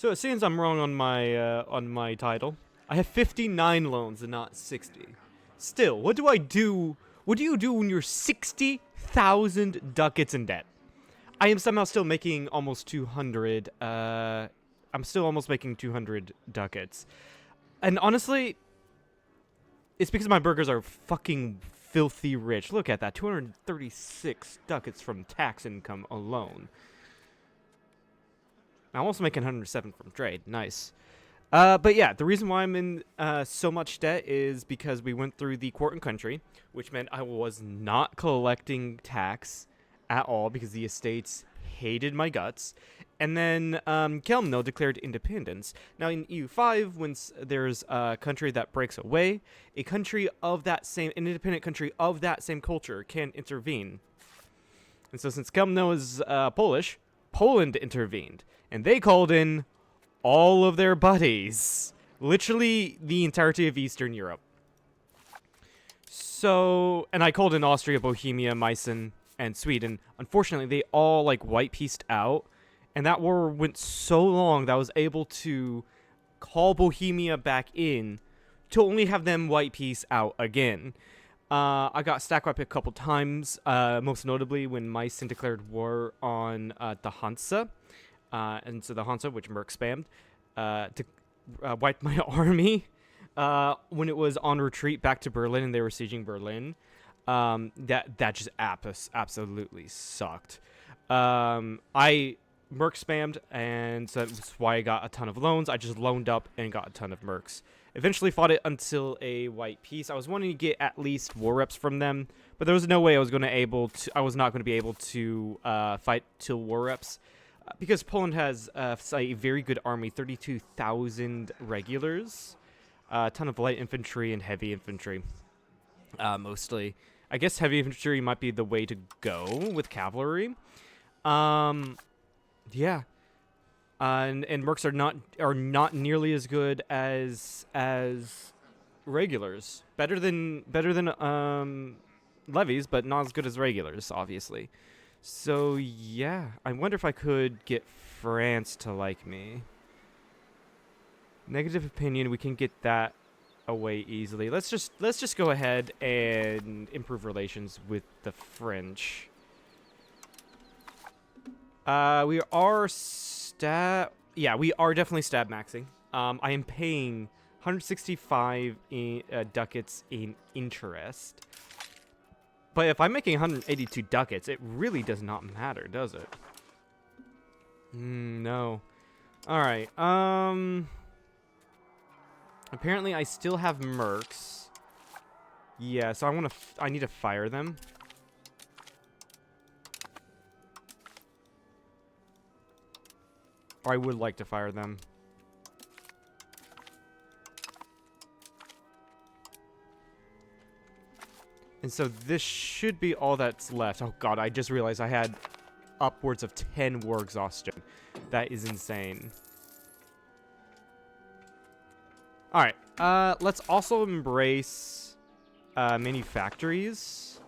So it seems I'm wrong on my title. I have 59 loans and not 60. Still, what do I do? What do you do when you're 60,000 ducats in debt? I am somehow still making almost 200. I'm still almost making 200 ducats. And honestly, it's because my burgers are fucking filthy rich. Look at that, 236 ducats from tax income alone. I'm also making 107 from trade. Nice. But yeah, the reason why I'm in so much debt is because we went through the court and country, which meant I was not collecting tax at all because the estates hated my guts. And then Kelmno declared independence. Now in EU5, when there's a country that breaks away, an independent country of that same culture can intervene. And so since Kelmno is Polish, Poland intervened. And they called in all of their buddies. Literally the entirety of Eastern Europe. So, and I called in Austria, Bohemia, Meissen, and Sweden. Unfortunately, they all like white-pieced out. And that war went so long that I was able to call Bohemia back in to only have them white-piece out again. I got stack wiped a couple times, most notably when Meissen declared war on the Hansa. And so the Hansa, which Merc spammed, wiped my army when it was on retreat back to Berlin and they were sieging Berlin. That just absolutely sucked. I Merc spammed, and so that's why I got a ton of loans. I just loaned up and got a ton of Mercs. Eventually fought it until a white peace. I was wanting to get at least war reps from them, but there was no way I was not going to be able to fight till war reps. Because Poland has a very good army, 32,000 regulars, a ton of light infantry and heavy infantry, mostly. I guess heavy infantry might be the way to go with cavalry. Yeah. And mercs are not nearly as good as regulars. Better than levies, but not as good as regulars, obviously. So yeah, I wonder if I could get France to like me. Negative opinion, we can get that away easily. Let's just go ahead and improve relations with the French. We are we are definitely stab maxing. I am paying 165 ducats in interest. But if I'm making 182 ducats, it really does not matter, does it? No. Alright, apparently I still have mercs. Yeah, so I need to fire them. Or I would like to fire them. And so this should be all that's left. Oh god, I just realized I had upwards of 10 war exhaustion. That is insane. Alright, let's also embrace manufactories.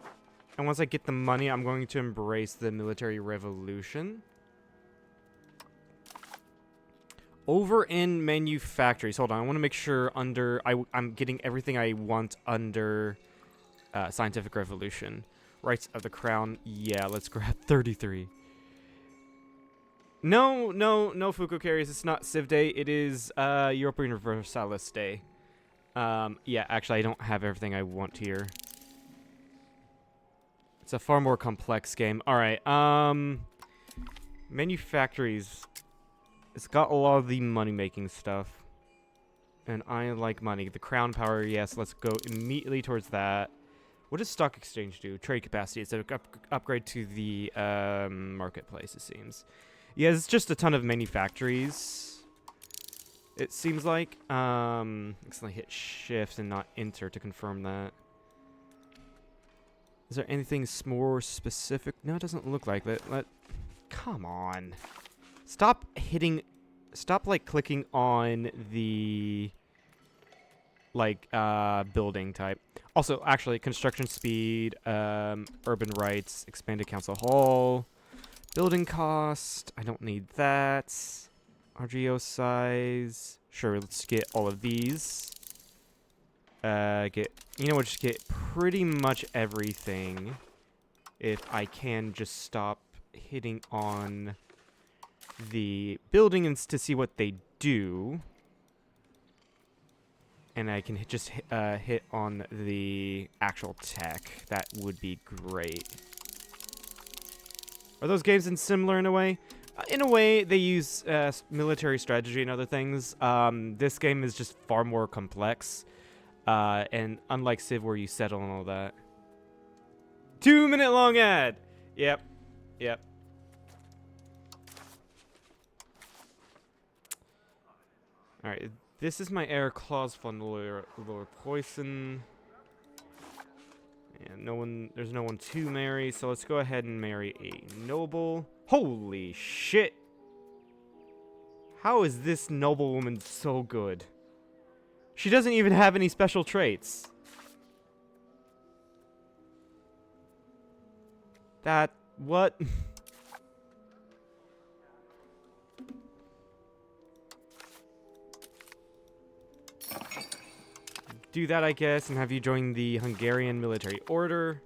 And once I get the money, I'm going to embrace the military revolution. Over in manufactories, hold on, I want to make sure I'm getting everything I want under scientific revolution. Rights of the crown, yeah, let's grab 33. No Foucault carries, it's not Civ Day, it is Europa Universalis Day. Yeah, actually I don't have everything I want here. It's a far more complex game. Alright, manufactories. It's got a lot of the money-making stuff. And I like money. The crown power, yes, let's go immediately towards that. What does stock exchange do? Trade capacity. It's an upgrade to the marketplace, it seems. Yeah, it's just a ton of manufactories. It seems like. Accidentally hit shift and not enter to confirm that. Is there anything more specific? No, it doesn't look like that. Come on. Stop like clicking on the building type. Also, actually, construction speed, urban rights, expanded council hall, building cost. I don't need that. RGO size. Sure, let's get all of these. You know what? Just get pretty much everything. If I can just stop hitting on the buildings to see what they do. And I can just hit on the actual tech. That would be great. Are those games similar in a way? In a way, they use military strategy and other things. This game is just far more complex. And unlike Civ where you settle and all that. 2-minute long ad! Yep. Yep. Alright, this is my air clause fund lower poison. And there's no one to marry, so let's go ahead and marry a noble. Holy shit! How is this noblewoman so good? She doesn't even have any special traits. What? Do that, I guess, and have you join the Hungarian military order.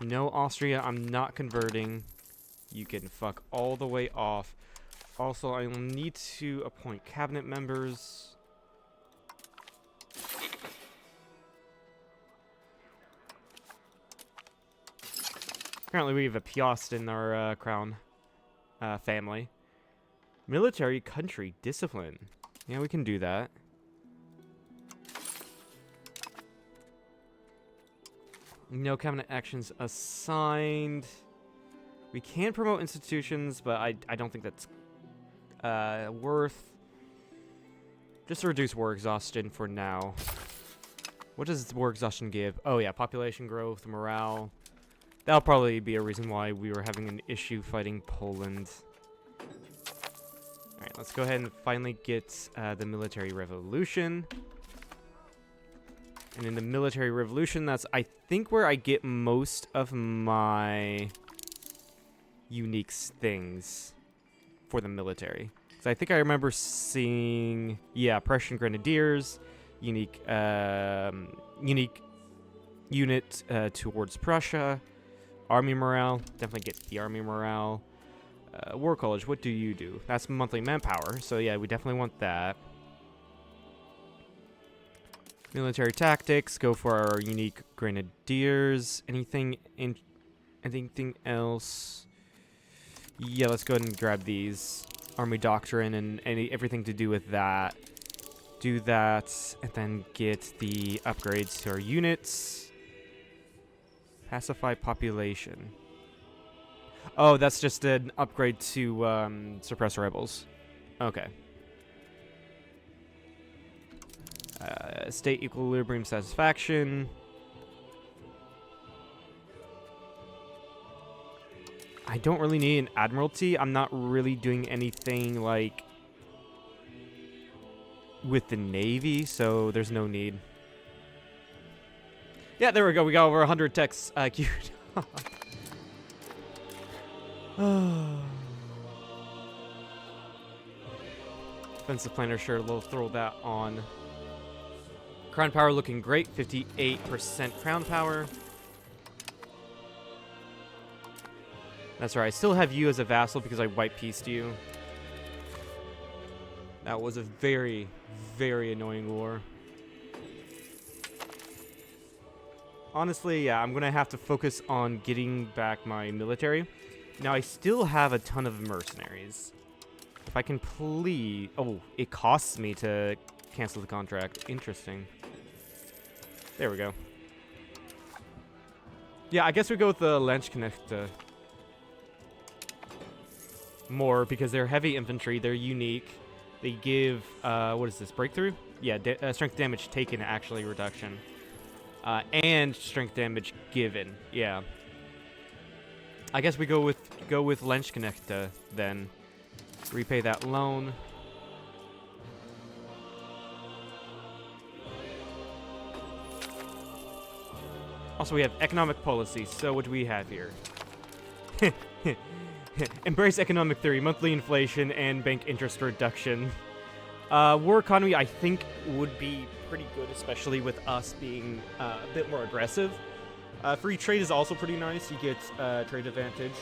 No, Austria, I'm not converting. You can fuck all the way off. Also, I will need to appoint cabinet members. Apparently we have a Piast in our crown family. Military country discipline. Yeah, we can do that. No cabinet actions assigned. We can promote institutions, but I don't think that's worth. Just to reduce war exhaustion for now. What does war exhaustion give? Oh yeah, population growth, morale. That'll probably be a reason why we were having an issue fighting Poland. Alright, let's go ahead and finally get the military revolution. And in the military revolution, that's, I think, where I get most of my unique things for the military. So I think I remember seeing, yeah, Prussian Grenadiers, unique unit towards Prussia. Army morale, definitely get the army morale. War College, what do you do? That's monthly manpower, so yeah, we definitely want that. Military tactics, go for our unique grenadiers. Anything else? Yeah, let's go ahead and grab these. Army doctrine and everything to do with that. Do that, and then get the upgrades to our units. Pacify population. Oh, that's just an upgrade to suppress rebels. Okay. State equilibrium satisfaction. I don't really need an admiralty. I'm not really doing anything like with the navy, so there's no need. Yeah, there we go. We got over 100 techs queued. Defensive planner, sure, we'll throw that on. Crown power looking great, 58% crown power. That's right, I still have you as a vassal because I white-pieced you. That was a very, very annoying war. Honestly, yeah, I'm going to have to focus on getting back my military. Now, I still have a ton of mercenaries. If I can please... Oh, it costs me to cancel the contract. Interesting. There we go. Yeah, I guess we go with the Landsknechte more because they're heavy infantry. They're unique. They give... what is this? Breakthrough? Yeah, strength damage taken actually reduction. And strength damage given. Yeah. I guess we go with Landsknechte then. Repay that loan. Also, we have economic policy. So what do we have here? Embrace economic theory, monthly inflation, and bank interest reduction. War economy, I think, would be pretty good, especially with us being a bit more aggressive. Free trade is also pretty nice. You get trade advantage.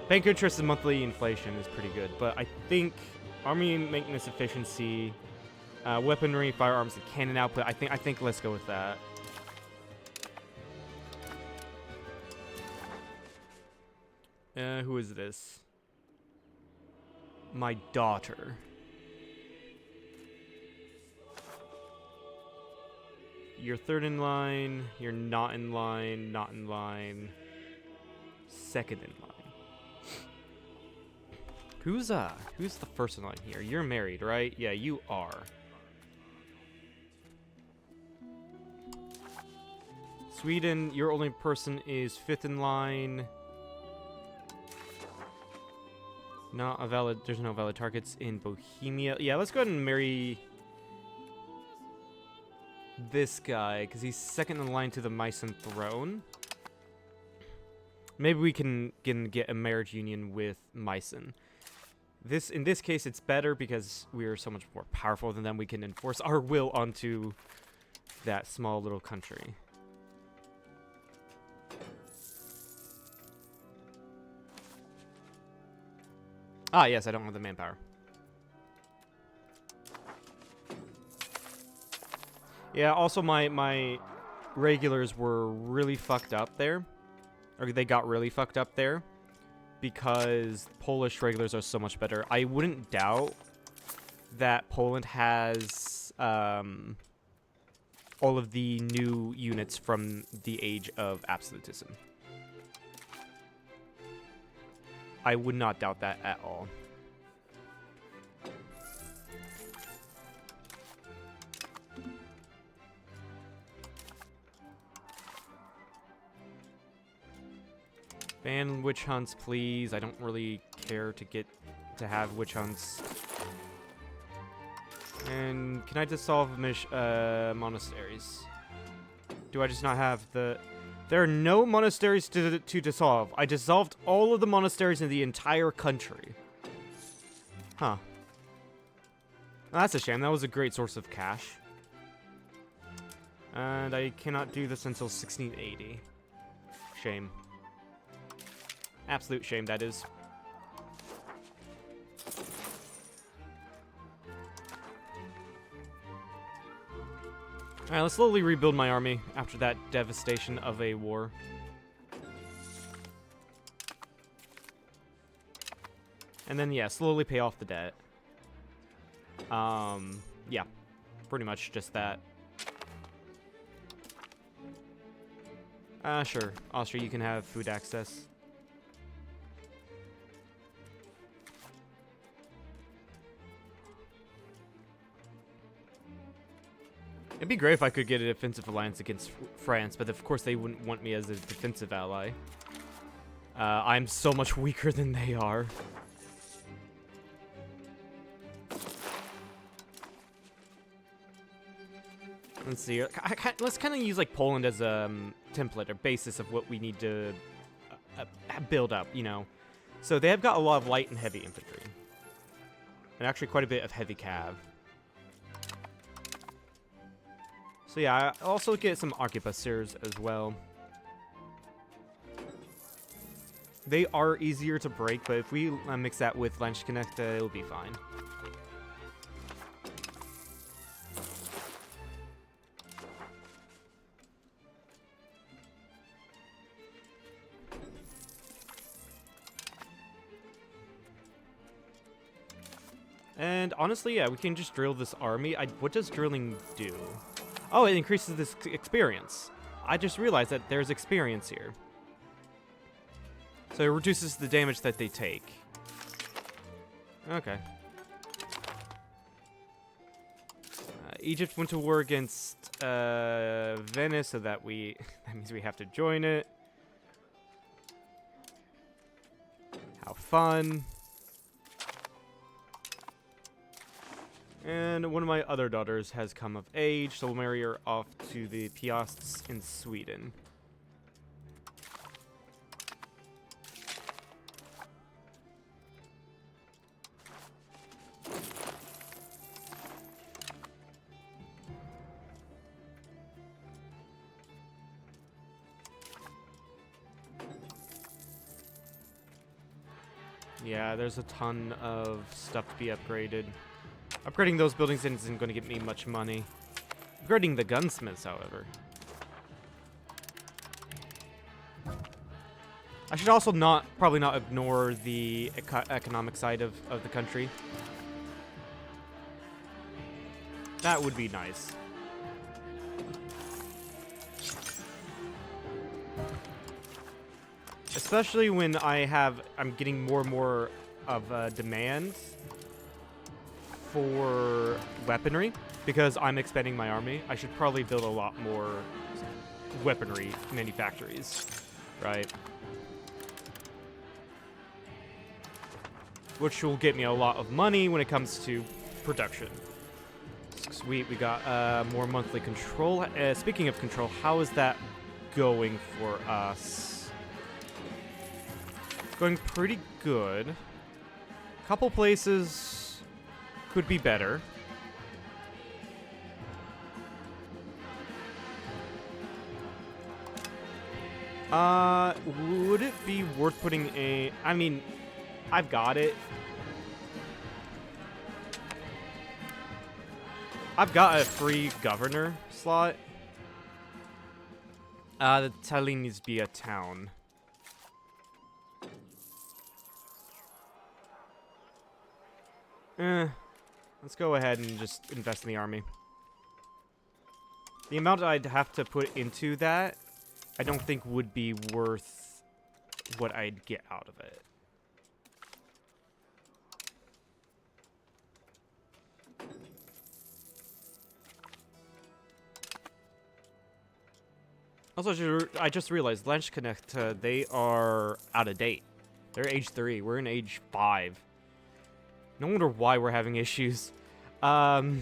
Bank interest and monthly inflation is pretty good, but I think army maintenance efficiency, weaponry, firearms, and cannon output. I think let's go with that. Who is this? My daughter. You're third in line. You're not in line. Not in line. Second in line. Who's the first in line here? You're married, right? Yeah, you are. Sweden, your only person is fifth in line. Not a valid. There's no valid targets in Bohemia. Yeah, let's go ahead and marry this guy because he's second in line to the Meissen throne. Maybe we can get a marriage union with Meissen. In this case, it's better because we are so much more powerful than them. We can enforce our will onto that small little country. Ah, yes, I don't have the manpower. Yeah, also my regulars were really fucked up there. Or they got really fucked up there. Because Polish regulars are so much better. I wouldn't doubt that Poland has all of the new units from the age of absolutism. I would not doubt that at all. Ban witch hunts, please. I don't really care to have witch hunts. And can I dissolve monasteries? Do I just not have the... There are no monasteries to dissolve. I dissolved all of the monasteries in the entire country. Huh. Well, that's a shame. That was a great source of cash. And I cannot do this until 1680. Shame. Absolute shame, that is. Alright, let's slowly rebuild my army after that devastation of a war. And then, yeah, slowly pay off the debt. Yeah. Pretty much just that. Sure. Austria, you can have food access. It'd be great if I could get a defensive alliance against France, but of course they wouldn't want me as a defensive ally. I'm so much weaker than they are. Let's see. Let's kind of use like Poland as a template or basis of what we need to build up, you know. So they have got a lot of light and heavy infantry. And actually quite a bit of heavy cav. So yeah, I also get some arquebusiers as well. They are easier to break, but if we mix that with Landsknecht, it'll be fine. And honestly, yeah, we can just drill this army. What does drilling do? Oh, it increases this experience. I just realized that there's experience here. So it reduces the damage that they take. Okay. Egypt went to war against Venice, so that means we have to join it. How fun. And one of my other daughters has come of age, so we'll marry her off to the Piasts in Sweden. Yeah, there's a ton of stuff to be upgraded. Upgrading those buildings isn't going to get me much money. Upgrading the gunsmiths, however. I should also probably not ignore the economic side of the country. That would be nice. Especially when I'm getting more and more of demands for weaponry, because I'm expanding my army. I should probably build a lot more weaponry manufactories, right? Which will get me a lot of money when it comes to production. Sweet, we got more monthly control. Speaking of control, how is that going for us? Going pretty good. Couple places could be better. Would it be worth putting a... I mean, I've got it. I've got a free governor slot. The Tallinn needs to be a town. Let's go ahead and just invest in the army. The amount I'd have to put into that, I don't think would be worth what I'd get out of it. Also, I just realized Landsknecht, they are out of date. They're age 3. We're in age 5. No wonder why we're having issues. I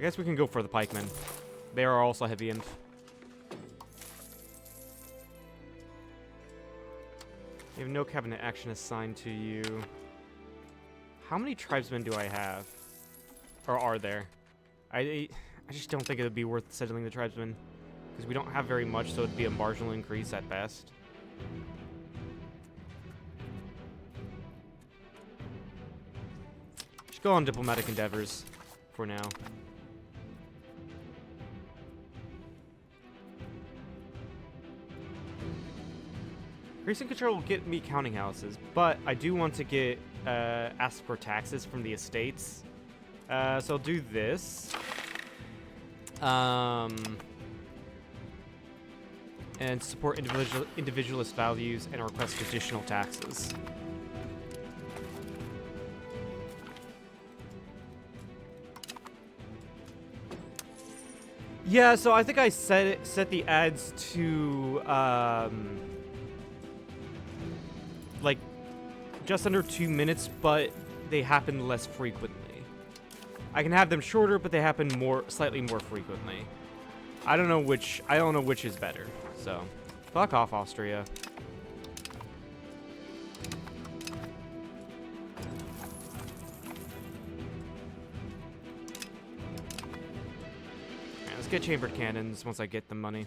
guess we can go for the pikemen. They are also heavy inf. You have no cabinet action assigned to you. How many tribesmen do I have? Or are there? I just don't think it would be worth settling the tribesmen. Because we don't have very much, so it'd be a marginal increase at best. Just go on diplomatic endeavors for now. Increasing control will get me counting houses, but I do want to get ask for taxes from the estates. So I'll do this. And support individualist values and request additional taxes. Yeah, so I think I set the ads to like just under 2 minutes, but they happen less frequently. I can have them shorter, but they happen slightly more frequently. I don't know which is better. So, fuck off, Austria. Right, let's get chambered cannons once I get the money.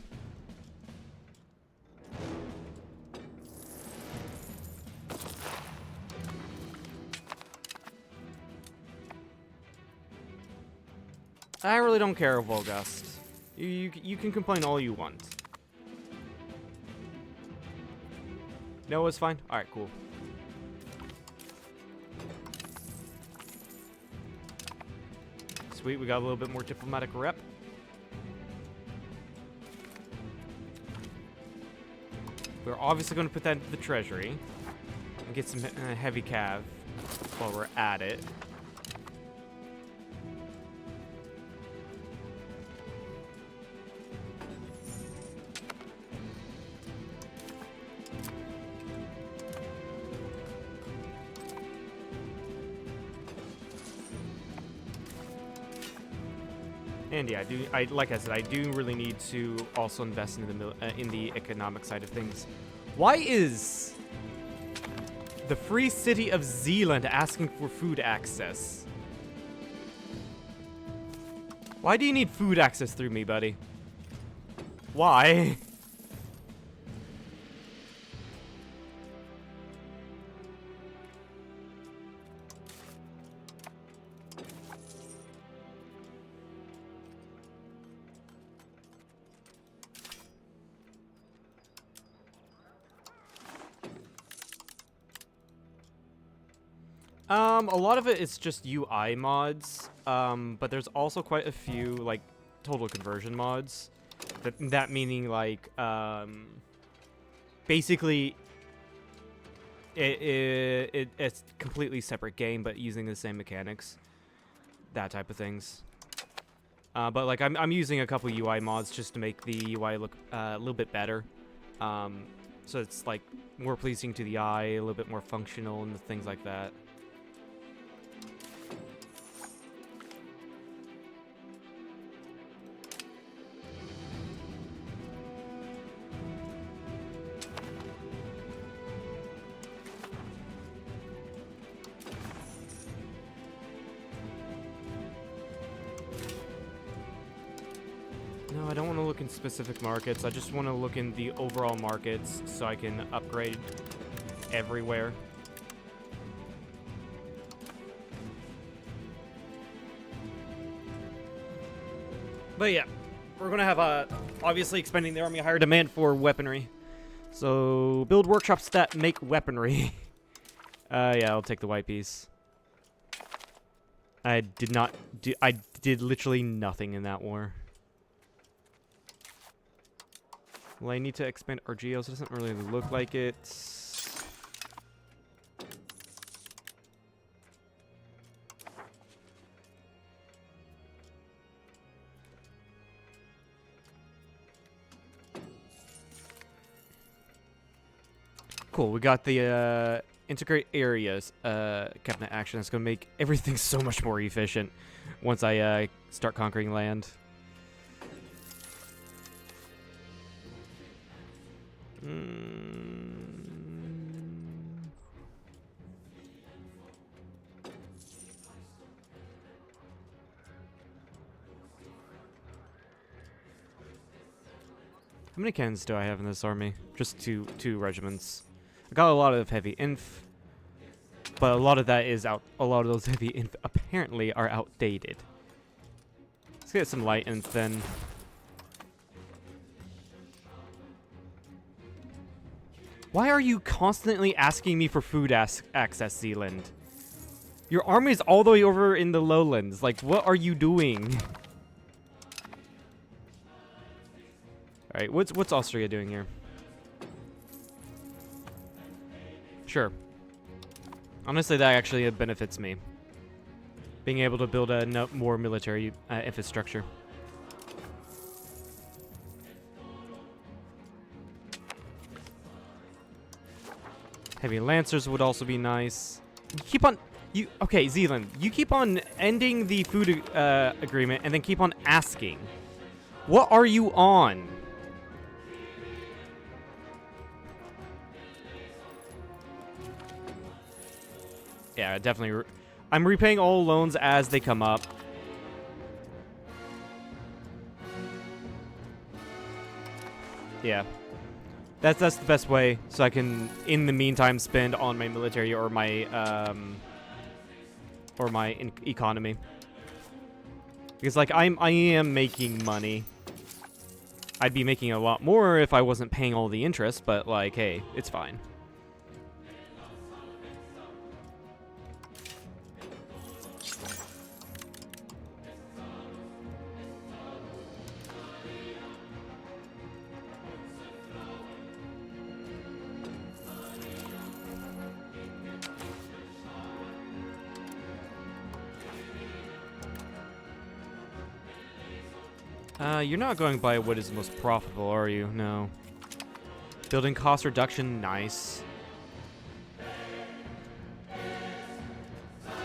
I really don't care, Volgast. You can complain all you want. No, it's fine? Alright, cool. Sweet, we got a little bit more diplomatic rep. We're obviously going to put that into the treasury. And get some heavy cav while we're at it. And yeah, like I said, I do really need to also invest in the economic side of things. Why is the Free City of Zealand asking for food access? Why do you need food access through me, buddy? Why? A lot of it is just UI mods, but there's also quite a few, like, total conversion mods. That meaning, like, basically, it's a completely separate game, but using the same mechanics. That type of things. But, like, I'm using a couple UI mods just to make the UI look a little bit better. So it's, like, more pleasing to the eye, a little bit more functional, and things like that. No, I don't want to look in specific markets. I just want to look in the overall markets so I can upgrade everywhere. But yeah, we're going to have, obviously expanding the army, higher demand for weaponry. So, build workshops that make weaponry. Yeah, I'll take the white piece. I did literally nothing in that war. Well, I need to expand our geos. It doesn't really look like it. Cool, we got the integrate areas cabinet action. That's going to make everything so much more efficient once I start conquering land. How many cannons do I have in this army? Just two regiments. I got a lot of heavy inf, but a lot of that is out. A lot of those heavy inf apparently are outdated. Let's get some light inf then. Why are you constantly asking me for food access, Zealand? Your army is all the way over in the lowlands. Like, what are you doing? All right, what's Austria doing here? Sure. Honestly, that actually benefits me. Being able to build a more military infrastructure. Heavy Lancers would also be nice. You keep on... Okay, Zealand, you keep on ending the food agreement and then keep on asking. What are you on? Yeah, definitely. I'm repaying all loans as they come up. Yeah. That's the best way, so I can, in the meantime, spend on my military or my economy. Because, like, I am making money. I'd be making a lot more if I wasn't paying all the interest, but, like, hey, it's fine. You're not going by what is most profitable, are you? No. Building cost reduction, nice.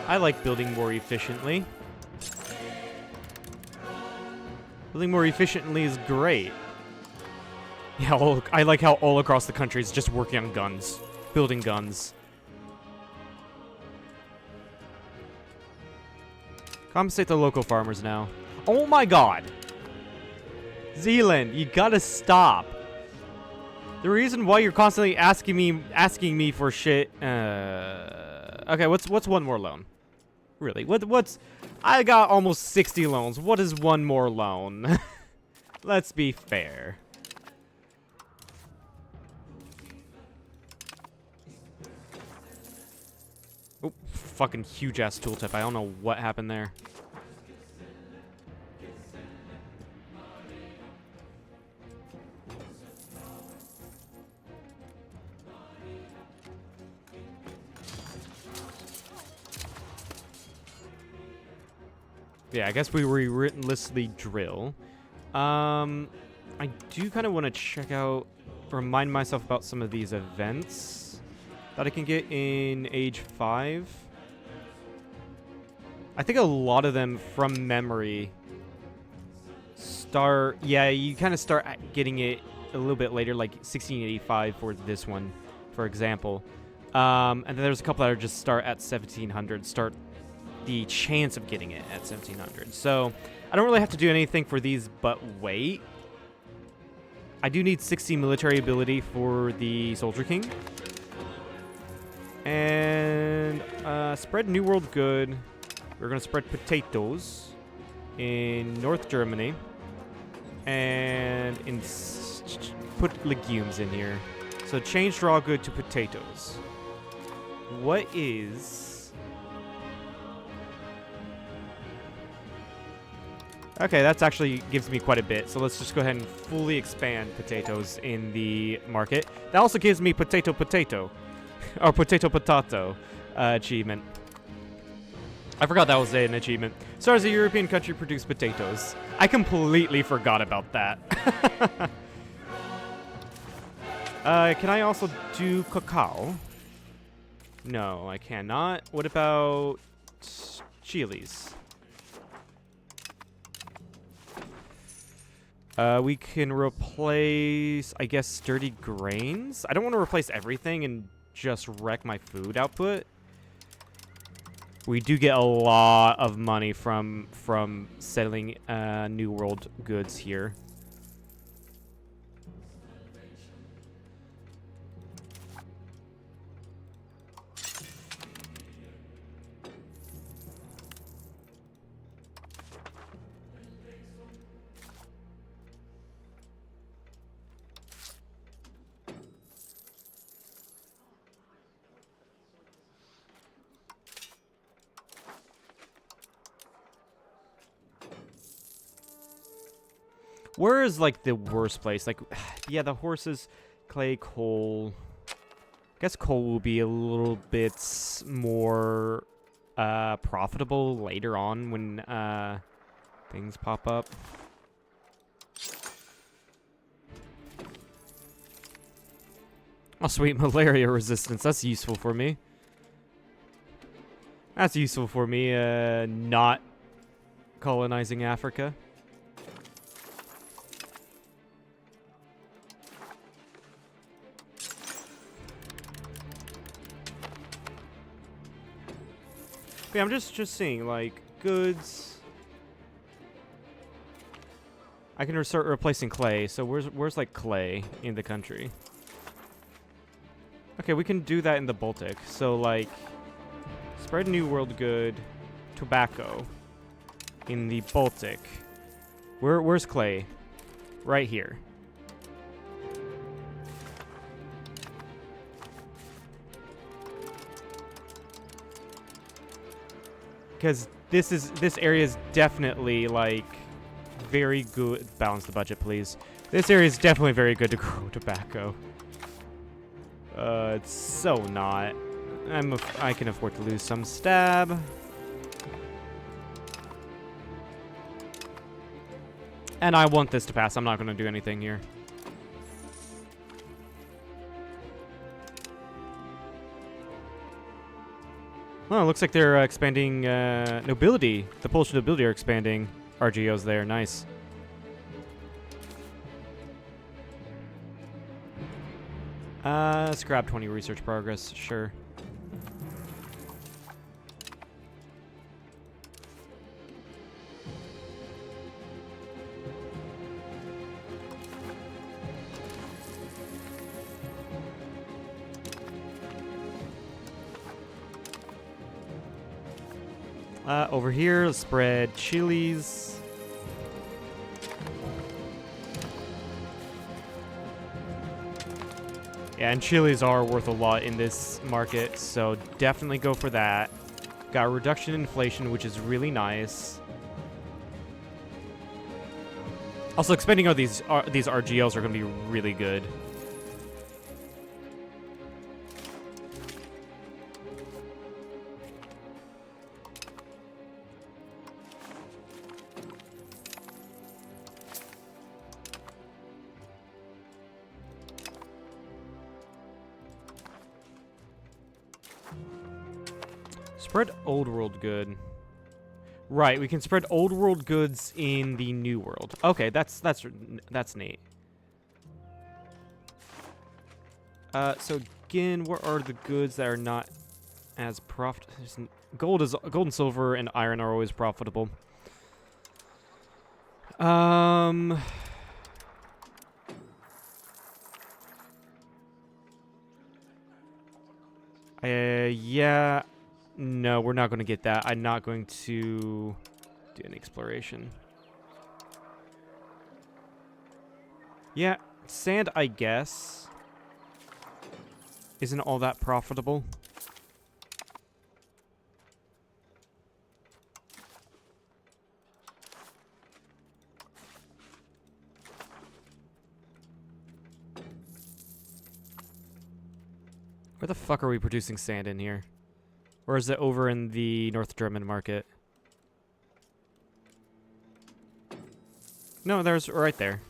I like building more efficiently. Building more efficiently is great. Yeah, I like how all across the country is just working on guns. Building guns. Compensate the local farmers now. Oh my god! Zealand, you gotta stop. The reason why you're constantly asking me for shit. Okay, what's one more loan? Really? What's? I got almost 60 loans. What is one more loan? Let's be fair. Oh, fucking huge-ass tooltip. I don't know what happened there. Yeah, I guess we relentlessly drill. I do kind of want to check out, remind myself about some of these events that I can get in Age 5. I think a lot of them from memory start, yeah, you kind of start getting it a little bit later, like 1685 for this one, for example. And then there's a couple that are just start at 1700, start the chance of getting it at 1700. So I don't really have to do anything for these but wait. I do need 60 military ability for the Soldier King. And spread New World Good. We're going to spread potatoes in North Germany. And put legumes in here. So change draw good to potatoes. What is... Okay, that's actually gives me quite a bit. So let's just go ahead and fully expand potatoes in the market. That also gives me potato or potato achievement. I forgot that was an achievement. So as a European country produce potatoes. I completely forgot about that. Can I also do cacao? No, I cannot. What about chilies? We can replace, I guess, sturdy grains. I don't want to replace everything and just wreck my food output. We do get a lot of money from settling New World goods here. Where is, like, the worst place? Like, yeah, the horses, clay, coal. I guess coal will be a little bit more profitable later on when things pop up. Oh, sweet, malaria resistance. That's useful for me. That's useful for me, not colonizing Africa. Yeah, I'm just seeing, like, goods. I can start replacing clay. So where's like clay in the country? Okay, we can do that in the Baltic. So like, spread New World good, tobacco in the Baltic. Where's clay? Right here. Because this area is definitely like very good. Balance the budget, please. This area is definitely very good to grow tobacco. It's so not. I can afford to lose some stab. And I want this to pass. I'm not going to do anything here. Well, it looks like they're expanding nobility. The Polish nobility are expanding RGOs there. Nice. Let's grab 20 research progress. Sure. Over here, let's spread chilies. Yeah, and chilies are worth a lot in this market, so definitely go for that. Got a reduction in inflation, which is really nice. Also, expanding out these RGLs are going to be really good. Spread old world good. Right, we can spread old world goods in the new world. Okay, that's neat. So again, what are the goods that are not as profitable? Gold and silver and iron are always profitable. Yeah. No, we're not going to get that. I'm not going to do an exploration. Yeah, sand, I guess, isn't all that profitable. Where the fuck are we producing sand in here? Or is it over in the North German market? No, there's right there.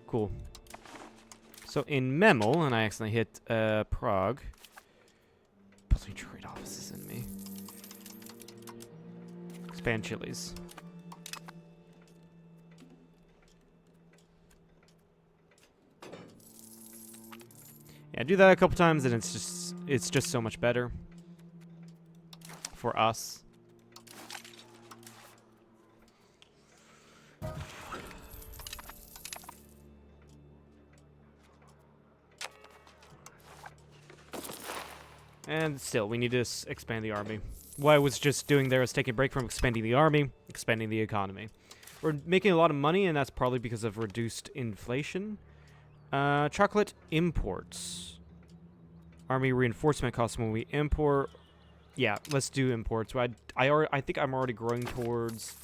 Cool. So in Memel, and I accidentally hit Prague. Building trade offices in me. Expand Chili's. Yeah, do that a couple times and it's just so much better. For us. And still, we need to expand the army. What I was just doing there was taking a break from expanding the army, expanding the economy. We're making a lot of money, and that's probably because of reduced inflation. Chocolate imports. Army reinforcement costs when we import. Yeah, let's do imports. I think I'm already growing towards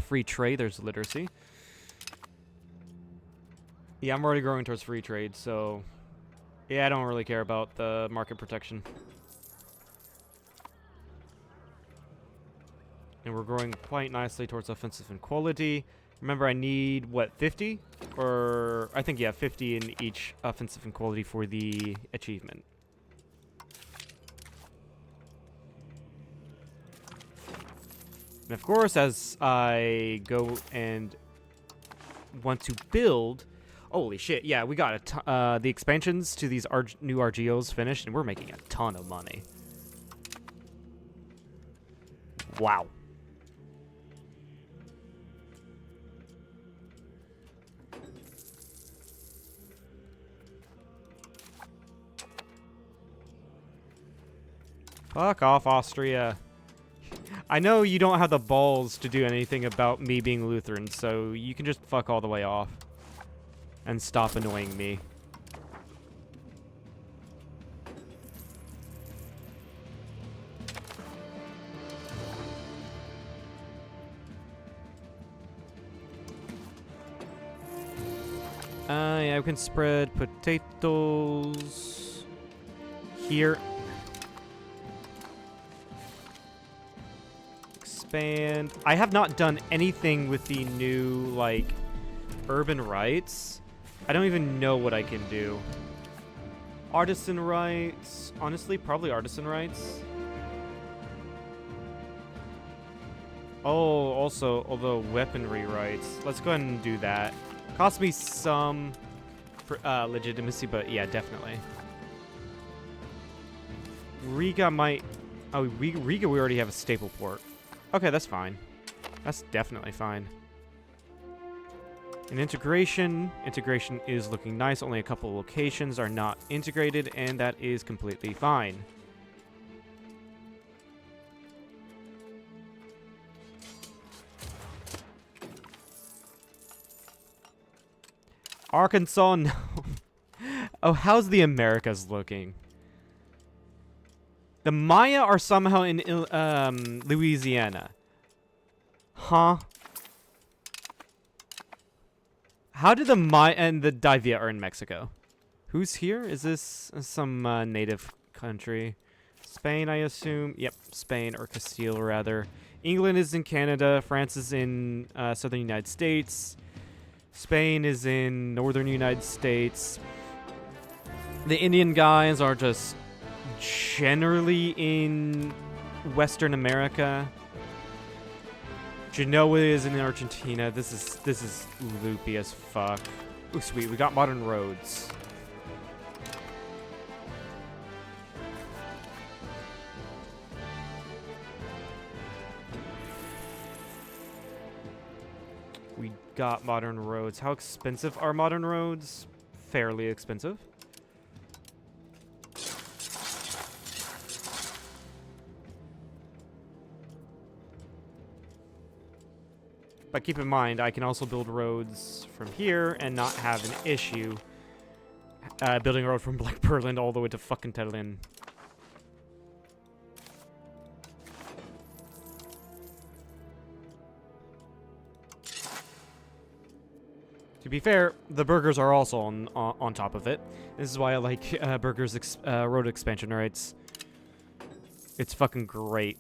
free trade. There's literacy. Yeah, I'm already growing towards free trade, so yeah, I don't really care about the market protection. And we're growing quite nicely towards offensive inequality. Remember, I need, what, 50? Or, I think, yeah, 50 in each offensive inequality for the achievement. And of course, as I go and want to build... Holy shit, yeah, we got the expansions to these new RGOs finished, and we're making a ton of money. Wow. Fuck off, Austria. I know you don't have the balls to do anything about me being Lutheran, so you can just fuck all the way off. And stop annoying me. Yeah, we can spread potatoes here. Expand. I have not done anything with the new, like, urban rights. I don't even know what I can do. Artisan rights. Honestly, probably artisan rights. Oh, also, although weaponry rights. Let's go ahead and do that. Cost me some legitimacy, but yeah, definitely. Riga might... Oh, Riga, we already have a staple port. Okay, that's fine. That's definitely fine. And integration is looking nice. Only a couple of locations are not integrated, and that is completely fine. Arkansas, no. Oh, how's the Americas looking? The Maya are somehow in Louisiana. Huh? How did the Maya and the Daivia are in Mexico? Who's here? Is this some native country? Spain, I assume. Yep, Spain, or Castile, rather. England is in Canada. France is in southern United States. Spain is in northern United States. The Indian guys are just generally in Western America. Genoa is in Argentina. This is loopy as fuck. Ooh, sweet. We got modern roads. We got modern roads. How expensive are modern roads? Fairly expensive. But keep in mind, I can also build roads from here and not have an issue building a road from Blackburland all the way to fucking Tallinn. To be fair, the burgers are also on top of it. This is why I like burgers road expansion rights. It's fucking great.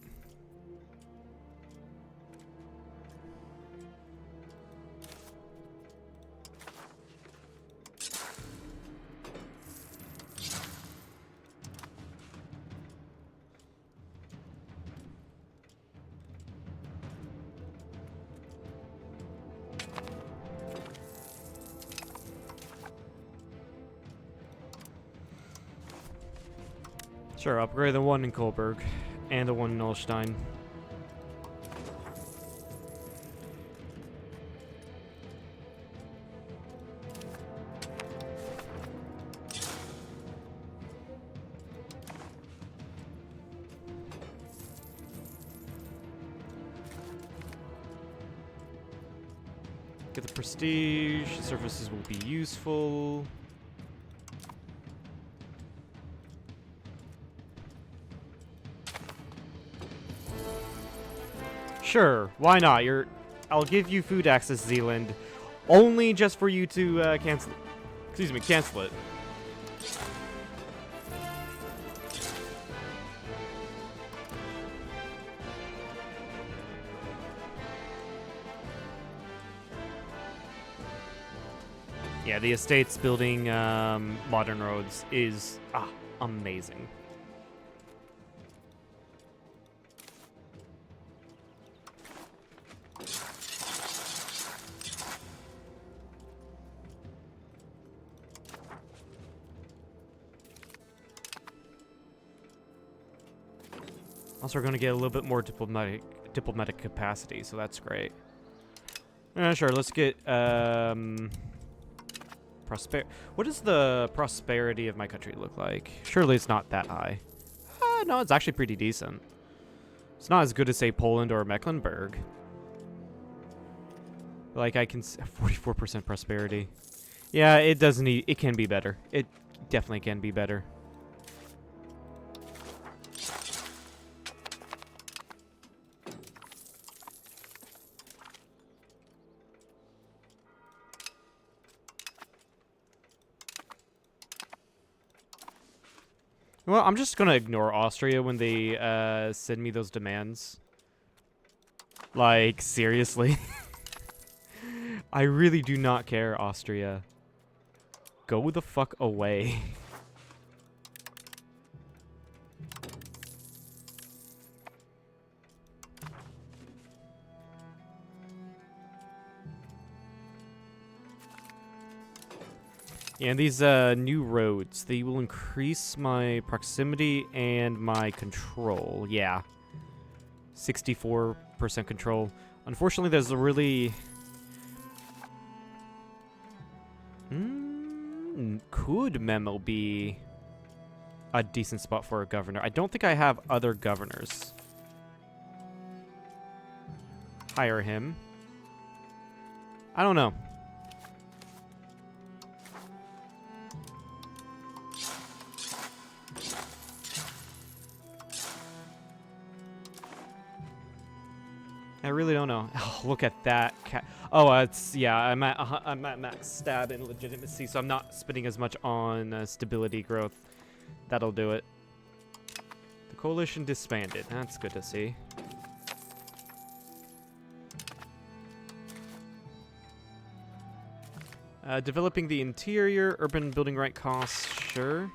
Sure, upgrade the one in Kohlberg and the one in Ulstein. Get the prestige. Services will be useful. Sure, why not? I'll give you food access, Zealand, only just for you to cancel it. Yeah, the estates building modern roads is amazing. Also, we're going to get a little bit more diplomatic capacity, so that's great. Sure, let's get What does the prosperity of my country look like? Surely it's not that high. No, it's actually pretty decent. It's not as good as, say, Poland or Mecklenburg. Like, I can 44% prosperity. Yeah, it can be better. It definitely can be better. Well, I'm just gonna ignore Austria when they send me those demands. Like, seriously. I really do not care, Austria. Go the fuck away. Yeah, and these new roads, they will increase my proximity and my control. Yeah. 64% control. Unfortunately, there's a really... could Memo be a decent spot for a governor? I don't think I have other governors. Hire him. I don't know. no. Oh, look at that. Oh, it's yeah. I'm at max stab and legitimacy, so I'm not spending as much on stability growth. That'll do it. The coalition disbanded. That's good to see. Developing the interior, urban building right costs, sure.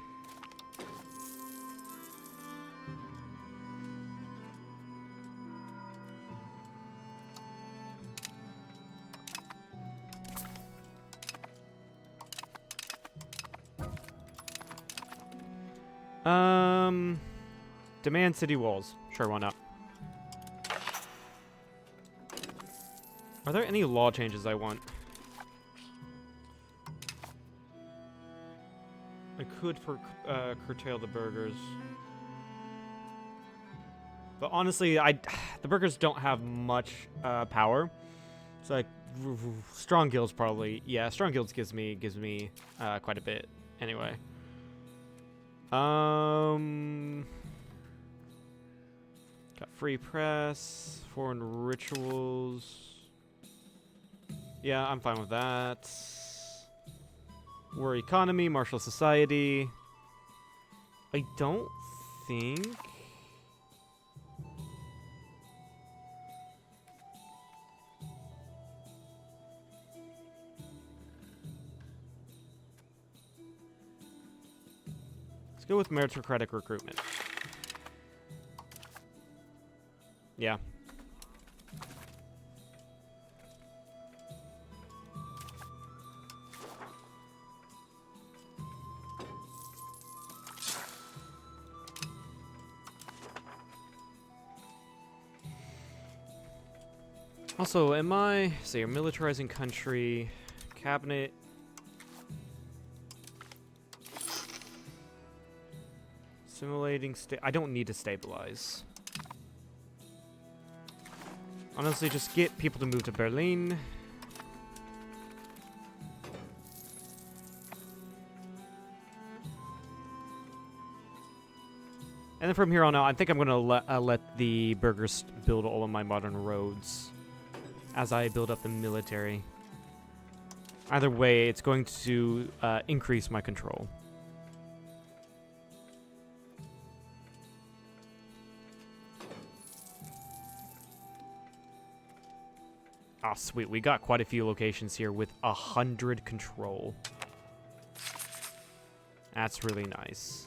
Demand city walls. Sure, why not? Are there any law changes I want? I could curtail the burgers. But honestly, the burgers don't have much power. So like strong guilds probably. Yeah, strong guilds gives me quite a bit anyway. Got free press, foreign rituals. Yeah, I'm fine with that. War economy, martial society. I don't think... Let's go with meritocratic recruitment. Yeah. Also, am I... So you're militarizing country, cabinet... Simulating I don't need to stabilize. Honestly, just get people to move to Berlin. And then from here on out, I think I'm going to let the burghers build all of my modern roads as I build up the military. Either way, it's going to increase my control. Oh, sweet. We got quite a few locations here with 100 control. That's really nice.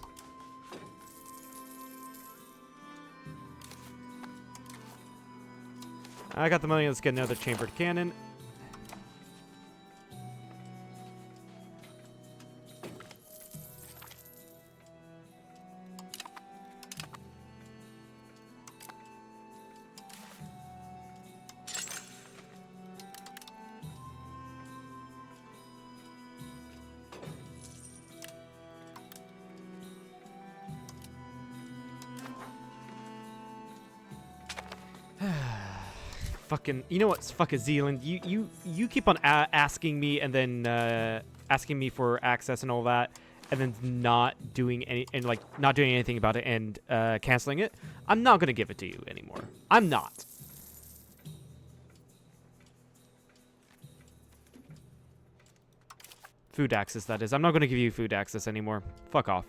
I got the money. Let's get another chambered cannon. Fucking, you know what's fucking Zealand? You keep on asking me and then asking me for access and all that, and then not doing anything about it and canceling it. I'm not gonna give it to you anymore. I'm not. Food access, that is. I'm not gonna give you food access anymore. Fuck off.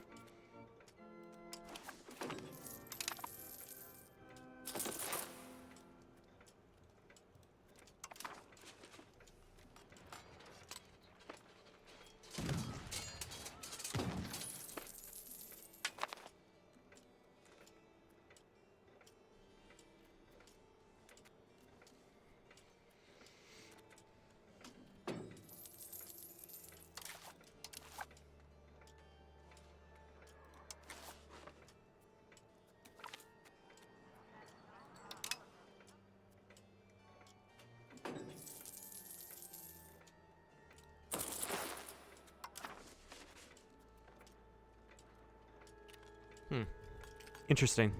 Interesting.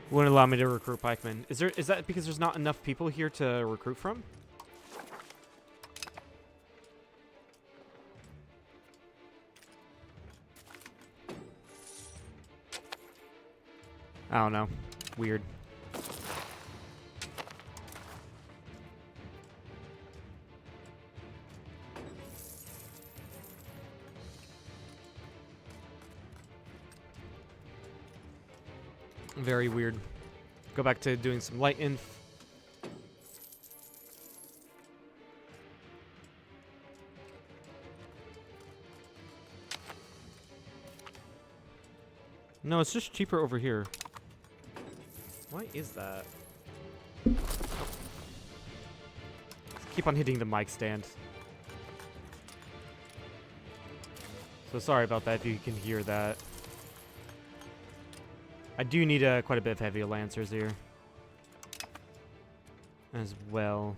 Wouldn't allow me to recruit pikemen. Is that because there's not enough people here to recruit from? I don't know. Weird. Very weird. Go back to doing some light inf. No, it's just cheaper over here. Why is that? Keep on hitting the mic stand. So sorry about that if you can hear that. I do need quite a bit of heavy lancers here. As well.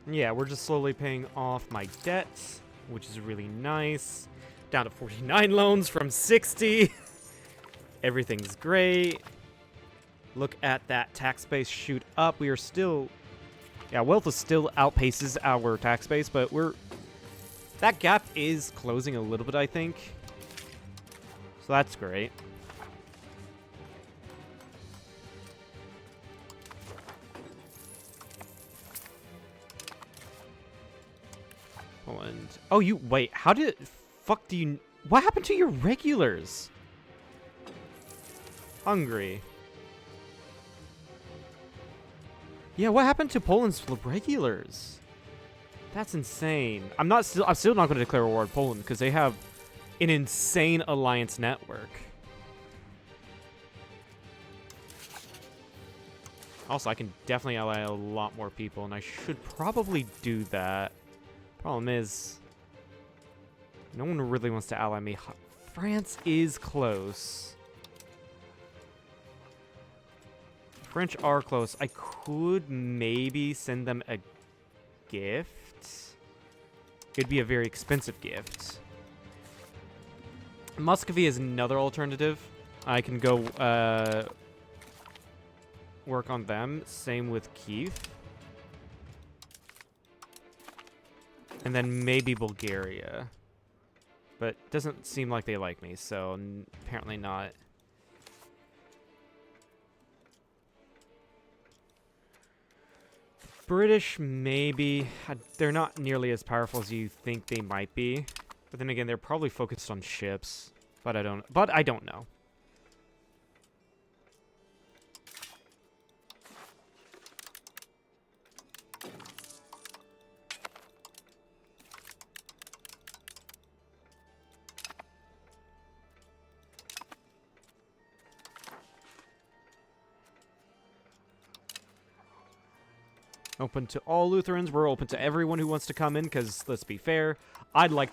Yeah, we're just slowly paying off my debts, which is really nice. Down to 49 loans from 60. Everything's great. Look at that tax base shoot up. We are still... Yeah, wealth is still outpaces our tax base, but we're... That gap is closing a little bit, I think. So that's great. Poland. Oh, you... Wait, how did... Fuck do you... What happened to your regulars? Hungary. Yeah, what happened to Poland's regulars? That's insane. I'm still not going to declare war on Poland because they have an insane alliance network. Also, I can definitely ally a lot more people, and I should probably do that. Problem is, no one really wants to ally me. France is close. French are close. I could maybe send them a gift. It'd be a very expensive gift. Muscovy is another alternative. I can go work on them. Same with Kiev. And then maybe Bulgaria. But it doesn't seem like they like me, so apparently not. British, maybe. They're not nearly as powerful as you think they might be. But then again, they're probably focused on ships. But I don't know. Open to all Lutherans. We're open to everyone who wants to come in, because, let's be fair, I'd like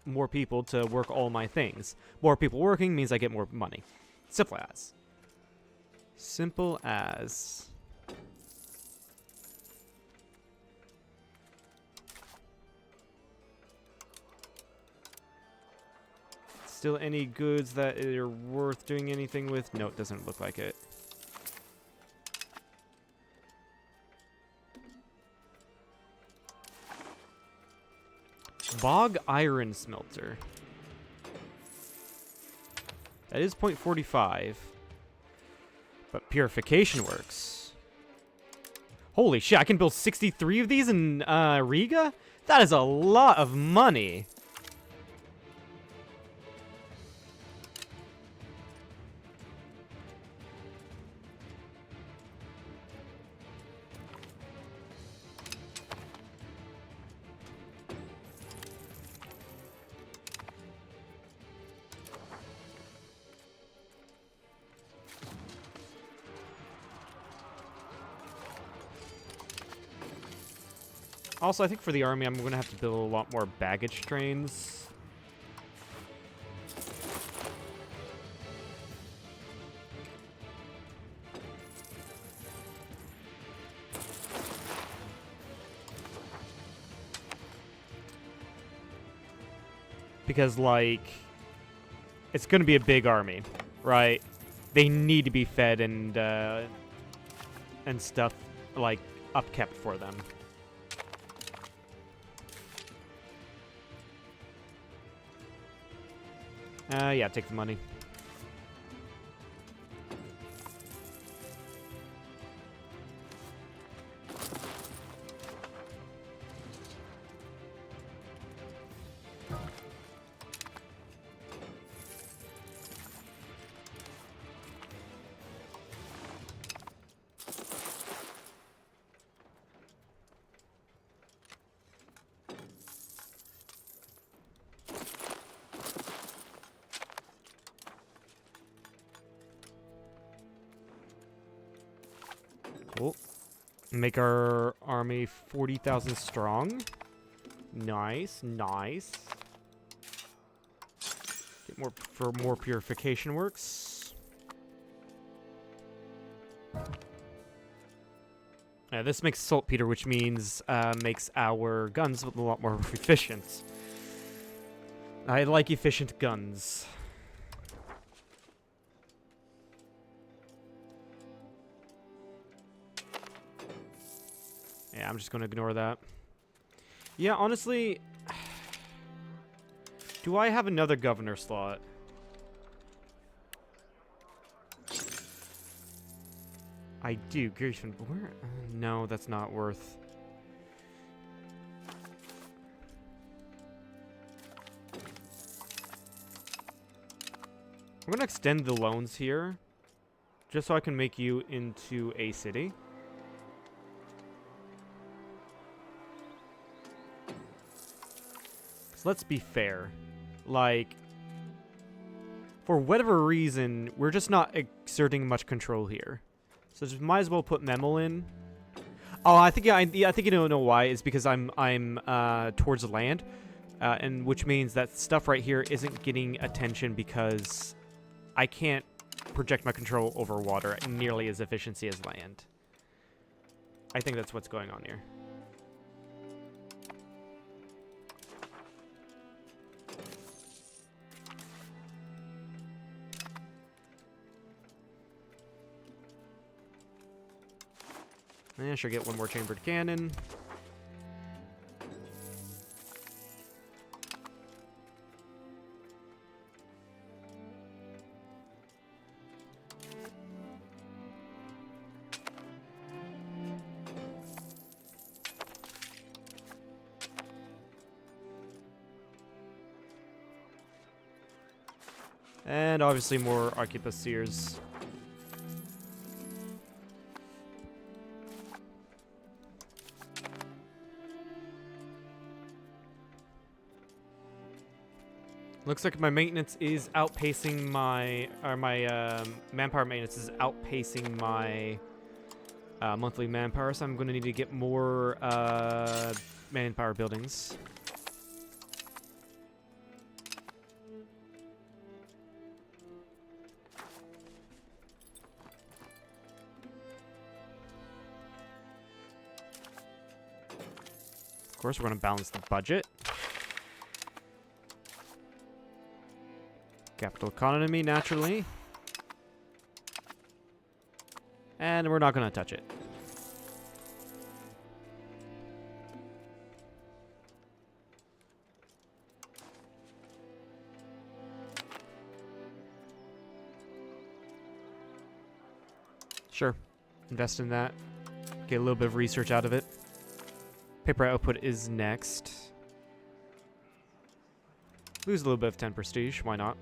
more people to work all my things. More people working means I get more money. Simple as. Simple as. Still any goods that are worth doing anything with? No, it doesn't look like it. Bog iron smelter. That is 0.45. But purification works. Holy shit, I can build 63 of these in Riga? That is a lot of money. Also, I think for the army, I'm going to have to build a lot more baggage trains. Because, like, it's going to be a big army, right? They need to be fed and stuff, like, upkept for them. Yeah, take the money. Make our army 40,000 strong. Nice, nice. Get more for more purification works. Yeah, this makes saltpeter, which means makes our guns a lot more efficient. I like efficient guns. Yeah, I'm just going to ignore that. Yeah, honestly, do I have another governor slot? I do. Grayson, where? No, that's not worth. I'm going to extend the loans here, just so I can make you into a city. So let's be fair. Like, for whatever reason, we're just not exerting much control here. So just might as well put Memel in. Oh, I think I think you don't know why. It's because I'm towards land, and which means that stuff right here isn't getting attention because I can't project my control over water nearly as efficiency as land. I think that's what's going on here. Yeah, sure, get one more chambered cannon. And obviously more arquebusiers. Looks like my maintenance is outpacing my, manpower maintenance is outpacing my monthly manpower, so I'm going to need to get more manpower buildings. Of course, we're going to balance the budget. Capital economy, naturally. And we're not going to touch it. Sure. Invest in that. Get a little bit of research out of it. Paper output is next. Lose a little bit of 10 prestige. Why not?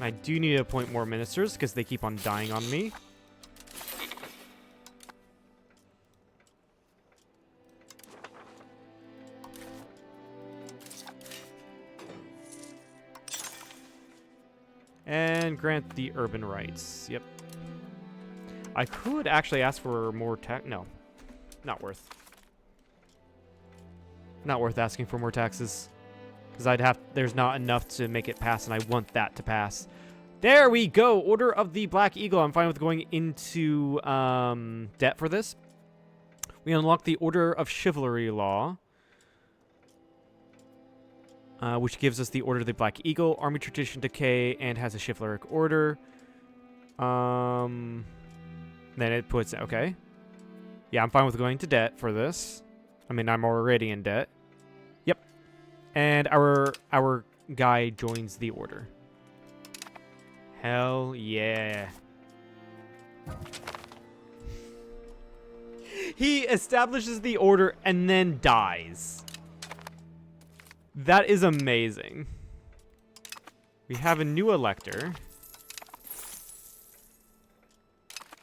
I do need to appoint more ministers because they keep on dying on me. And grant the urban rights. Yep. I could actually ask for more tax. No. Not worth. Not worth asking for more taxes. Because there's not enough to make it pass, and I want that to pass. There we go! Order of the Black Eagle. I'm fine with going into debt for this. We unlock the Order of Chivalry Law, which gives us the Order of the Black Eagle, Army Tradition Decay, and has a chivalric order. Then it puts... Okay. Yeah, I'm fine with going to debt for this. I mean, I'm already in debt. Yep. And our guy joins the order. Hell yeah. He establishes the order and then dies. That is amazing. We have a new elector.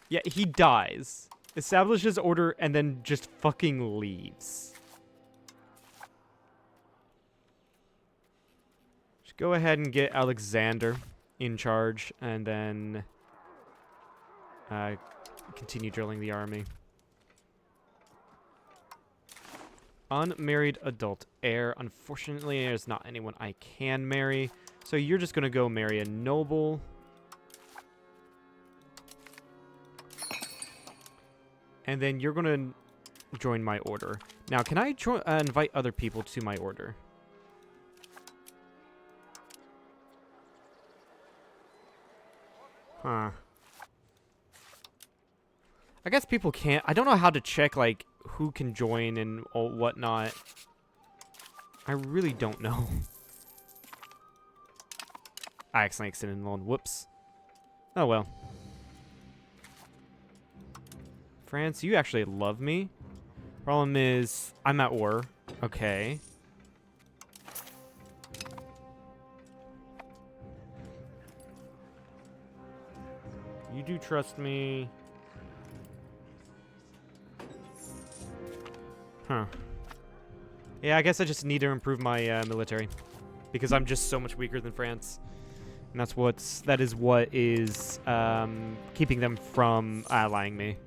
Yeah, he dies. Establishes order and then just fucking leaves. Just go ahead and get Alexander. in charge, and then continue drilling the army. Unmarried adult heir. Unfortunately, there's not anyone I can marry. So you're just going to go marry a noble. And then you're going to join my order. Now, can I invite other people to my order? Huh. I guess people can't. I don't know how to check, like, who can join and whatnot. I really don't know. I accidentally extended the loan. Whoops. Oh, well. France, you actually love me. Problem is, I'm at war. Okay. You do trust me. Huh. Yeah, I guess I just need to improve my military. Because I'm just so much weaker than France. And that is what is keeping them from allying me.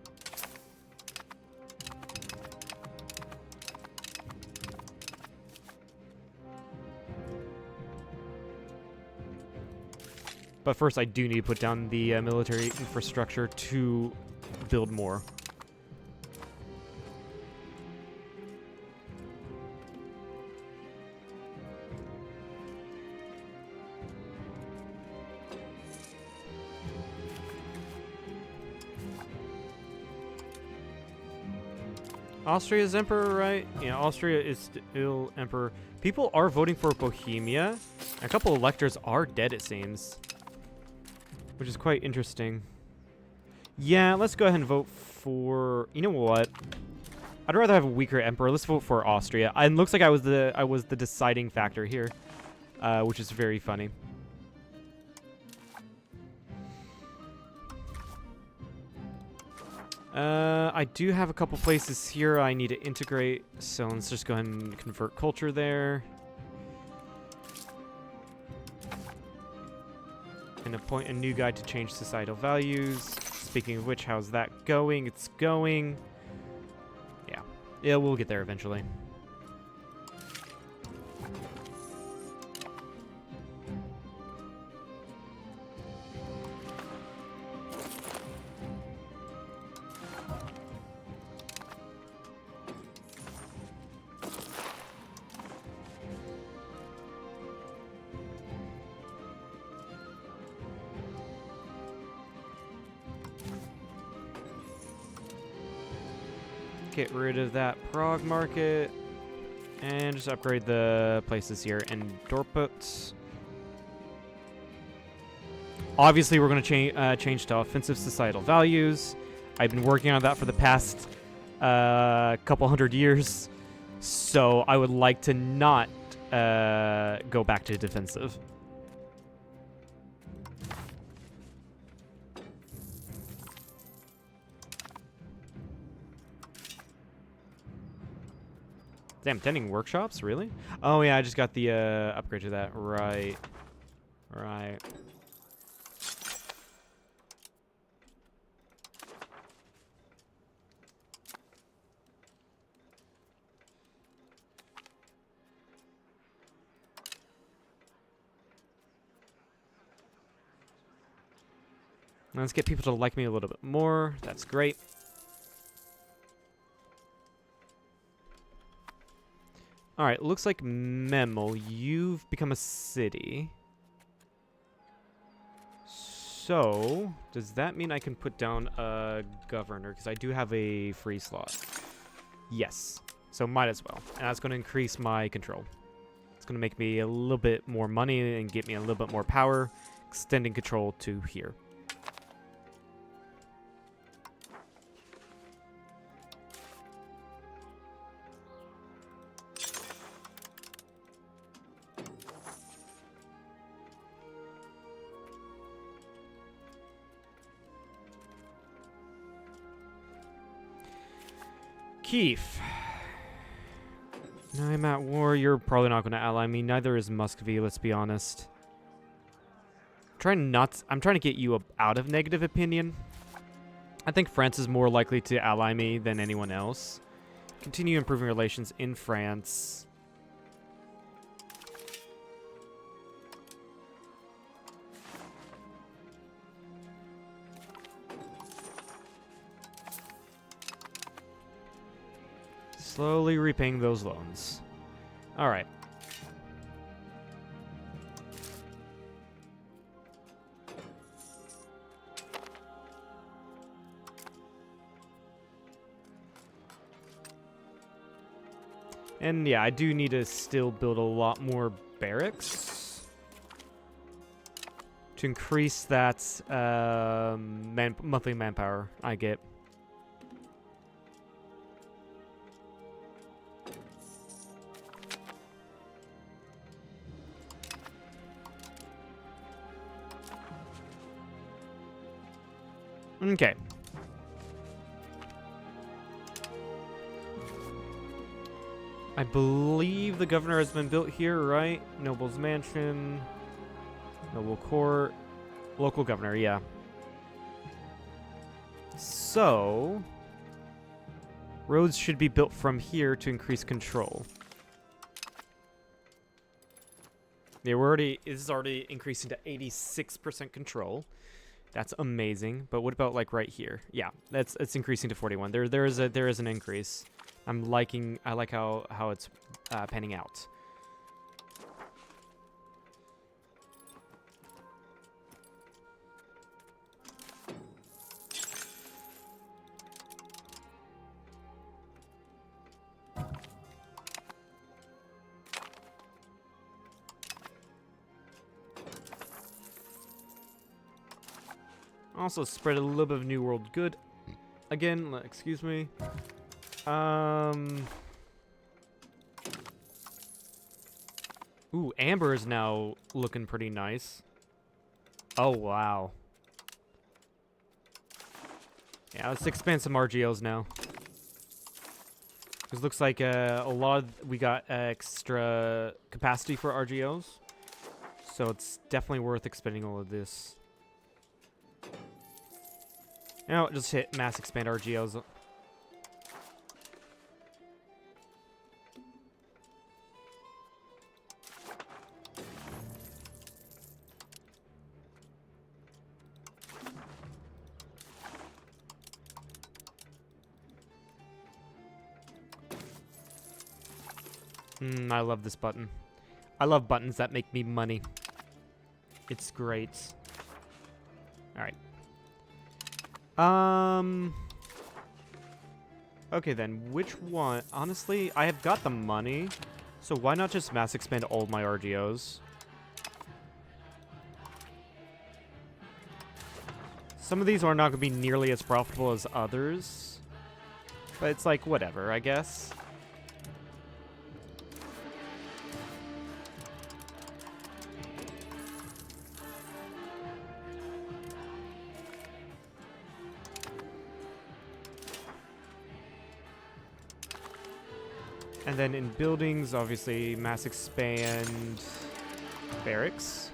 But first, I do need to put down the military infrastructure to build more. Austria is emperor, right? Yeah, Austria is still emperor. People are voting for Bohemia. A couple electors are dead, it seems. Which is quite interesting. Yeah, let's go ahead and vote for... You know what? I'd rather have a weaker emperor. Let's vote for Austria. And looks like I was the deciding factor here, which is very funny. I do have a couple places here I need to integrate, so let's just go ahead and convert culture there. And appoint a new guy to change societal values. Speaking of which, how's that going? It's going. Yeah, we'll get there eventually. Get rid of that Prague market and just upgrade the places here in Dorput. Obviously, we're going to change to offensive societal values. I've been working on that for the past couple hundred years, so I would like to not go back to defensive. Damn, tending workshops? Really? Oh, yeah, I just got the upgrade to that. Right. Right. Let's get people to like me a little bit more. That's great. Alright, looks like Memo, you've become a city. So, does that mean I can put down a governor? Because I do have a free slot. Yes. So might as well. And that's going to increase my control. It's going to make me a little bit more money and get me a little bit more power, extending control to here. Keith. I'm at war. You're probably not going to ally me. Neither is Muscovy, let's be honest. I'm trying to get you out of negative opinion. I think France is more likely to ally me than anyone else. Continue improving relations in France. Slowly repaying those loans. All right. And yeah, I do need to still build a lot more barracks to increase that monthly manpower I get. Okay. I believe the governor has been built here, right? Noble's Mansion, Noble Court, local governor, yeah. So, roads should be built from here to increase control. Yeah, this is already increasing to 86% control. That's amazing. But what about like right here? Yeah, it's increasing to 41. There is an increase. I like how it's panning out. Also spread a little bit of New World good. Again, excuse me. Ooh, Amber is now looking pretty nice. Oh, wow. Yeah, let's expand some RGOs now. Because looks like we got extra capacity for RGOs. So it's definitely worth expending all of this. Now just hit mass expand RGOs. I love this button. I love buttons that make me money. It's great. Alright. Okay then, which one? Honestly, I have got the money, so why not just mass expand all of my RGOs? Some of these are not going to be nearly as profitable as others, but it's like, whatever, I guess. And then in buildings, obviously, mass expand barracks.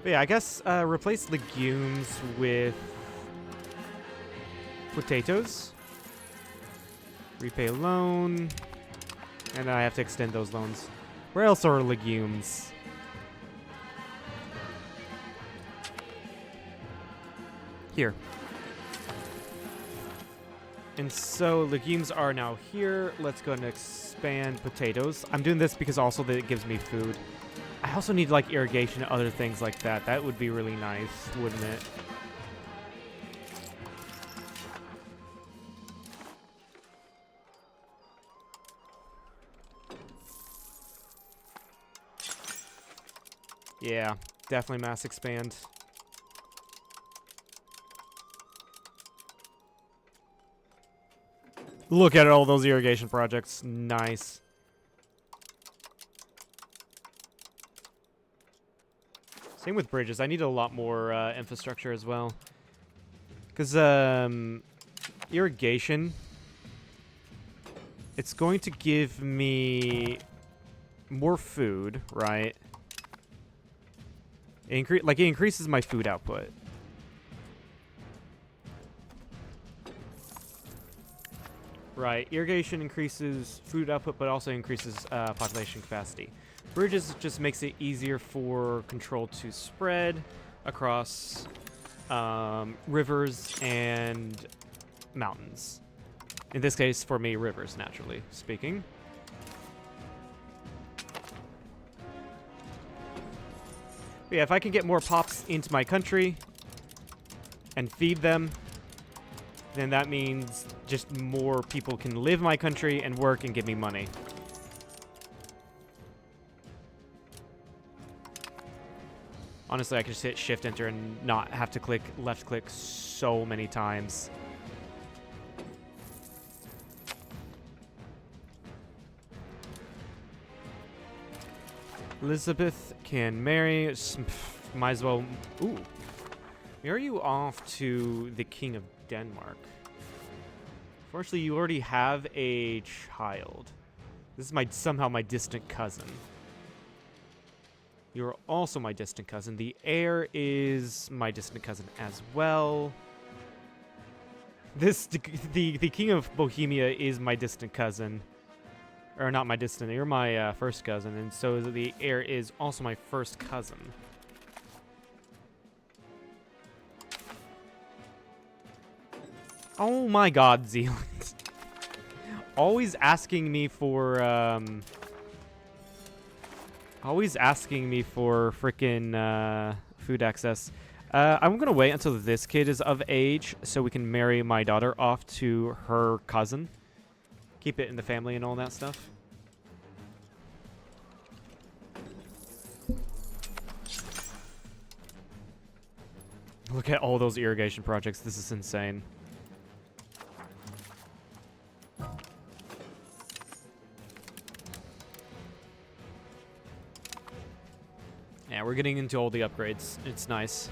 But yeah, I guess replace legumes with potatoes. Repay loan. And then I have to extend those loans. Where else are legumes? Here. And so legumes are now here. Let's go and expand potatoes. I'm doing this because also that it gives me food. I also need like irrigation and other things like that. That would be really nice, wouldn't it? Yeah, definitely mass expand. Look at all those irrigation projects. Nice. Same with bridges. I need a lot more infrastructure as well. Because irrigation, it's going to give me more food, right? It increases my food output. Right, irrigation increases food output, but also increases population capacity. Bridges just makes it easier for control to spread across rivers and mountains. In this case, for me, rivers, naturally speaking. But yeah, if I can get more pops into my country and feed them, then that means just more people can live in my country and work and give me money. Honestly, I could just hit Shift Enter and not have to click left click so many times. Elizabeth can marry. Might as well. Ooh. Marry you off to the King of Denmark. Fortunately, you already have a child. This is somehow my distant cousin. You're also my distant cousin. The heir is my distant cousin as well. The King of Bohemia is my distant cousin. Or not my distant, you're my first cousin, and so the heir is also my first cousin. Oh my god, Zealand. Always asking me for, frickin' food access. I'm gonna wait until this kid is of age so we can marry my daughter off to her cousin. Keep it in the family and all that stuff. Look at all those irrigation projects. This is insane. Yeah, we're getting into all the upgrades. It's nice.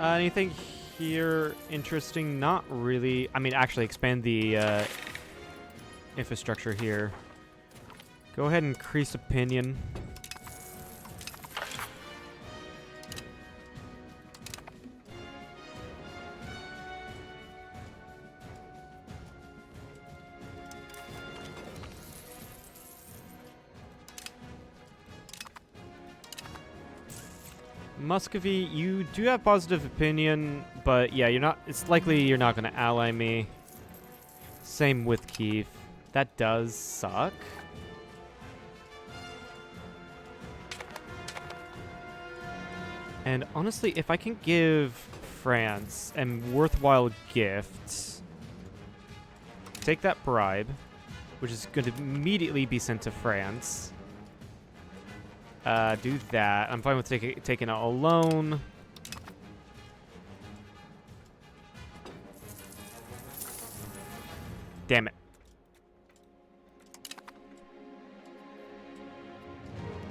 Anything here interesting? Not really. I mean, actually expand the infrastructure here. Go ahead and increase opinion. Muscovy, you do have positive opinion, but yeah, it's likely you're not going to ally me. Same with Kiev. That does suck. And honestly, if I can give France a worthwhile gift, take that bribe, which is going to immediately be sent to France. Do that. I'm fine with taking out a loan. Damn it.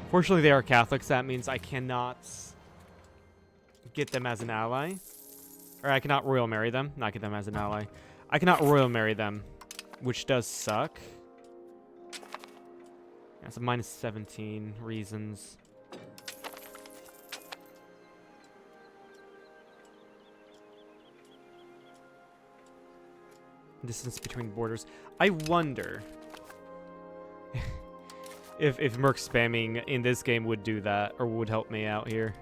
Fortunately, they are Catholics. That means I cannot get them as an ally. Or I cannot royal marry them. Not get them as an ally. I cannot royal marry them, which does suck. That's a minus 17 reasons. Distance between borders. I wonder if Merc spamming in this game would do that or would help me out here.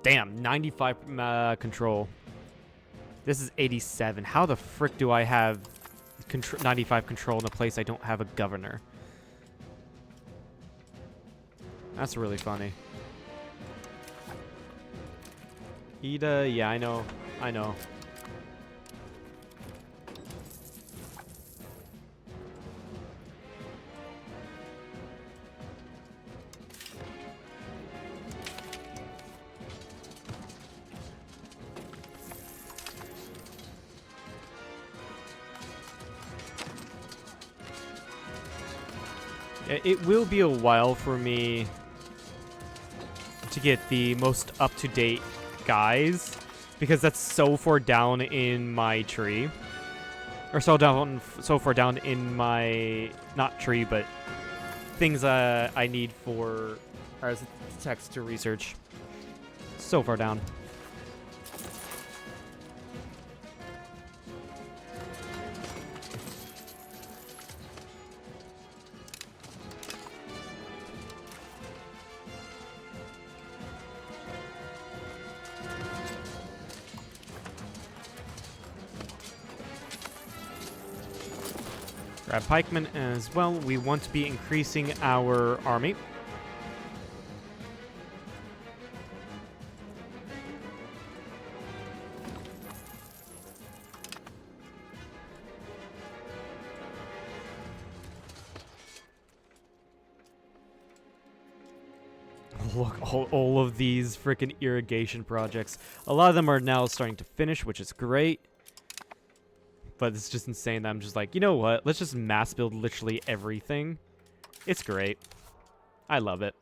Damn, 95 control. This is 87. How the frick do I have 95 control in a place I don't have a governor? That's really funny. Ida, yeah, I know. I know. It will be a while for me to get the most up-to-date guys, because that's so far down in my tree. Or so far down in my, not tree, but things I need for as text to research. So far down. Grab pikemen as well. We want to be increasing our army. Look, all of these freaking irrigation projects. A lot of them are now starting to finish, which is great. But it's just insane that I'm just like, you know what? Let's just mass build literally everything. It's great. I love it.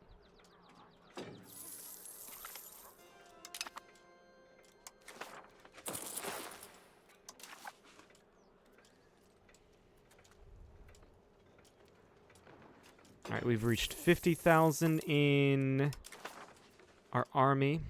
Alright, we've reached 50,000 in our army.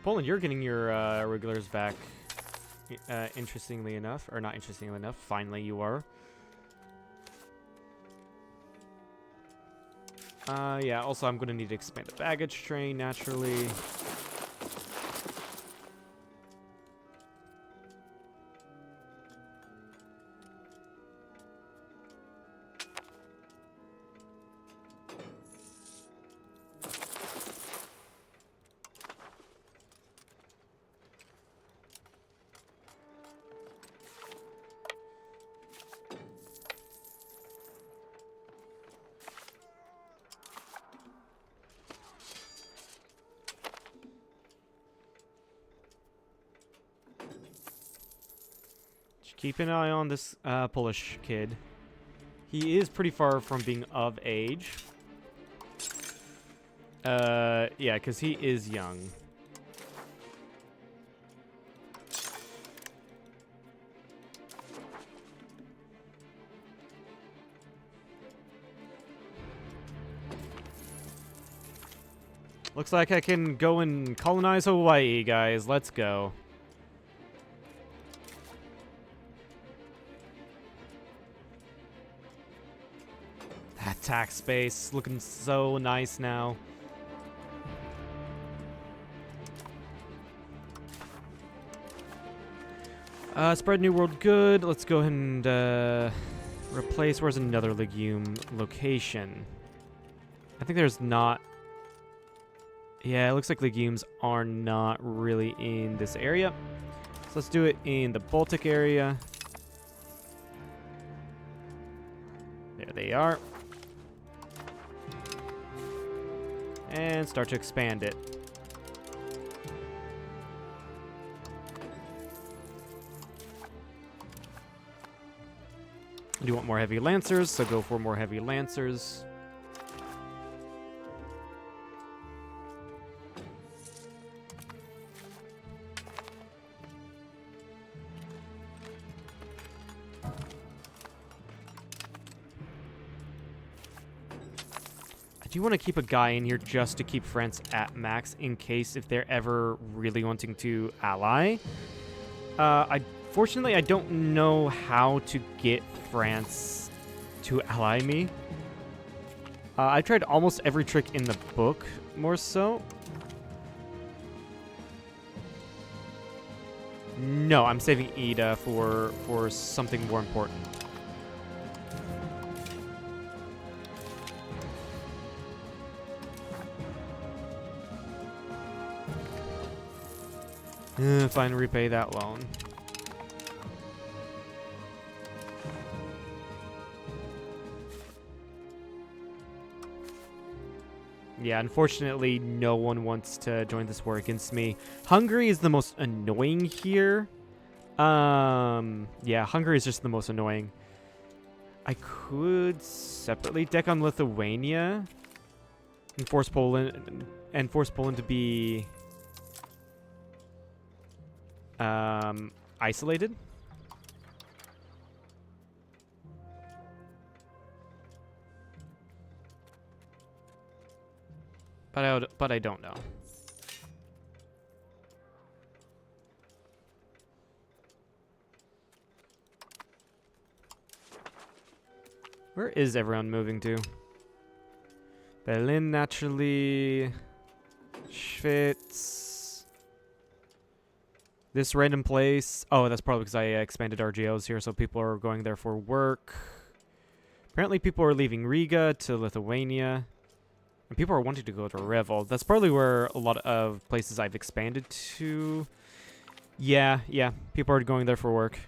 Poland, you're getting your regulars back, interestingly enough. Or not interestingly enough, finally you are. Yeah, also I'm going to need to expand the baggage train, naturally. Keep an eye on this Polish kid. He is pretty far from being of age. Yeah, because he is young. Looks like I can go and colonize Hawaii, guys. Let's go. That tax space looking so nice now. Spread New World good. Let's go ahead and replace. Where's another legume location? I think there's not. Yeah, it looks like legumes are not really in this area. So let's do it in the Baltic area. There they are. And start to expand it. I do want more heavy lancers, so go for more heavy lancers. I do want to keep a guy in here just to keep France at max in case if they're ever really wanting to ally. I Unfortunately, I don't know how to get France to ally me. I tried almost every trick in the book, more so. No, I'm saving Ida for something more important. Fine, repay that loan. Yeah, unfortunately, no one wants to join this war against me. Hungary is the most annoying here. Yeah, Hungary is just the most annoying. I could separately deck on Lithuania and force Poland to be isolated. But I don't know. Where is everyone moving to? Berlin, naturally. Schwitz. This random place. Oh, that's probably because I expanded RGOs here, so people are going there for work. Apparently people are leaving Riga to Lithuania. And people are wanting to go to Revel. That's probably where a lot of places I've expanded to. Yeah. People are going there for work.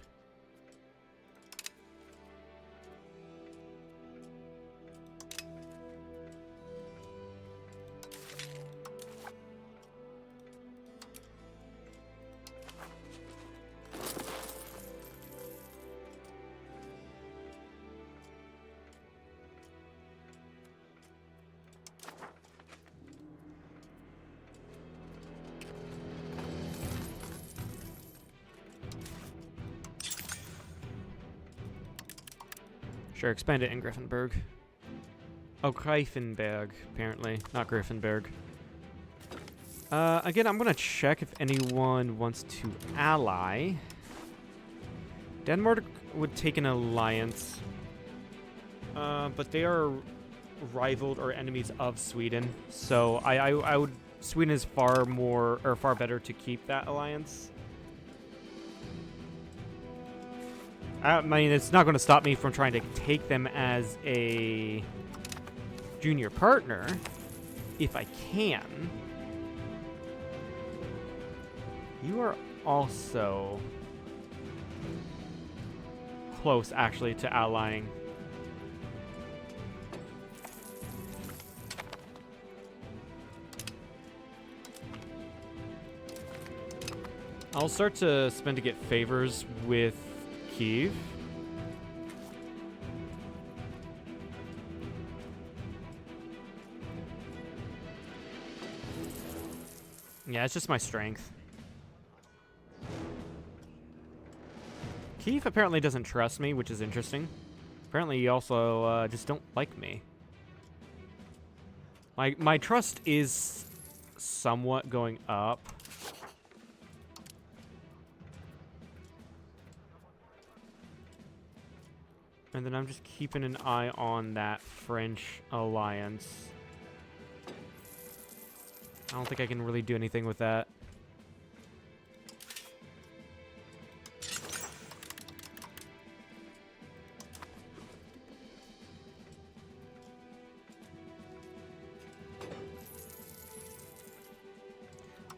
Sure, expand it in Griffinberg. Oh, Greifenberg, apparently. Not Griffinberg. Again, I'm going to check if anyone wants to ally. Denmark would take an alliance. But they are rivaled or enemies of Sweden. So I would... Sweden is far better to keep that alliance. I mean, it's not going to stop me from trying to take them as a junior partner, if I can. You are also close, actually, to allying. I'll start to spend to get favors with Kyiv. Yeah, it's just my strength. Kyiv apparently doesn't trust me, which is interesting. Apparently you also just don't like me. My trust is somewhat going up. And then I'm just keeping an eye on that French alliance. I don't think I can really do anything with that.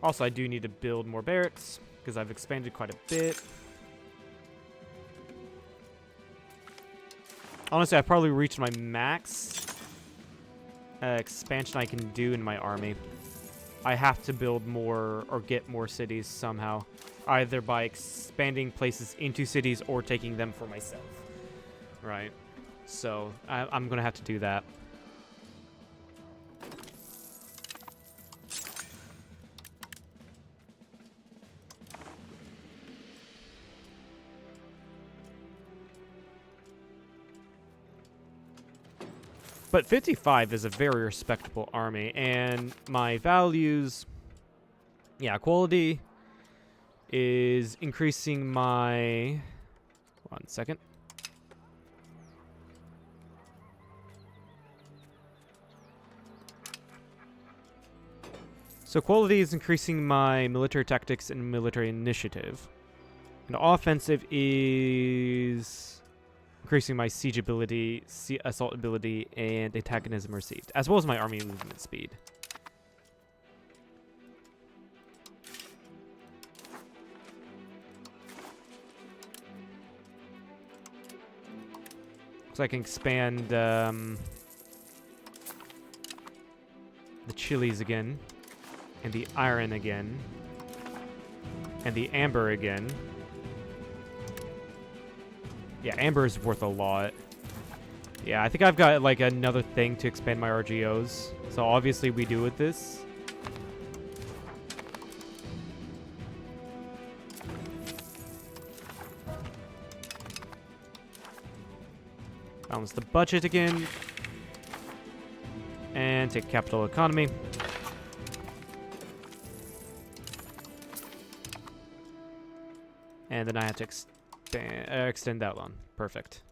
Also, I do need to build more barracks, because I've expanded quite a bit. Honestly, I've probably reached my max expansion I can do in my army. I have to build more or get more cities somehow, either by expanding places into cities or taking them for myself. Right? So, I'm going to have to do that. But 55 is a very respectable army, and my values, yeah, quality, is increasing my... One second. So quality is increasing my military tactics and military initiative. And offensive is increasing my siege ability, assault ability, and antagonism received, as well as my army movement speed. So I can expand the chilies again, and the iron again, and the amber again. Yeah, amber is worth a lot. Yeah, I think I've got like another thing to expand my RGOs. So obviously we do with this. Balance the budget again. And take capital economy. And then I have to extend that one. Perfect.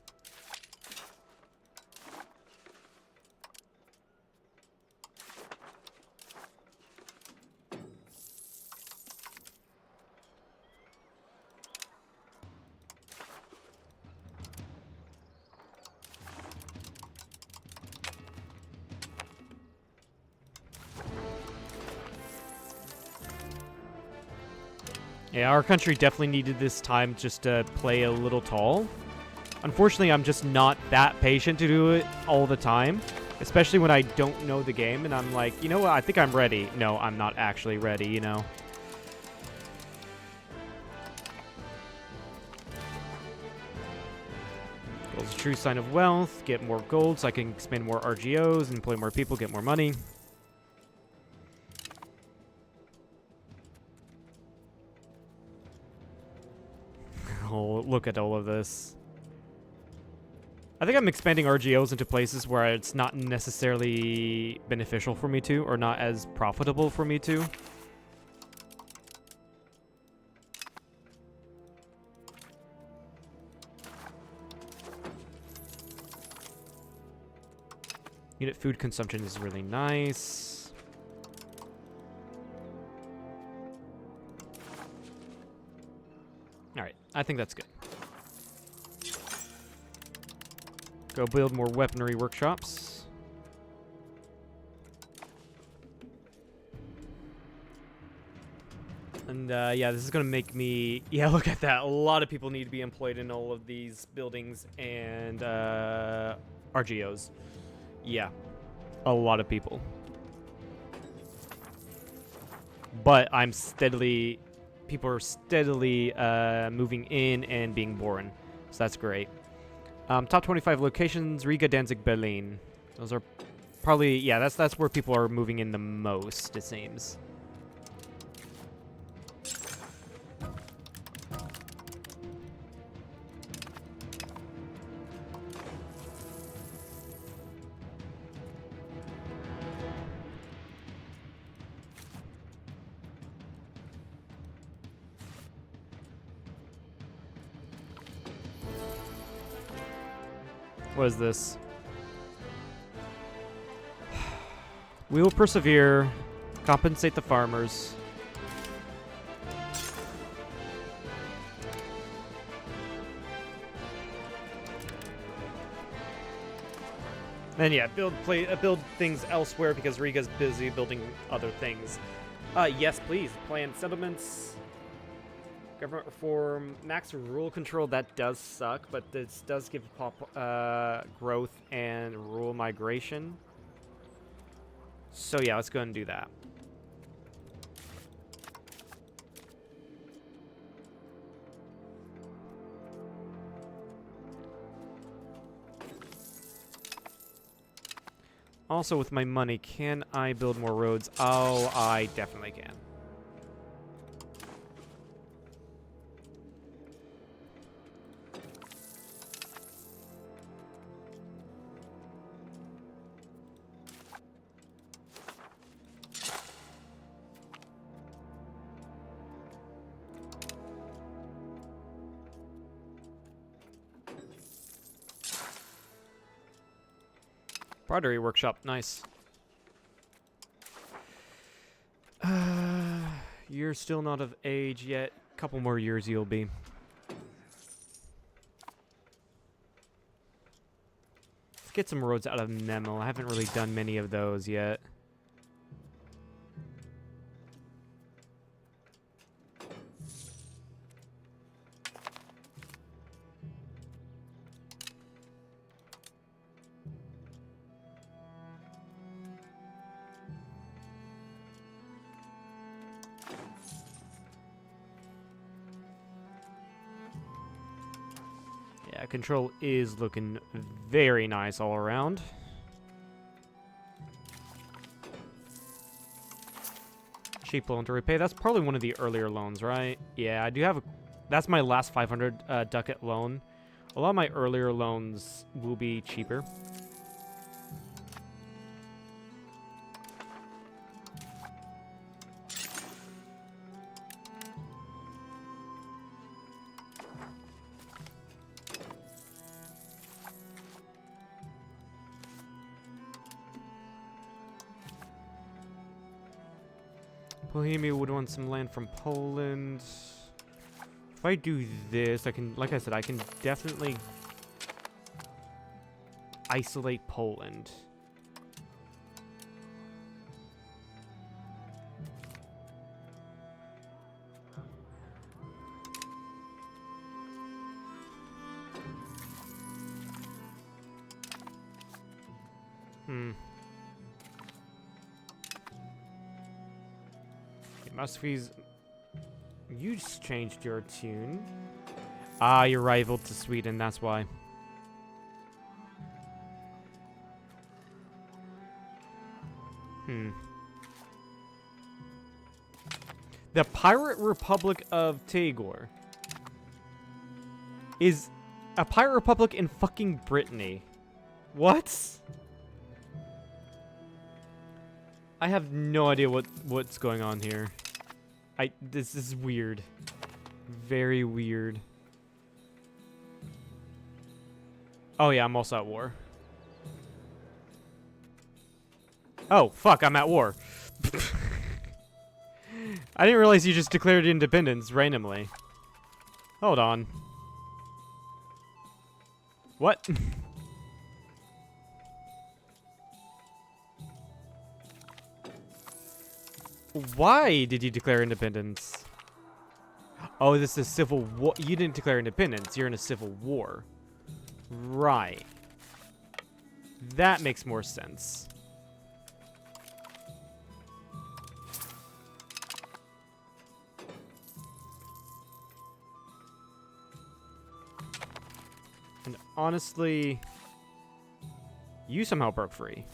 Yeah, our country definitely needed this time just to play a little tall. Unfortunately, I'm just not that patient to do it all the time, especially when I don't know the game and I'm like, you know what, I think I'm ready. No, I'm not actually ready, you know. Gold's a true sign of wealth. Get more gold so I can expand more RGOs, employ more people, get more money. Oh, look at all of this. I think I'm expanding RGOs into places where it's not necessarily beneficial for me to, or not as profitable for me to. Unit food consumption is really nice. Alright, I think that's good. Go build more weaponry workshops. And yeah, this is gonna make me... Yeah, look at that. A lot of people need to be employed in all of these buildings and RGOs. Yeah, a lot of people. But I'm steadily... People are steadily moving in and being born. So that's great. Top 25 locations, Riga, Danzig, Berlin. Those are probably... Yeah, that's where people are moving in the most, it seems. What is this? We will persevere, compensate the farmers. And yeah, build things elsewhere because Riga's busy building other things. Yes, please. Plan settlements. Government reform, max rural control, that does suck, but this does give growth and rural migration. So yeah, let's go ahead and do that. Also, with my money, can I build more roads? Oh, I definitely can. Broderie workshop, nice. You're still not of age yet. Couple more years you'll be. Let's get some roads out of Memel. I haven't really done many of those yet. Yeah, control is looking very nice all around. Cheap loan to repay. That's probably one of the earlier loans, right? Yeah, I do have a... That's my last 500 ducat loan. A lot of my earlier loans will be cheaper. Bohemia would want some land from Poland. If I do this, I can, like I said, I can definitely isolate Poland. Muscovy's... You just changed your tune. Ah, you're rival to Sweden, that's why. The Pirate Republic of Tagore is a pirate republic in fucking Brittany. What? I have no idea what's going on here. This is weird. Very weird. Oh yeah, I'm also at war. Oh, fuck, I'm at war. I didn't realize you just declared independence randomly. Hold on. What? Why did you declare independence? Oh, this is a civil war. You didn't declare independence. You're in a civil war. Right. That makes more sense. And honestly, you somehow broke free.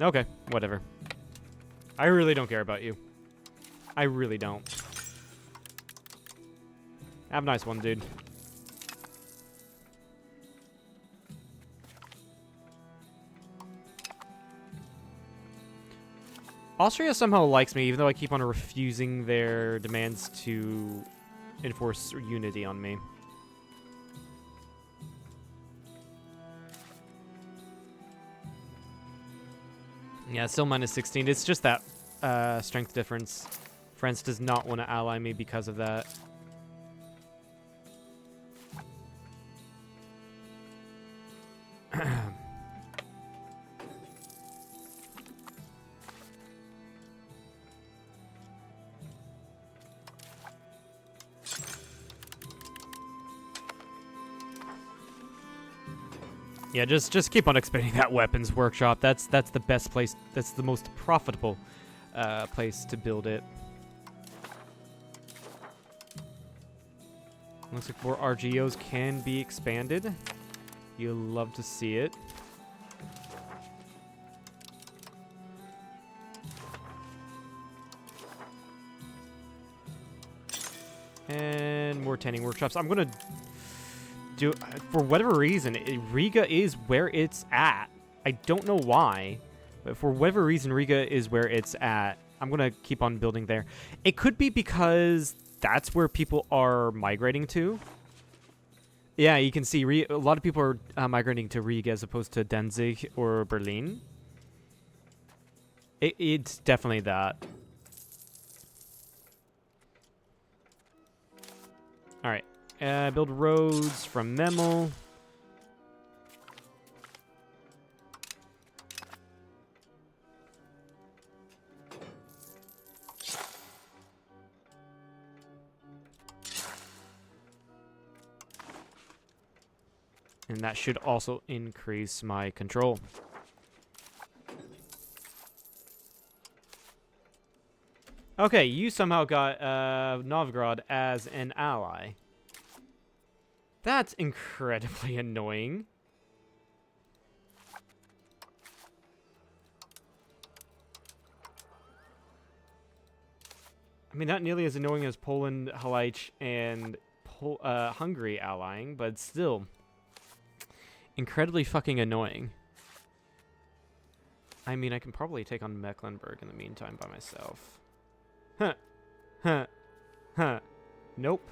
Okay, whatever. I really don't care about you. I really don't. Have a nice one, dude. Austria somehow likes me, even though I keep on refusing their demands to enforce unity on me. Yeah, still minus 16. It's just that strength difference. France does not want to ally me because of that. Yeah, just keep on expanding that weapons workshop. That's the best place. That's the most profitable place to build it. Looks like more RGOs can be expanded. You'll love to see it. And more tanning workshops. I'm gonna do, for whatever reason, Riga is where it's at. I don't know why, but for whatever reason, Riga is where it's at. I'm gonna keep on building there. It could be because that's where people are migrating to. Yeah, you can see a lot of people are migrating to Riga as opposed to Danzig or Berlin. It's definitely that. All right. Build roads from Memel. And that should also increase my control. Okay, you somehow got Novgorod as an ally. That's incredibly annoying. I mean, not nearly as annoying as Poland, Halych, and Hungary allying, but still incredibly fucking annoying. I mean, I can probably take on Mecklenburg in the meantime by myself. Huh. Huh. Huh. Nope.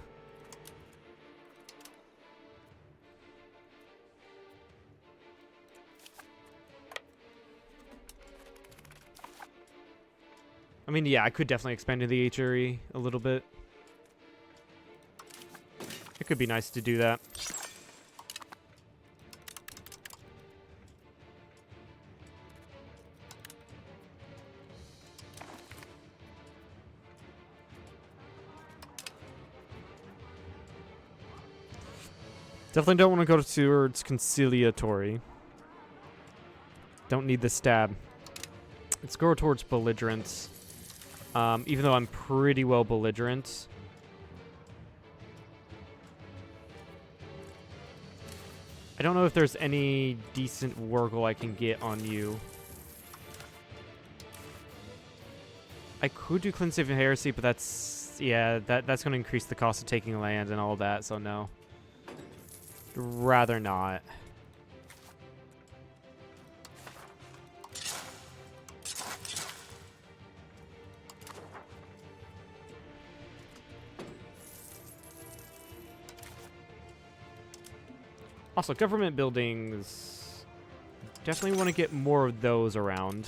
I mean, yeah, I could definitely expand to the HRE a little bit. It could be nice to do that. Definitely don't want to go towards conciliatory. Don't need the stab. Let's go towards belligerence. Even though I'm pretty well belligerent. I don't know if there's any decent Wargle I can get on you. I could do Cleanse of Heresy, but that's... yeah, that's going to increase the cost of taking land and all that, so no. Rather not. Also, government buildings. Definitely want to get more of those around.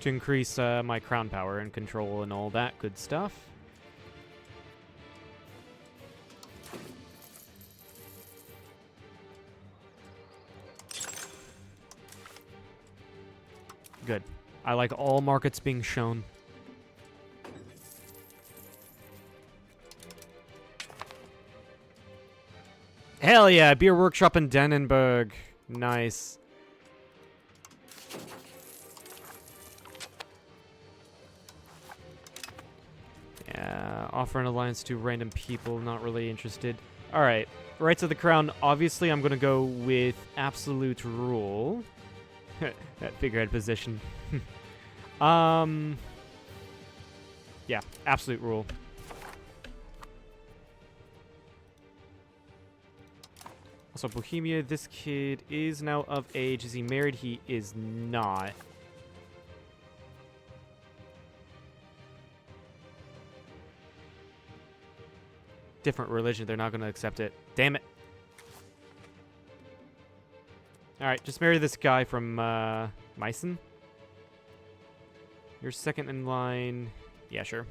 To increase my crown power and control and all that good stuff. Good. I like all markets being shown. Hell yeah, beer workshop in Dannenberg. Nice. Yeah, offer an alliance to random people, not really interested. Alright, Rights of the Crown, obviously I'm going to go with absolute rule. That figurehead position. Yeah, absolute rule. Also, Bohemia, this kid is now of age. Is he married? He is not. Different religion. They're not going to accept it. Damn it. Alright, just marry this guy from Meissen. You're second in line. Yeah, sure.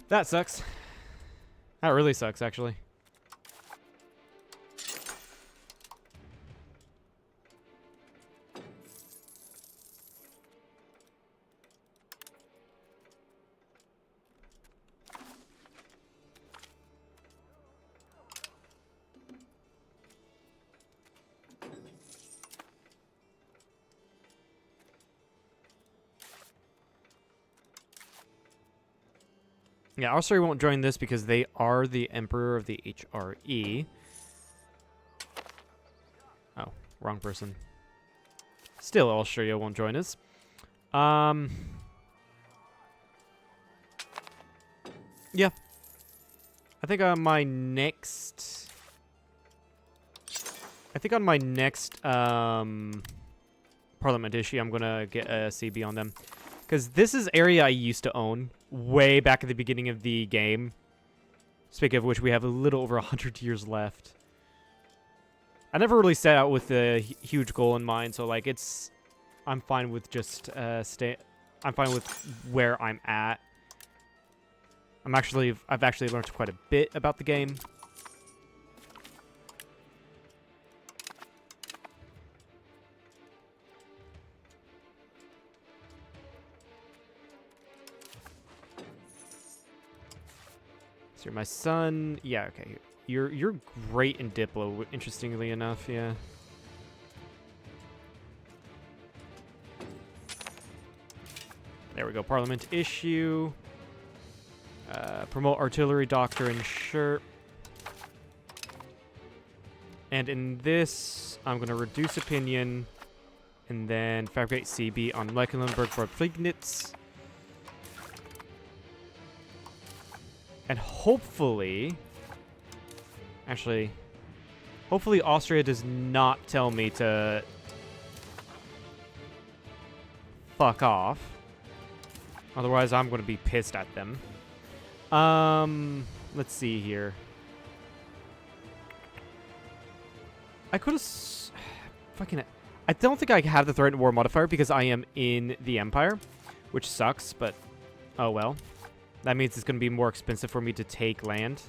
That sucks. That really sucks, actually. Yeah, Austria won't join this because they are the Emperor of the HRE. Oh, wrong person. Still, Austria won't join us. Yeah. I think on my next... parliament issue, I'm going to get a CB on them. Because this is area I used to own way back at the beginning of the game. Speaking of which, we have a little over 100 years left. I never really set out with a huge goal in mind, so like I'm fine with just I'm fine with where I'm at. I've actually learned quite a bit about the game. So you're my son. Yeah, okay. You're great in Diplo, interestingly enough, yeah. There we go. Parliament issue. Promote artillery doctrine, sure. And in this, I'm going to reduce opinion and then fabricate CB on Mecklenburg for Prignitz. And hopefully, hopefully Austria does not tell me to fuck off. Otherwise, I'm going to be pissed at them. Let's see here. I could have fucking. I don't think I have the threat and war modifier because I am in the Empire, which sucks, but oh well. That means it's going to be more expensive for me to take land.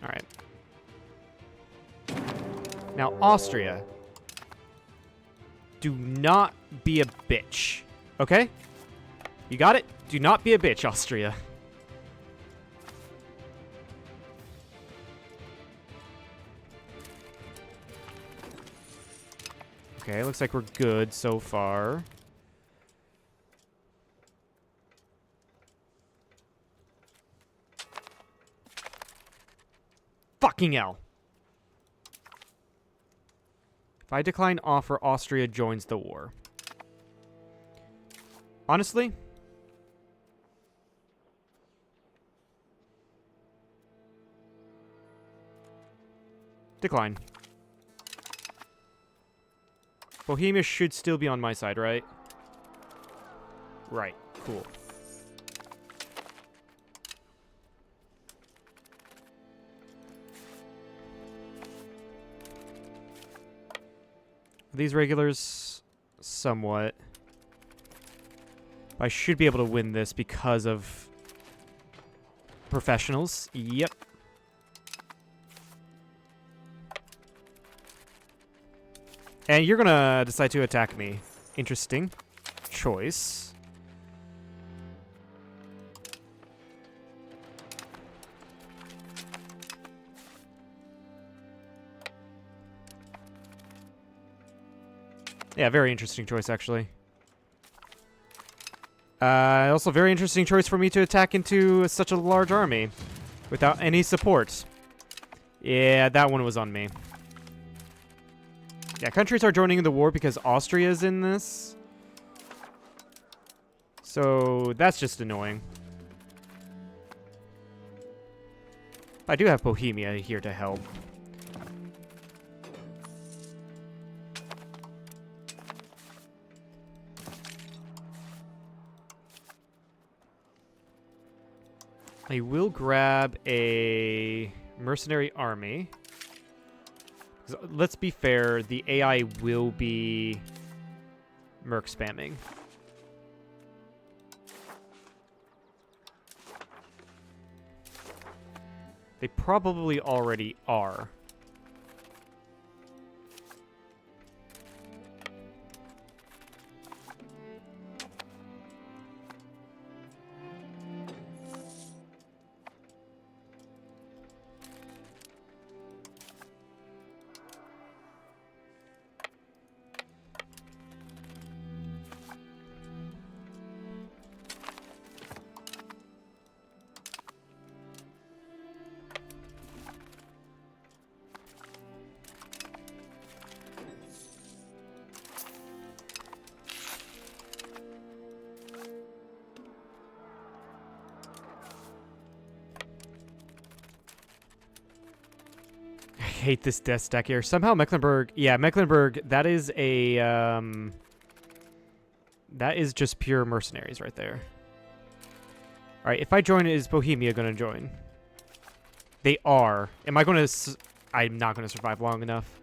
All right. Now, Austria. Do not be a bitch. Okay? You got it? Do not be a bitch, Austria. Okay, looks like we're good so far. Fucking hell. If I decline offer, Austria joins the war. Honestly, decline. Bohemia should still be on my side, right? Right, cool. These regulars, somewhat. I should be able to win this because of professionals. Yep. And you're gonna decide to attack me. Interesting choice. Yeah, very interesting choice, actually. Also, very interesting choice for me to attack into such a large army without any support. Yeah, that one was on me. Yeah, countries are joining the war because Austria is in this. So, that's just annoying. I do have Bohemia here to help. I will grab a mercenary army. Let's be fair, the AI will be merc spamming. They probably already are. Hate this death stack here. Somehow Mecklenburg, yeah, Mecklenburg, that is a That is just pure mercenaries right there. Alright, if I join, is Bohemia going to join? They are. Am I going to... I'm not going to survive long enough.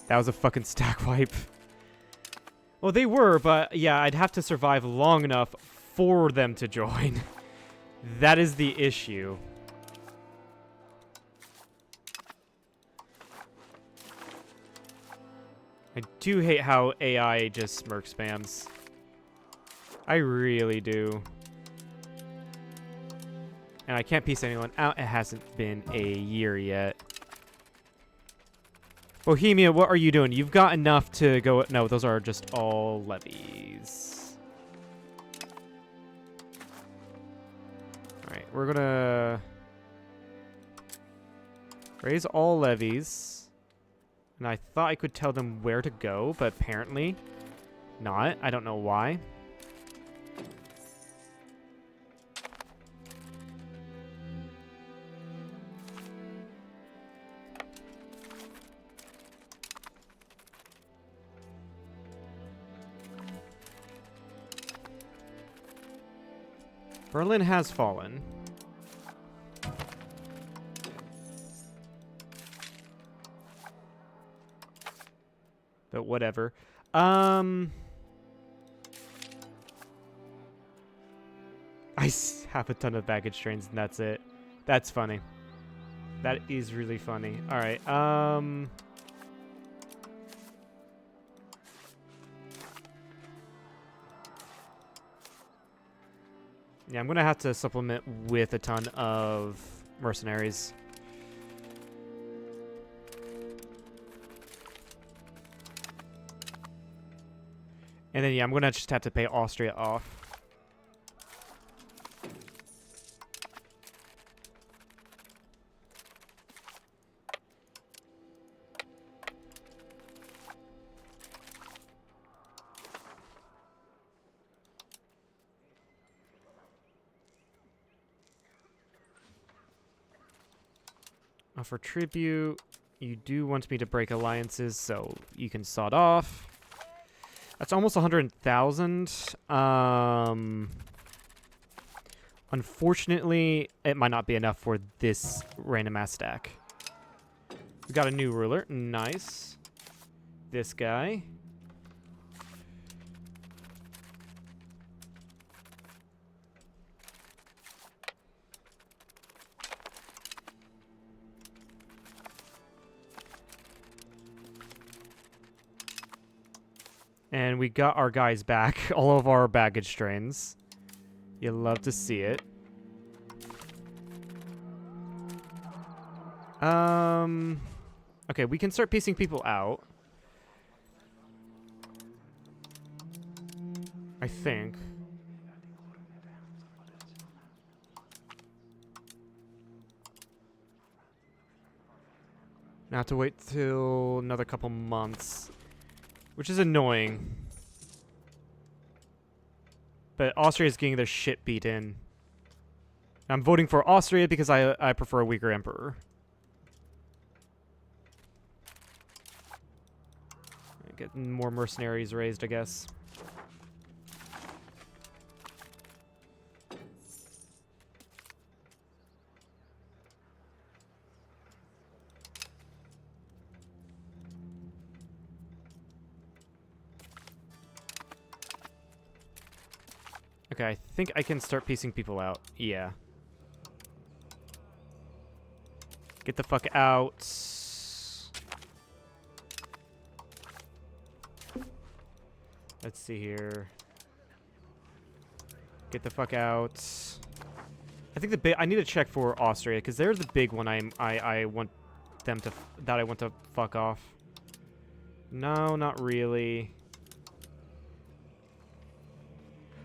That was a fucking stack wipe. Well, they were, but yeah, I'd have to survive long enough for them to join. That is the issue. I do hate how AI just smirk spams. I really do. And I can't piece anyone out. It hasn't been a year yet. Bohemia, what are you doing? You've got enough to go... No, those are just all levies. Alright, we're gonna... raise all levies. And I thought I could tell them where to go, but apparently not. I don't know why. Berlin has fallen. But whatever. I have a ton of baggage trains and that's it. That's funny. That is really funny. All right. Yeah, I'm going to have to supplement with a ton of mercenaries. And then, yeah, I'm going to just have to pay Austria off. For tribute, you do want me to break alliances, so you can sod off. That's almost 100,000. Unfortunately, it might not be enough for this random ass stack. We got a new ruler. Nice. This guy. And we got our guys back. All of our baggage trains. You love to see it. Okay, we can start piecing people out. I think. Now have to wait till another couple months. Which is annoying. But Austria is getting their shit beat in. I'm voting for Austria because I prefer a weaker emperor. Get more mercenaries raised, I guess. Okay, I think I can start piecing people out. Yeah. Get the fuck out. Let's see here. Get the fuck out. I think I need to check for Austria because they're the big one. I want them to I want to fuck off. No, not really.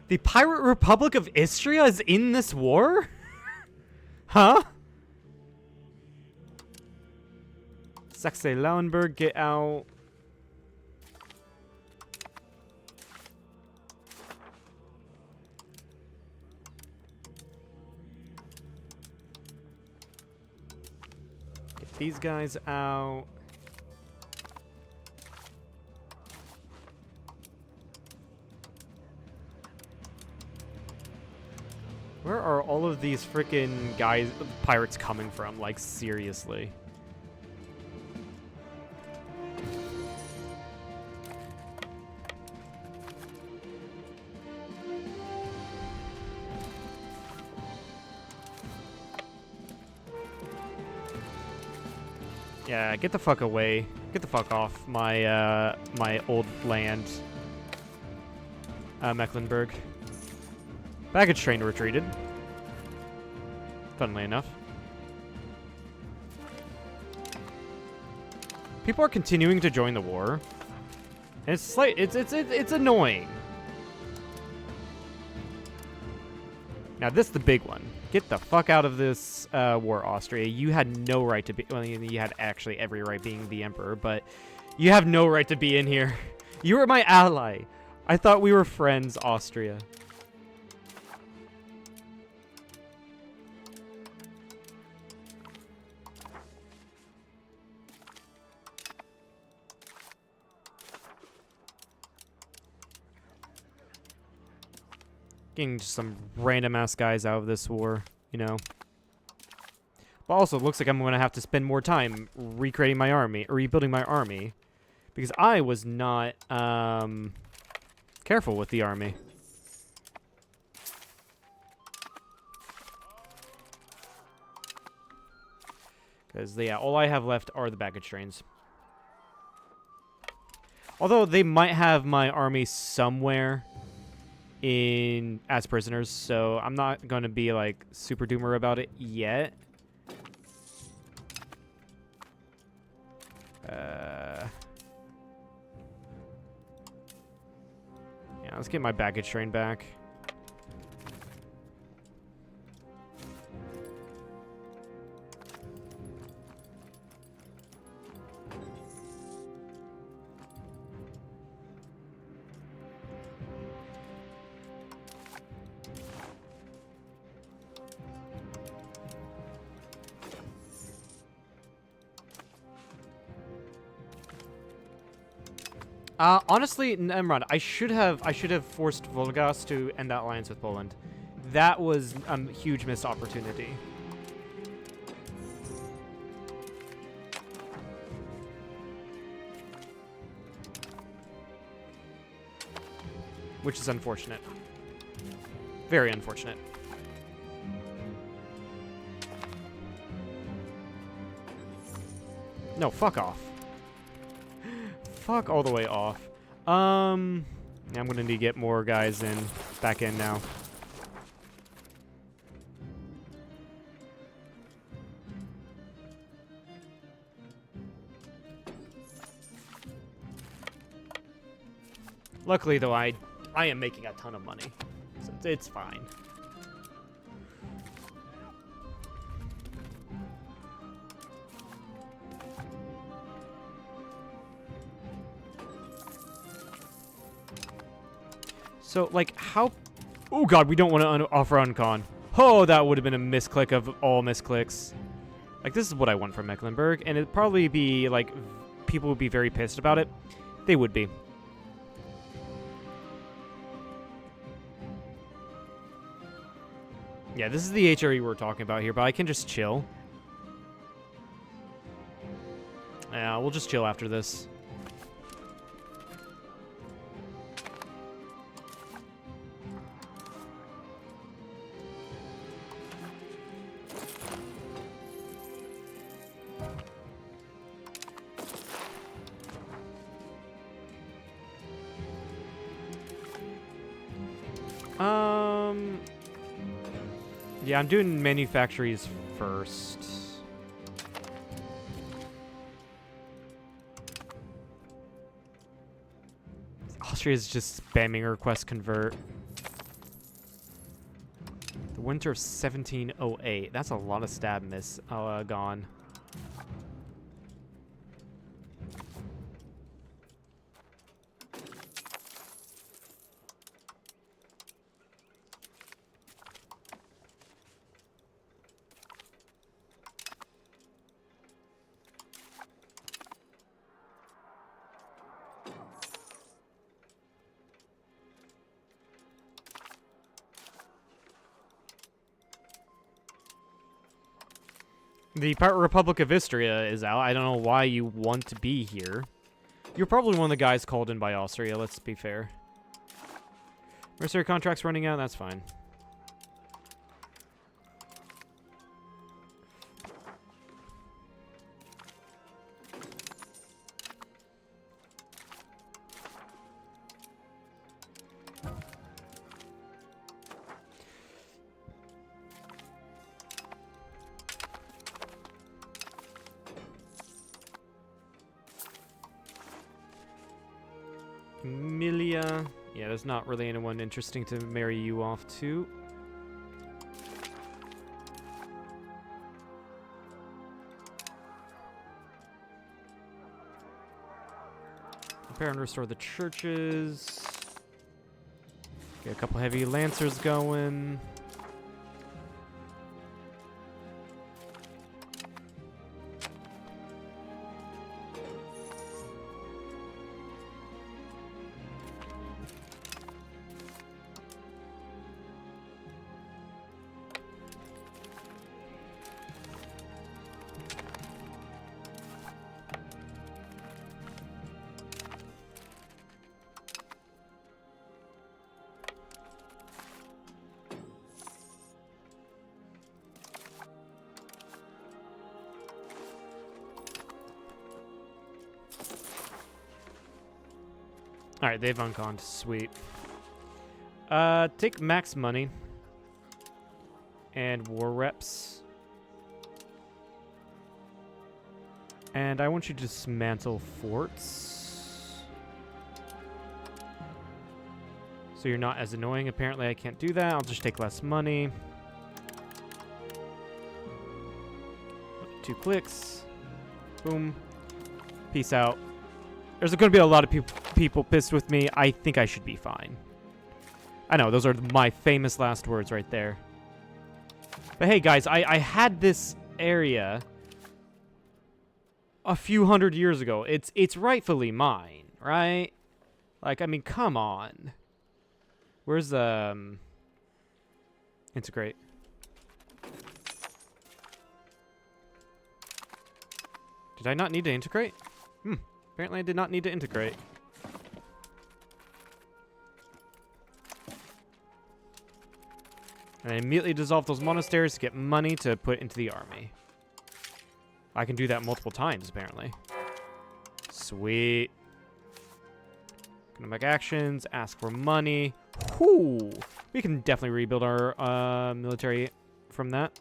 The Pirate Republic of Istria is in this war? Huh? Saxe-Lauenburg, get out. Get these guys out. Where are all of these freaking guys, pirates coming from? Like, seriously. Yeah, get the fuck away. Get the fuck off my, my old land. Mecklenburg. Baggage train retreated. Funnily enough. People are continuing to join the war. And it's annoying. Now this is the big one. Get the fuck out of this war, Austria. You had no right to be. Well, you had actually every right being the emperor, but you have no right to be in here. You were my ally. I thought we were friends, Austria. Getting just some random ass guys out of this war, you know. But also, it looks like I'm going to have to spend more time recreating my army, or rebuilding my army. Because I was not, careful with the army. Because, yeah, all I have left are the baggage trains. Although, they might have my army somewhere as prisoners, so I'm not going to be, like, super doomer about it yet. Yeah, let's get my baggage train back. Honestly, never mind. I should have forced Volgas to end that alliance with Poland. That was a huge missed opportunity. Which is unfortunate. Very unfortunate. No, fuck off. Fuck all the way off. Yeah, I'm gonna need to get more guys back in now. Luckily, though, I am making a ton of money, so it's fine. So, like, how... Oh, God, we don't want to offer Uncon. Oh, that would have been a misclick of all misclicks. Like, this is what I want from Mecklenburg, and it'd probably be, like, people would be very pissed about it. They would be. Yeah, this is the HRE we're talking about here, but I can just chill. Yeah, we'll just chill after this. Yeah, I'm doing manufactories first. Austria's just spamming request convert. The winter of 1708. That's a lot of stab miss gone. The Republic of Istria is out. I don't know why you want to be here. You're probably one of the guys called in by Austria, let's be fair. Mercenary contract's running out, that's fine. Emilia. Yeah, there's not really anyone interesting to marry you off to. Repair and restore the churches. Get a couple heavy lancers going. Alright, they've unconned. Sweet. Take max money. And war reps. And I want you to dismantle forts. So you're not as annoying. Apparently I can't do that. I'll just take less money. 2 clicks. Boom. Peace out. There's going to be a lot of people pissed with me. I think I should be fine. I know, those are my famous last words right there. But hey, guys, I had this area a few hundred years ago. It's rightfully mine, right? Like, I mean, come on. Where's the... integrate. Did I not need to integrate? Apparently I did not need to integrate. And I immediately dissolve those monasteries to get money to put into the army. I can do that multiple times, apparently. Sweet. Economic actions, ask for money. Whoo! We can definitely rebuild our military from that.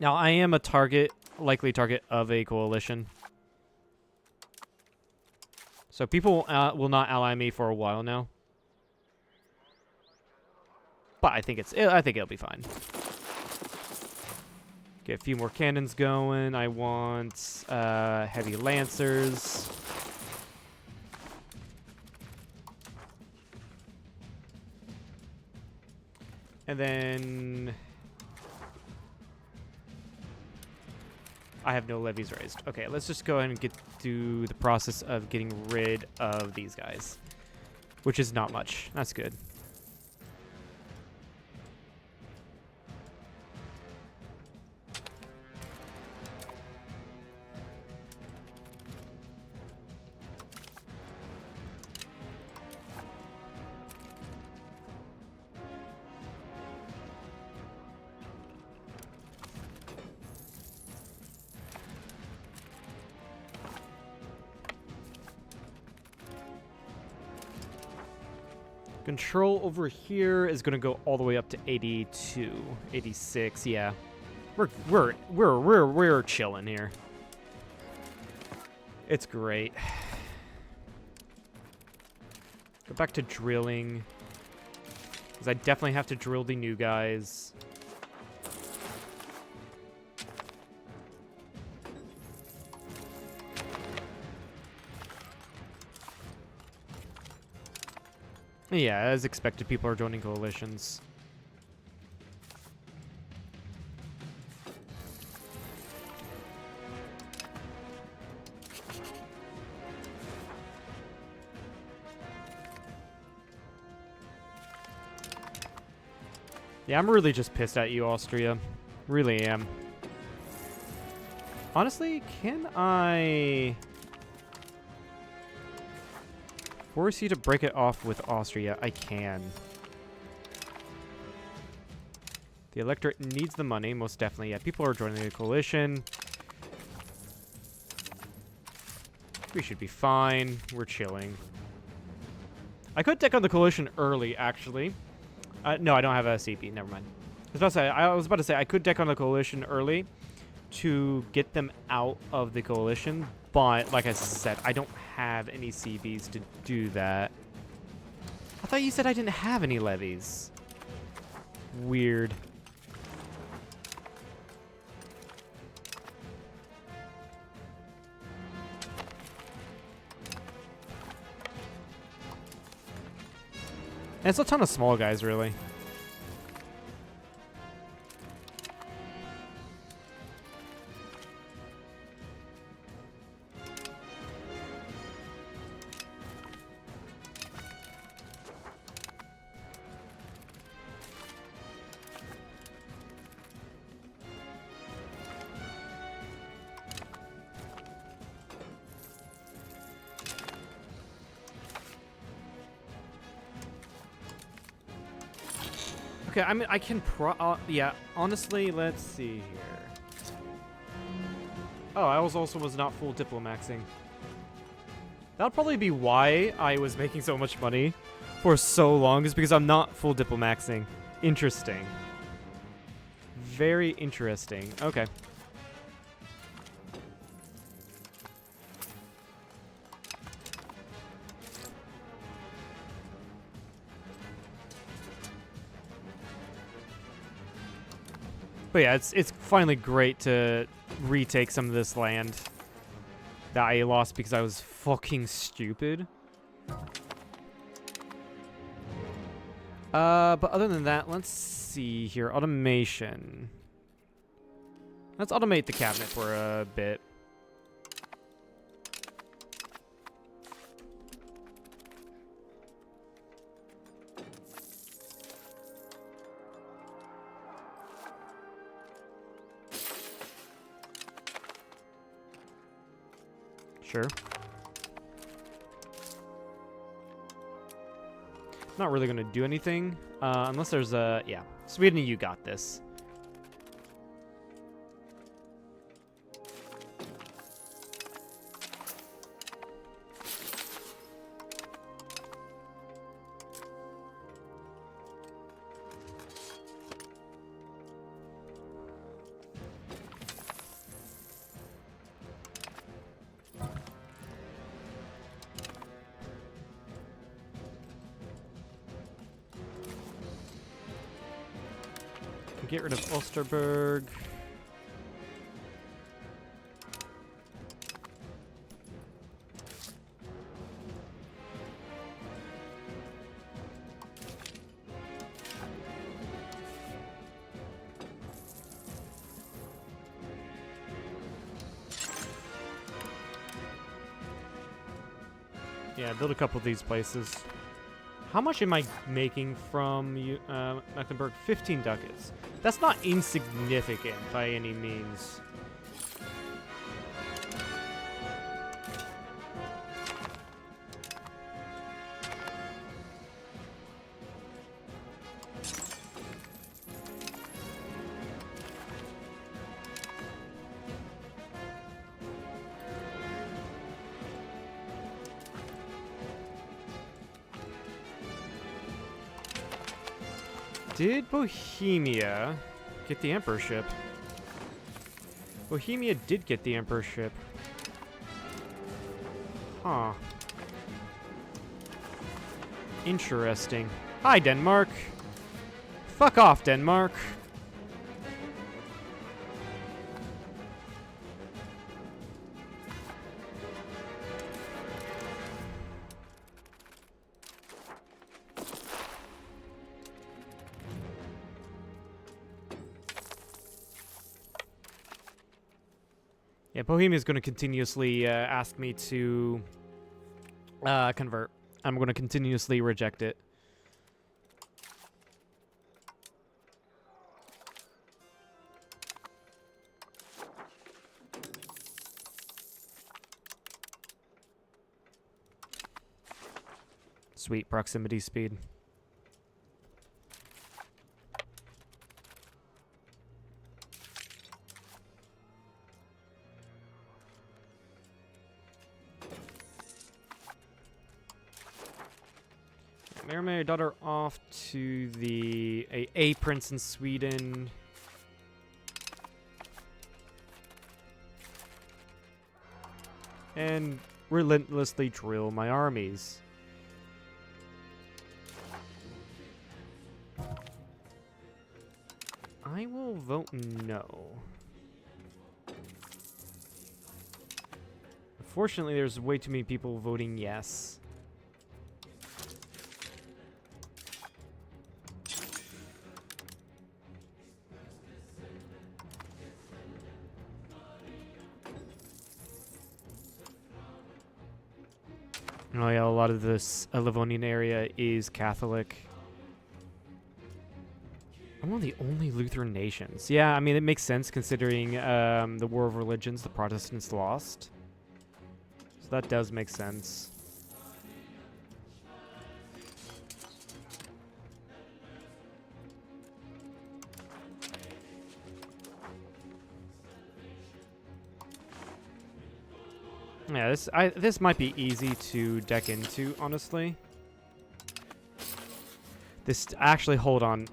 Now, I am a target, likely target of a coalition. So people will not ally me for a while now. But I think it'll be fine. Get a few more cannons going. I want heavy lancers. And then I have no levies raised. Okay, let's just go ahead and get through the process of getting rid of these guys, which is not much. That's good. Control over here is going to go all the way up to 82, 86. Yeah, we're chilling here. It's great. Go back to drilling, because I definitely have to drill the new guys. Yeah, as expected, people are joining coalitions. Yeah, I'm really just pissed at you, Austria. Really am. Honestly, can I force you to break it off with Austria? I can. The electorate needs the money, most definitely. Yeah, people are joining the coalition. We should be fine. We're chilling. I could deck on the coalition early, actually. No, I don't have a CP. Never mind. I was about to say I could deck on the coalition early to get them out of the coalition, but like I said, I don't have any CBs to do that. I thought you said I didn't have any levies. Weird. And it's a ton of small guys, really. Okay, I mean, I can yeah, honestly, let's see here. Oh, I was not full diplomaxing. That'll probably be why I was making so much money for so long, is because I'm not full diplomaxing. Interesting. Very interesting. Okay. But yeah, it's finally great to retake some of this land that I lost because I was fucking stupid. But other than that, let's see here. Automation. Let's automate the cabinet for a bit. Sure. Not really gonna do anything, unless there's a... Yeah, Sweden, you got this. Get rid of Ulsterberg. Yeah, build a couple of these places. How much am I making from Mecklenburg? 15 ducats. That's not insignificant by any means. Did Bohemia get the emperorship? Bohemia did get the emperorship. Huh. Interesting. Hi, Denmark. Fuck off, Denmark. Yeah, Bohemia is going to continuously ask me to convert. I'm going to continuously reject it. Sweet proximity speed. Marry your daughter off to the a prince in Sweden. And relentlessly drill my armies. I will vote no. Unfortunately, there's way too many people voting yes. Oh yeah, a lot of this Livonian area is Catholic. I'm one of the only Lutheran nations. Yeah, I mean, it makes sense considering the War of Religions, the Protestants lost. So that does make sense. Yeah, this might be easy to deck into, honestly. Actually, hold on.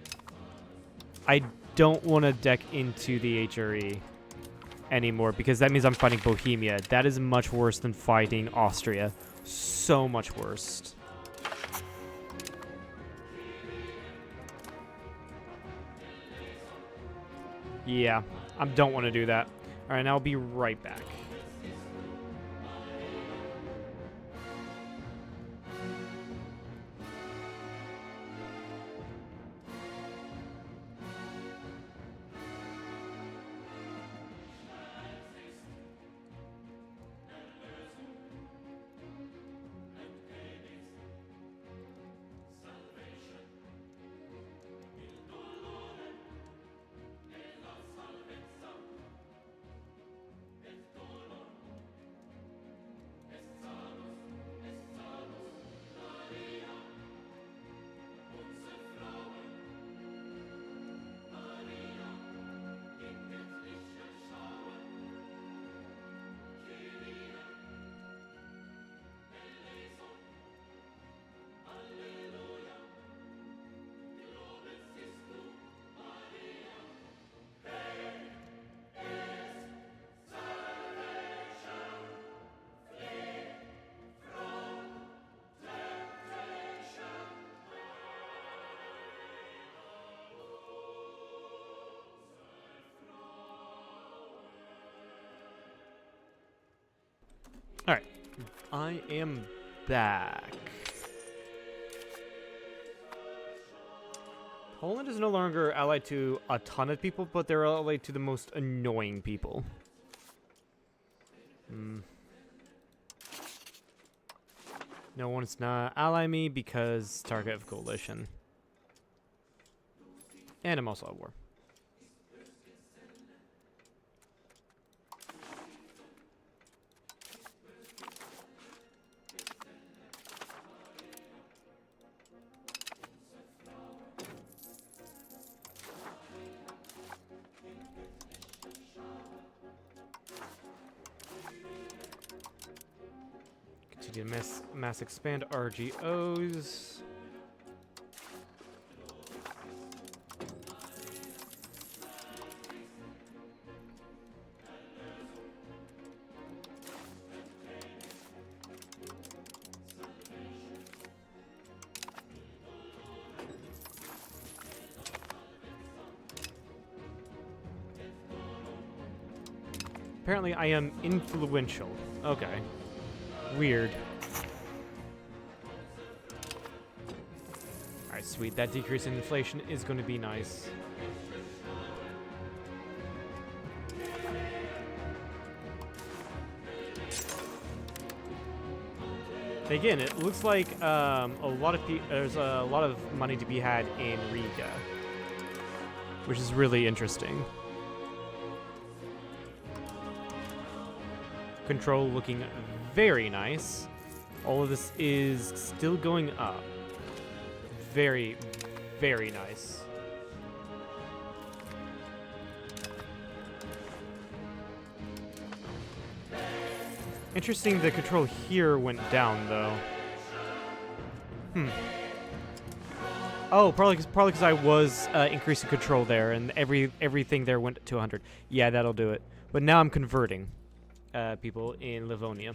I don't want to deck into the HRE anymore because that means I'm fighting Bohemia. That is much worse than fighting Austria. So much worse. Yeah, I don't want to do that. All right, I'll be right back. Alright, I am back. Poland is no longer allied to a ton of people, but they're allied to the most annoying people. No one's not ally me because target of coalition. And I'm also at war. Continue to mass expand RGOs. Apparently I am influential. Okay. Weird. Alright, sweet. That decrease in inflation is going to be nice. Again, it looks like there's a lot of money to be had in Riga, which is really interesting. Control looking very nice. All of this is still going up. Very, very nice. Interesting, the control here went down, though. Oh, probably because I was increasing control there, and everything there went to 100. Yeah, that'll do it. But now I'm converting people in Livonia.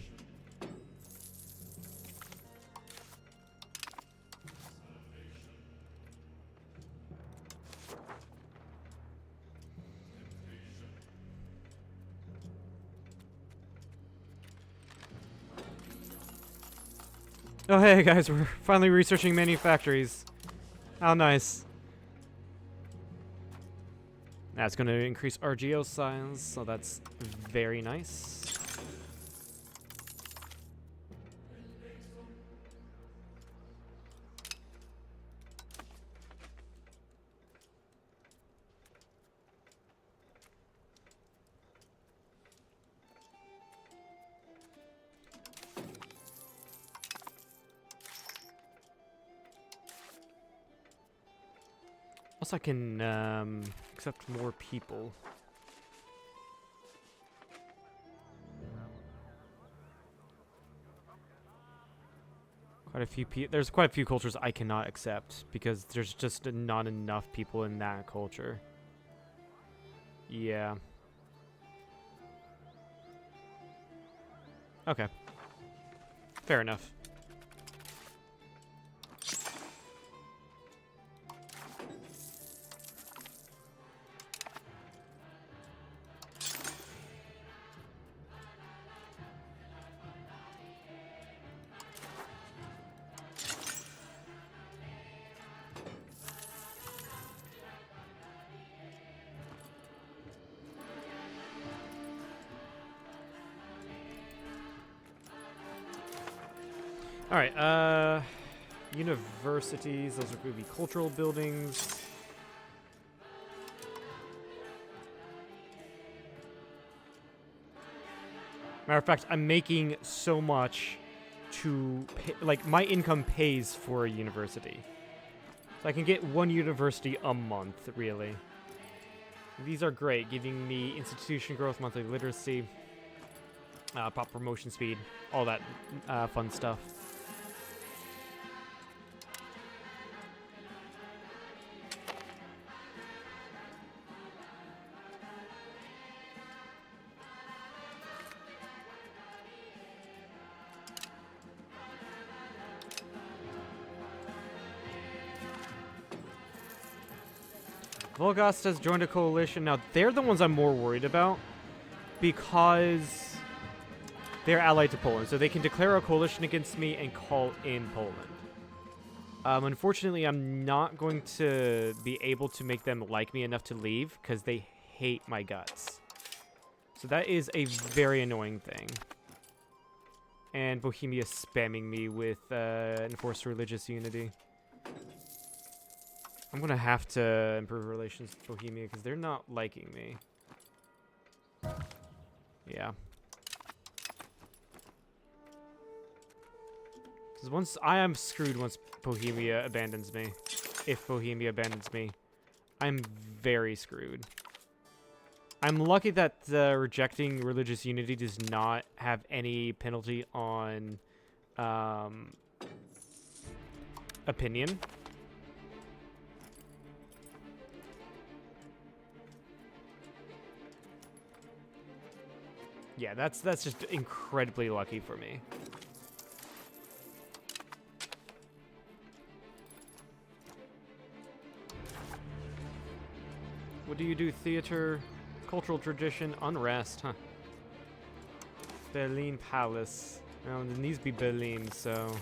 Oh, hey guys, we're finally researching manufactories. How nice. That's going to increase our geo size, so that's very nice. Also, I can accept more people. There's quite a few cultures I cannot accept because there's just not enough people in that culture. Yeah. Okay. Fair enough. Alright, universities, those are going to be cultural buildings. Matter of fact, I'm making so much to pay, like, my income pays for a university. So I can get one university a month, really. These are great, giving me institution growth, monthly literacy, pop promotion speed, all that fun stuff. Volgast has joined a coalition. Now, they're the ones I'm more worried about because they're allied to Poland, so they can declare a coalition against me and call in Poland. Unfortunately, I'm not going to be able to make them like me enough to leave because they hate my guts. So that is a very annoying thing. And Bohemia spamming me with enforced religious unity. I'm gonna have to improve relations with Bohemia because they're not liking me. Yeah. Because once I am screwed once Bohemia abandons me. If Bohemia abandons me, I'm very screwed. I'm lucky that rejecting religious unity does not have any penalty on opinion. Yeah, that's just incredibly lucky for me. What do you do? Theater, cultural tradition, unrest, huh? Berlin Palace. Now, it needs to be Berlin, so...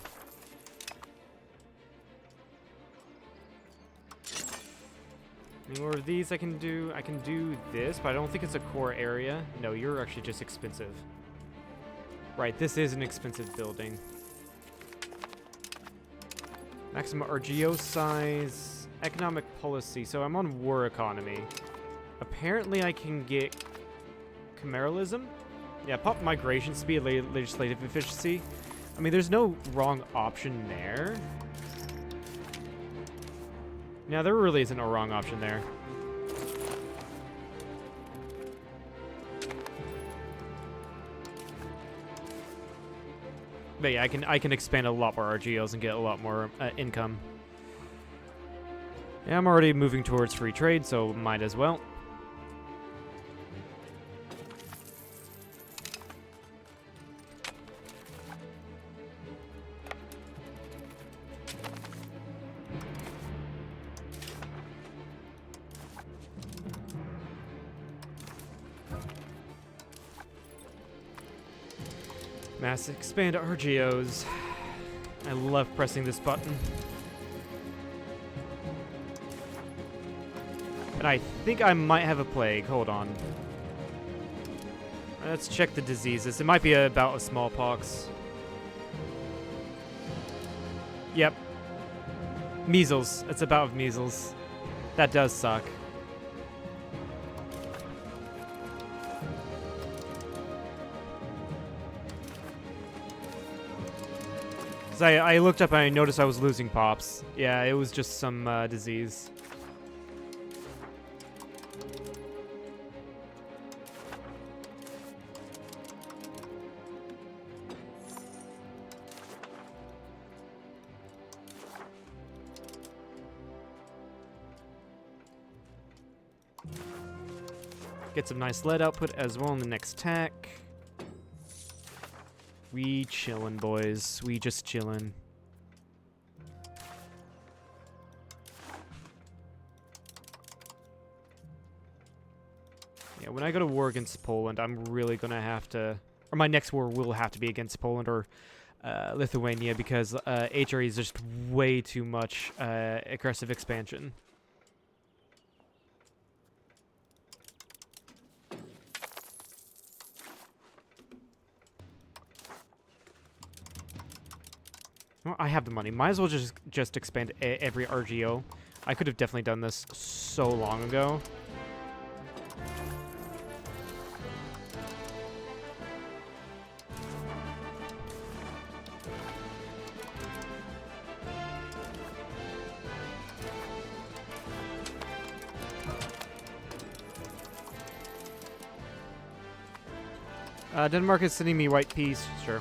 Any more of these I can do? I can do this, but I don't think it's a core area. No, you're actually just expensive. Right, this is an expensive building. Maximum RGO size, economic policy. So I'm on war economy. Apparently I can get cameralism. Yeah, pop migration speed, legislative efficiency. I mean, there's no wrong option there. Yeah, there really isn't a wrong option there. But yeah, I can expand a lot more RGOs and get a lot more income. Yeah, I'm already moving towards free trade, so might as well. Mass expand RGOs. I love pressing this button. And I think I might have a plague. Hold on. Let's check the diseases. It might be about a smallpox. Yep. Measles. It's about measles. That does suck. I looked up and I noticed I was losing pops. Yeah, it was just some disease. Get some nice lead output as well in the next tack. We chillin', boys. We just chillin'. Yeah, when I go to war against Poland, I'm really gonna have to... Or my next war will have to be against Poland or Lithuania, because HRE is just way too much aggressive expansion. Well, I have the money. Might as well just expand every RGO. I could have definitely done this so long ago. Denmark is sending me white peace. Sure.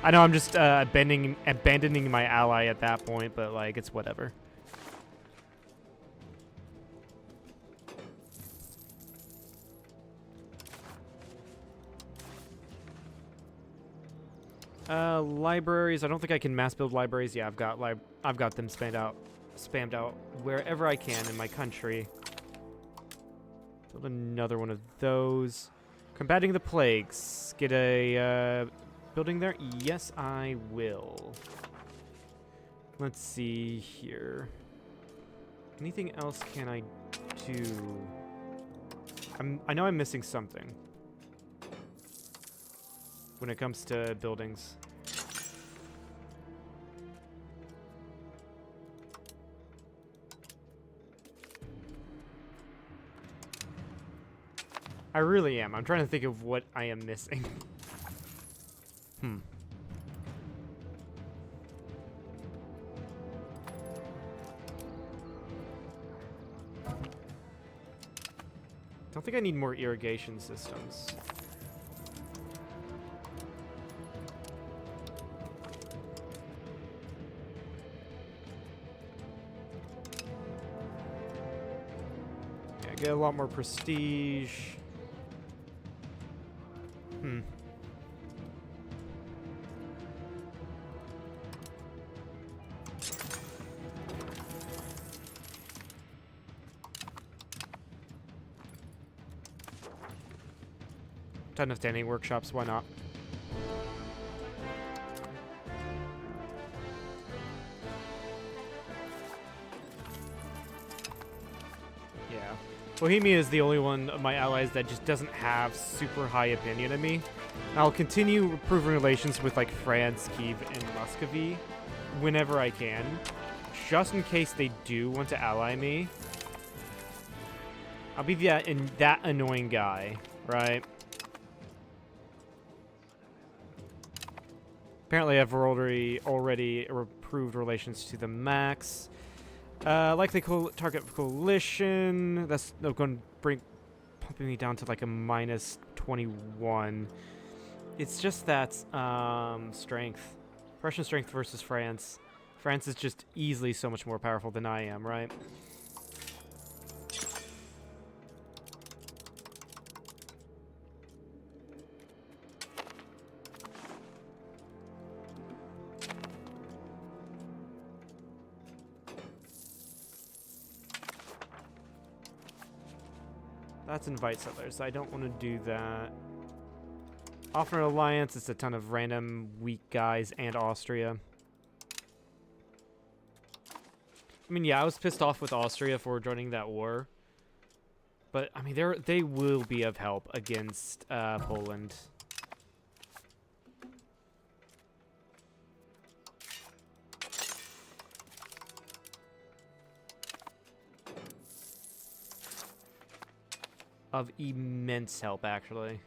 I know I'm just abandoning my ally at that point, but like it's whatever. Libraries. I don't think I can mass build libraries. Yeah, I've got them spammed out wherever I can in my country. Build another one of those. Combating the plagues. Get a building there? Yes, I will. Let's see here. Anything else can I do? I know I'm missing something when it comes to buildings. I really am. I'm trying to think of what I am missing. Don't think I need more irrigation systems. Yeah, get a lot more prestige. Ton of standing workshops, why not? Yeah. Bohemia is the only one of my allies that just doesn't have super high opinion of me. I'll continue improving relations with like France, Kiev, and Muscovy whenever I can, just in case they do want to ally me. I'll be that annoying guy, right? Apparently, I've already improved relations to the max. Likely target coalition. That's going to pumping me down to like a minus 21. It's just that strength. Prussian strength versus France. France is just easily so much more powerful than I am, right? Let's invite settlers. I don't want to do that. Offer an alliance. It's a ton of random weak guys and Austria. I mean, yeah, I was pissed off with Austria for joining that war. But, I mean, they will be of help against Poland. Of immense help, actually.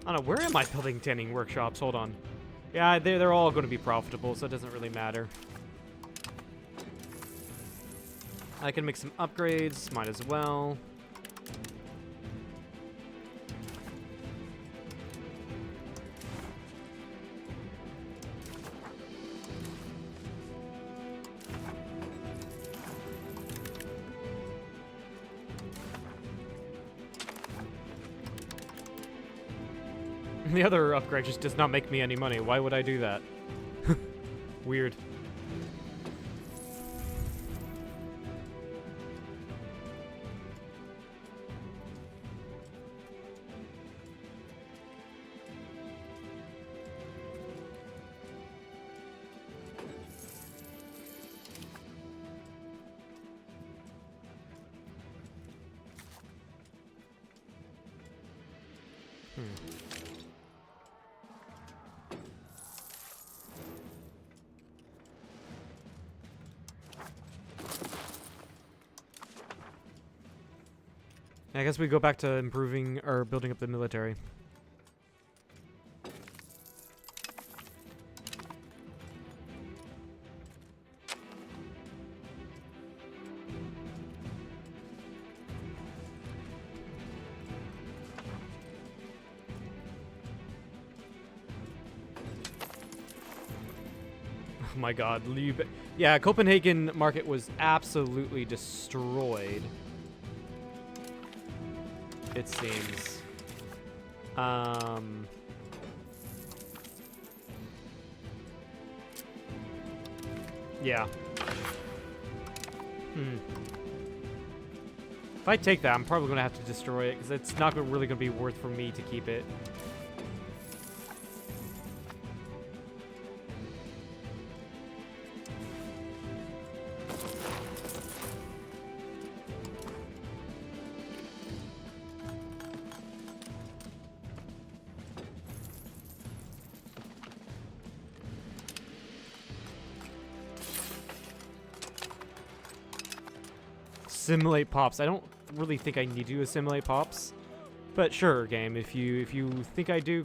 I don't know, where am I building tanning workshops? Hold on. Yeah, they're all going to be profitable, so it doesn't really matter. I can make some upgrades, might as well. The other upgrade just does not make me any money. Why would I do that? Weird. I guess we go back to improving or building up the military. Oh my god, yeah, Copenhagen market was absolutely destroyed. It seems. Yeah. If I take that, I'm probably going to have to destroy it, because it's not really going to be worth for me to keep it. Assimilate pops. I don't really think I need to assimilate pops, but sure, game. If you think I do,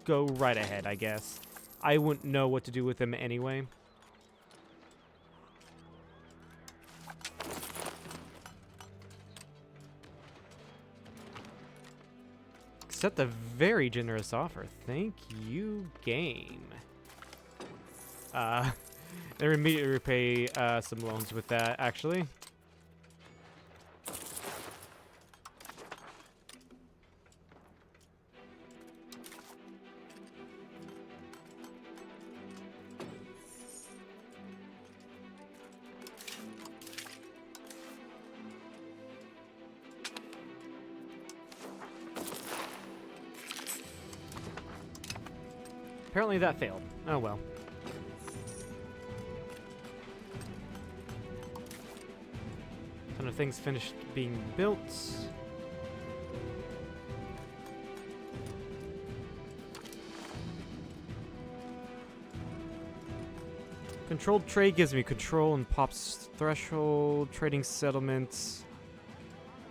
go right ahead. I guess I wouldn't know what to do with them anyway. Accept a very generous offer. Thank you, game. They immediately repay some loans with that, actually. Apparently that failed. Oh well. Ton of things finished being built. Controlled trade gives me control and pops threshold, trading settlements.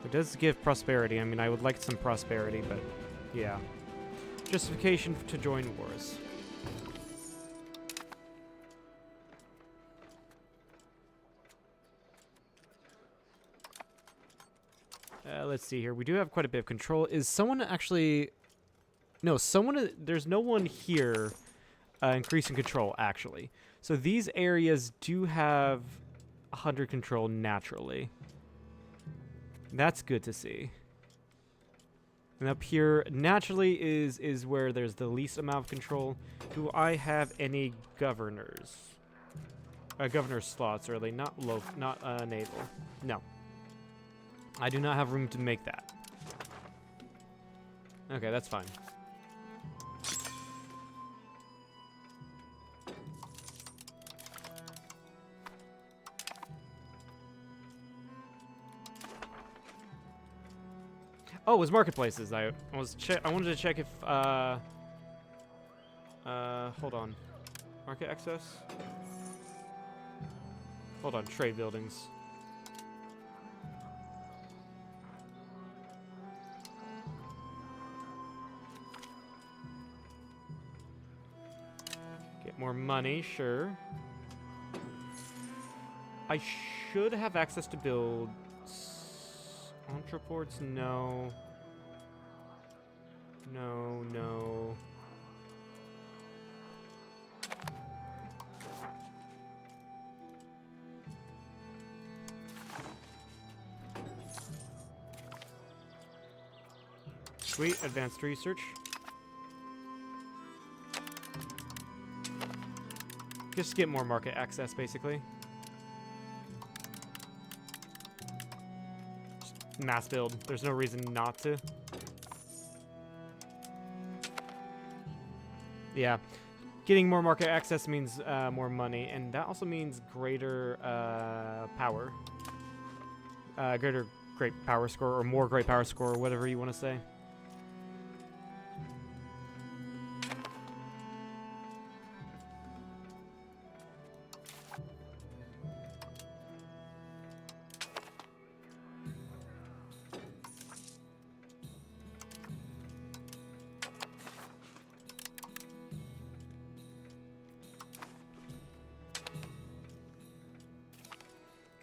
It does give prosperity. I mean, I would like some prosperity, but yeah. Justification to join wars. Let's see here. We do have quite a bit of control. Is someone actually... No, someone... There's no one here increasing control, actually. So these areas do have 100 control naturally. That's good to see. And up here, naturally, is where there's the least amount of control. Do I have any governors? Governor slots, really. Not naval. No. I do not have room to make that. Okay, that's fine. Oh, it was marketplaces. I wanted to check if hold on. Market access? Hold on, trade buildings. Get more money, sure. I should have access to build entreports, no. No. Sweet, advanced research. Just get more market access, basically. Just mass build. There's no reason not to. Yeah. Getting more market access means more money, and that also means greater power. Great power score, or more great power score, or whatever you want to say.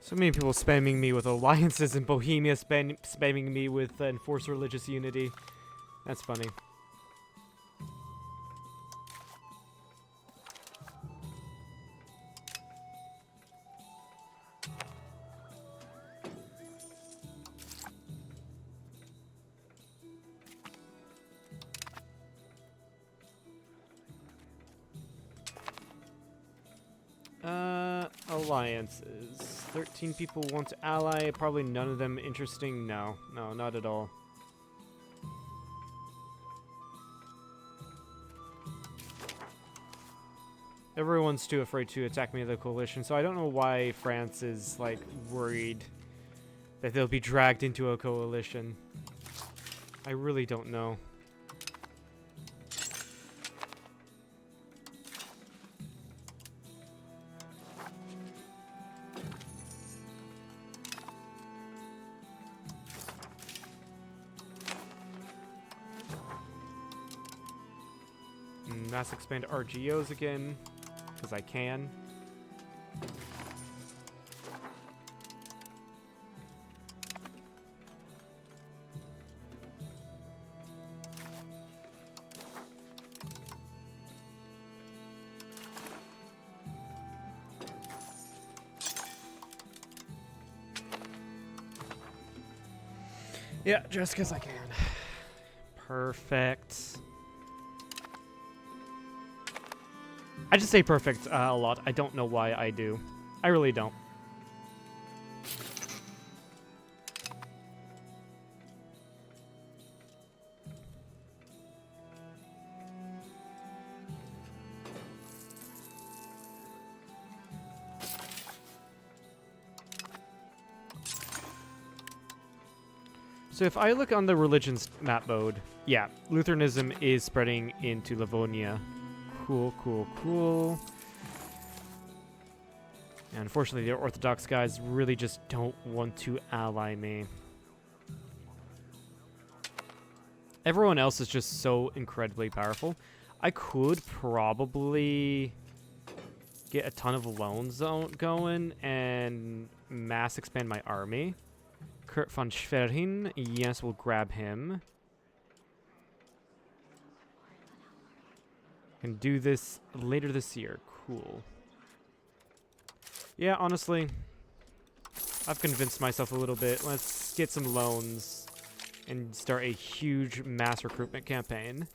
So many people spamming me with alliances in Bohemia, spamming me with enforced religious unity. That's funny. Alliances. 13 people want to ally. Probably none of them interesting. No, not at all. Everyone's too afraid to attack me in the coalition, so I don't know why France is, like, worried that they'll be dragged into a coalition. I really don't know. Mass expand RGOs again, because I can. Yeah, just because I can. Perfect. I just say perfect a lot. I don't know why I do. I really don't. So if I look on the religions map mode, yeah, Lutheranism is spreading into Livonia. Cool, cool, cool. And unfortunately, the Orthodox guys really just don't want to ally me. Everyone else is just so incredibly powerful. I could probably get a ton of loans going and mass expand my army. Kurt von Schwerin, yes, we'll grab him. Can do this later this year. Cool. Yeah, honestly, I've convinced myself a little bit. Let's get some loans and start a huge mass recruitment campaign.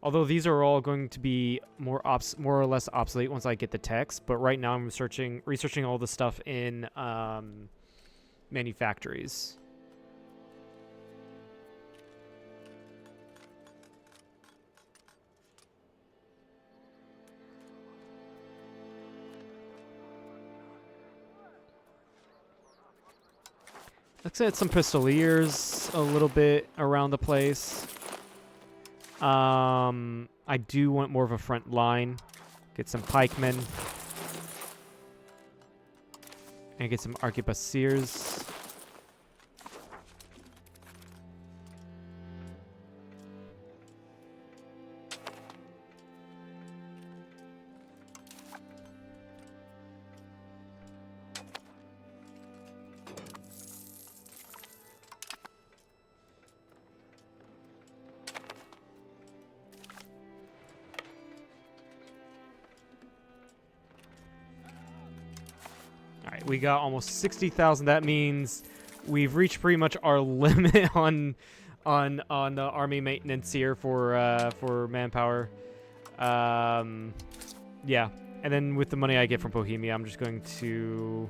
Although these are all going to be more or less obsolete once I get the text, but right now I'm researching all the stuff in manufactories. Let's add some pistoliers a little bit around the place. I do want more of a front line. Get some pikemen. And get some arquebusiers. We got almost 60,000. That means we've reached pretty much our limit on the army maintenance here for manpower. Yeah, and then with the money I get from Bohemia, I'm just going to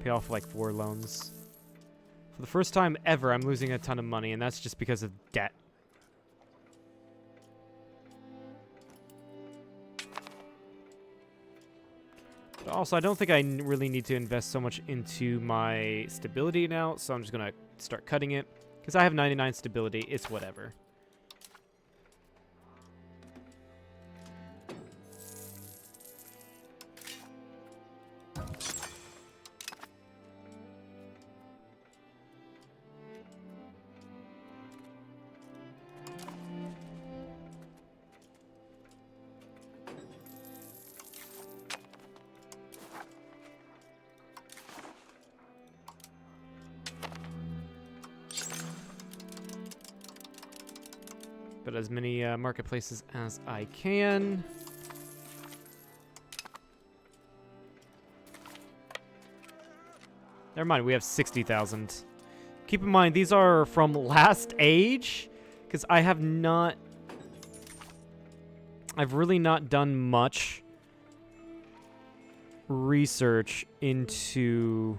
pay off like 4 loans. For the first time ever, I'm losing a ton of money, and that's just because of debt. But also, I don't think I really need to invest so much into my stability now, so I'm just going to start cutting it. Because I have 99 stability, it's whatever. But as many marketplaces as I can. Never mind, we have 60,000. Keep in mind, these are from last age, because I've really not done much research into.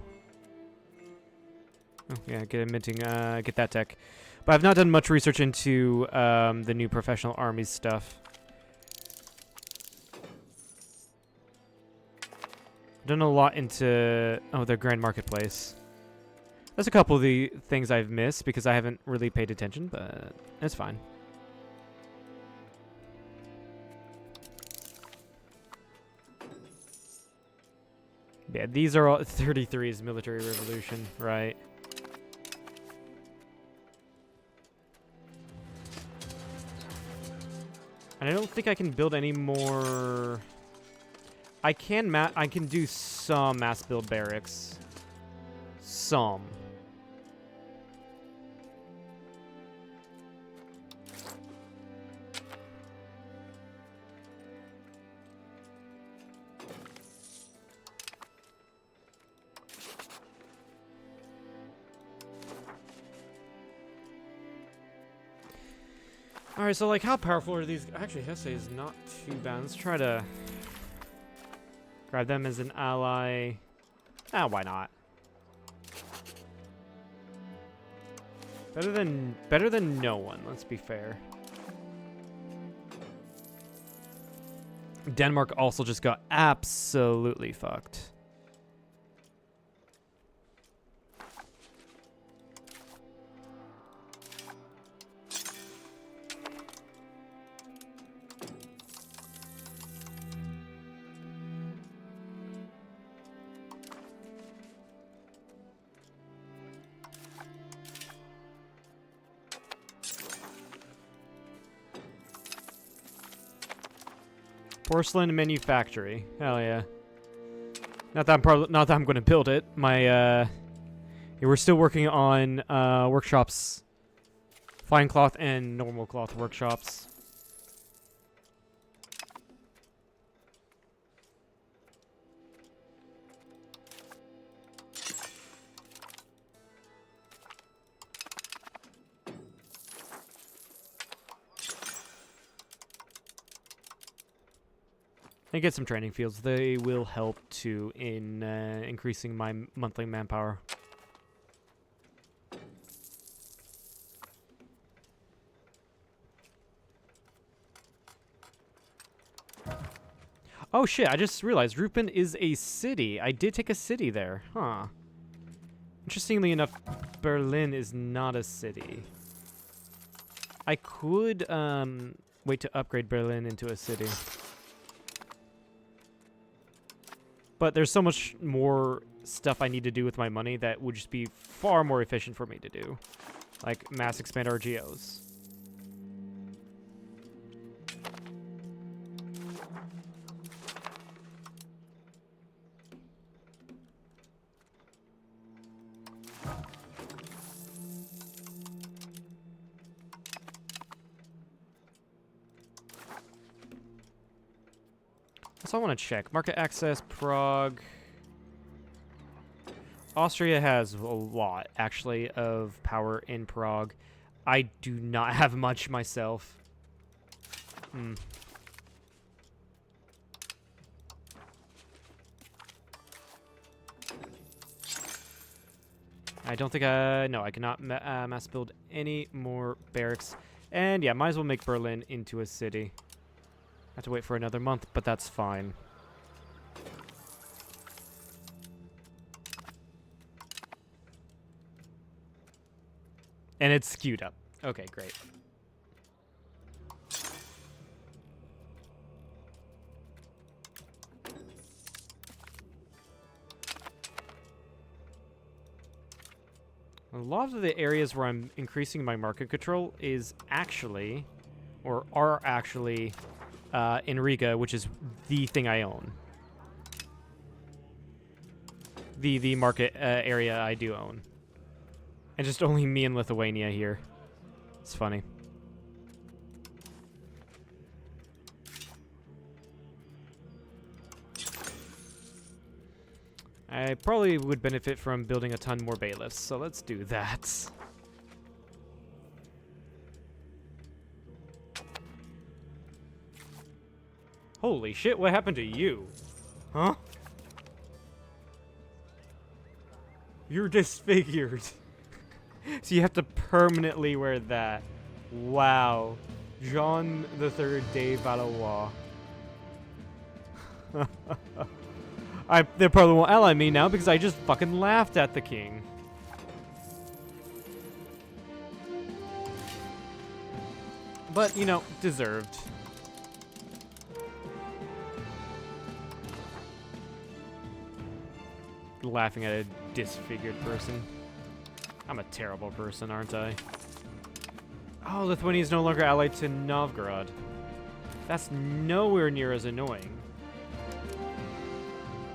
Oh yeah, get that tech. But I've not done much research into the new professional armies stuff. I've done a lot into their grand marketplace. There's a couple of the things I've missed because I haven't really paid attention, but it's fine. Yeah, these are all 33's military revolution, right? And I don't think I can build any more. I can do some mass build barracks. Some. Alright, so like how powerful are these? Actually, Hesse is not too bad. Let's try to grab them as an ally. Why not? Better than no one, let's be fair. Denmark also just got absolutely fucked. Porcelain manufactory. Hell yeah. Not that I'm going to build it. Yeah, we're still working on workshops, fine cloth and normal cloth workshops. And get some training fields. They will help too in increasing my monthly manpower. Oh shit, I just realized Rupin is a city. I did take a city there. Huh. Interestingly enough, Berlin is not a city. I could wait to upgrade Berlin into a city. But there's so much more stuff I need to do with my money that would just be far more efficient for me to do. Like mass expand RGOs. So I want to check. Market access, Prague. Austria has a lot, actually, of power in Prague. I do not have much myself. I don't think no, I cannot mass build any more barracks. And yeah, might as well make Berlin into a city. Have to wait for another month, but that's fine. And it's skewed up. Okay, great. A lot of the areas where I'm increasing my market control is actually, or are actually, in Riga, which is the thing I own. The market area I do own. And just only me and Lithuania here. It's funny. I probably would benefit from building a ton more bailiffs, so let's do that. Holy shit, what happened to you? Huh? You're disfigured. So you have to permanently wear that. Wow. Jean III de Valois. They probably won't ally me now because I just fucking laughed at the king. But, you know, deserved. Laughing at a disfigured person. I'm a terrible person, aren't I? Oh, Lithuania is no longer allied to Novgorod. That's nowhere near as annoying.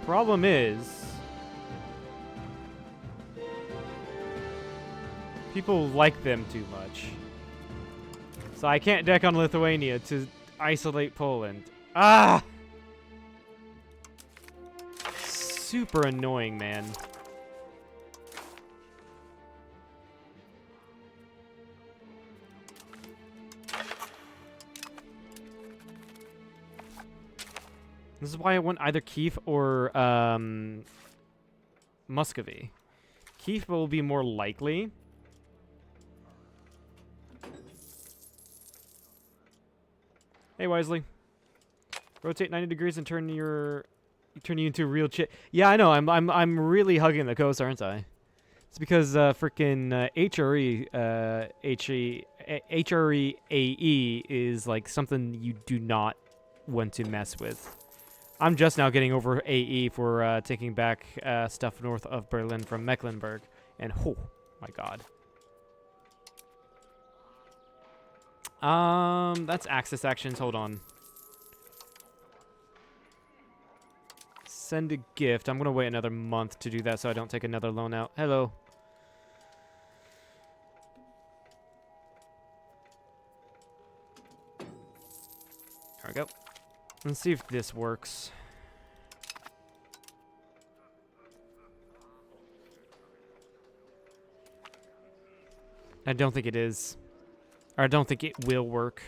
Problem is, people like them too much. So I can't deck on Lithuania to isolate Poland. Ah! Super annoying, man. This is why I want either Kiev or Muscovy. Kiev will be more likely. Hey, Wisely. Rotate 90 degrees and turn you into a real chit. Yeah, I know. I'm really hugging the coast, aren't I? It's because freaking HRE is like something you do not want to mess with. I'm just now getting over AE for taking back stuff north of Berlin from Mecklenburg. And oh my god. That's Axis actions. Hold on. send a gift. I'm gonna wait another month to do that so I don't take another loan out. Hello. There we go. Let's see if this works. I don't think it is. Or I don't think it will work.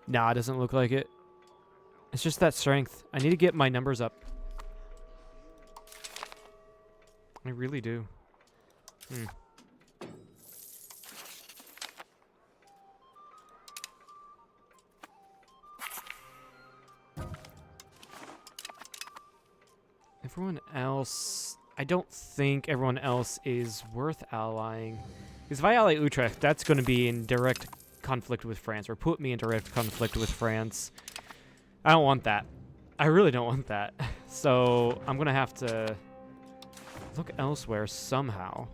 Nah, it doesn't look like it. It's just that strength. I need to get my numbers up. I really do. Everyone else... I don't think everyone else is worth allying. Because if I ally Utrecht, that's going to be in direct conflict with France, or put me in direct conflict with France. I don't want that. I really don't want that. So I'm going to have to look elsewhere somehow.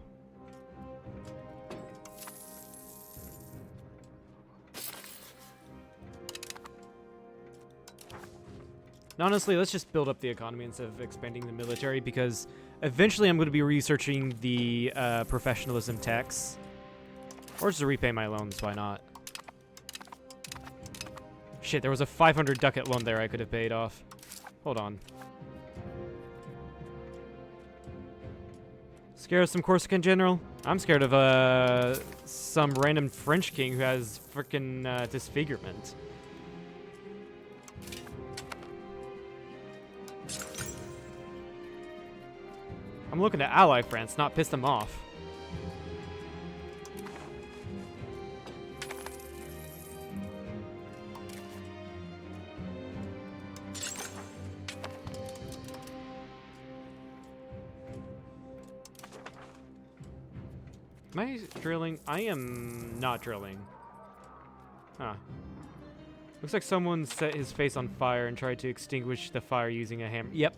And honestly, let's just build up the economy instead of expanding the military, because eventually I'm going to be researching the professionalism tax. Or just to repay my loans, why not? Shit, there was a 500 ducat loan there I could have paid off. Hold on. Scared of some Corsican general? I'm scared of some random French king who has frickin' disfigurement. I'm looking to ally France, not piss them off. Am I drilling? I am not drilling. Huh. Looks like someone set his face on fire and tried to extinguish the fire using a hammer. Yep.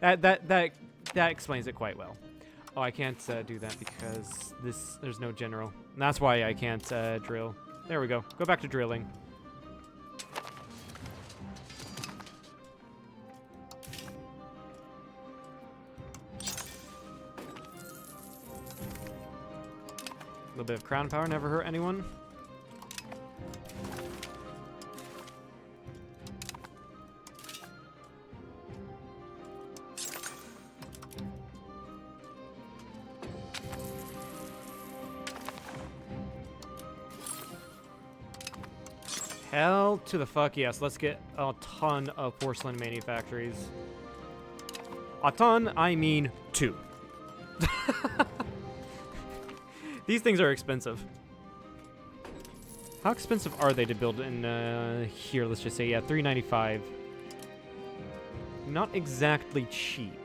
That explains it quite well. Oh, I can't do that because there's no general. And that's why I can't drill. There we go. Go back to drilling. A little bit of crown power never hurt anyone. Hell to the fuck yes. Let's get a ton of porcelain manufactories. A ton, I mean 2. These things are expensive. How expensive are they to build in here? Let's just say, yeah, $395. Not exactly cheap.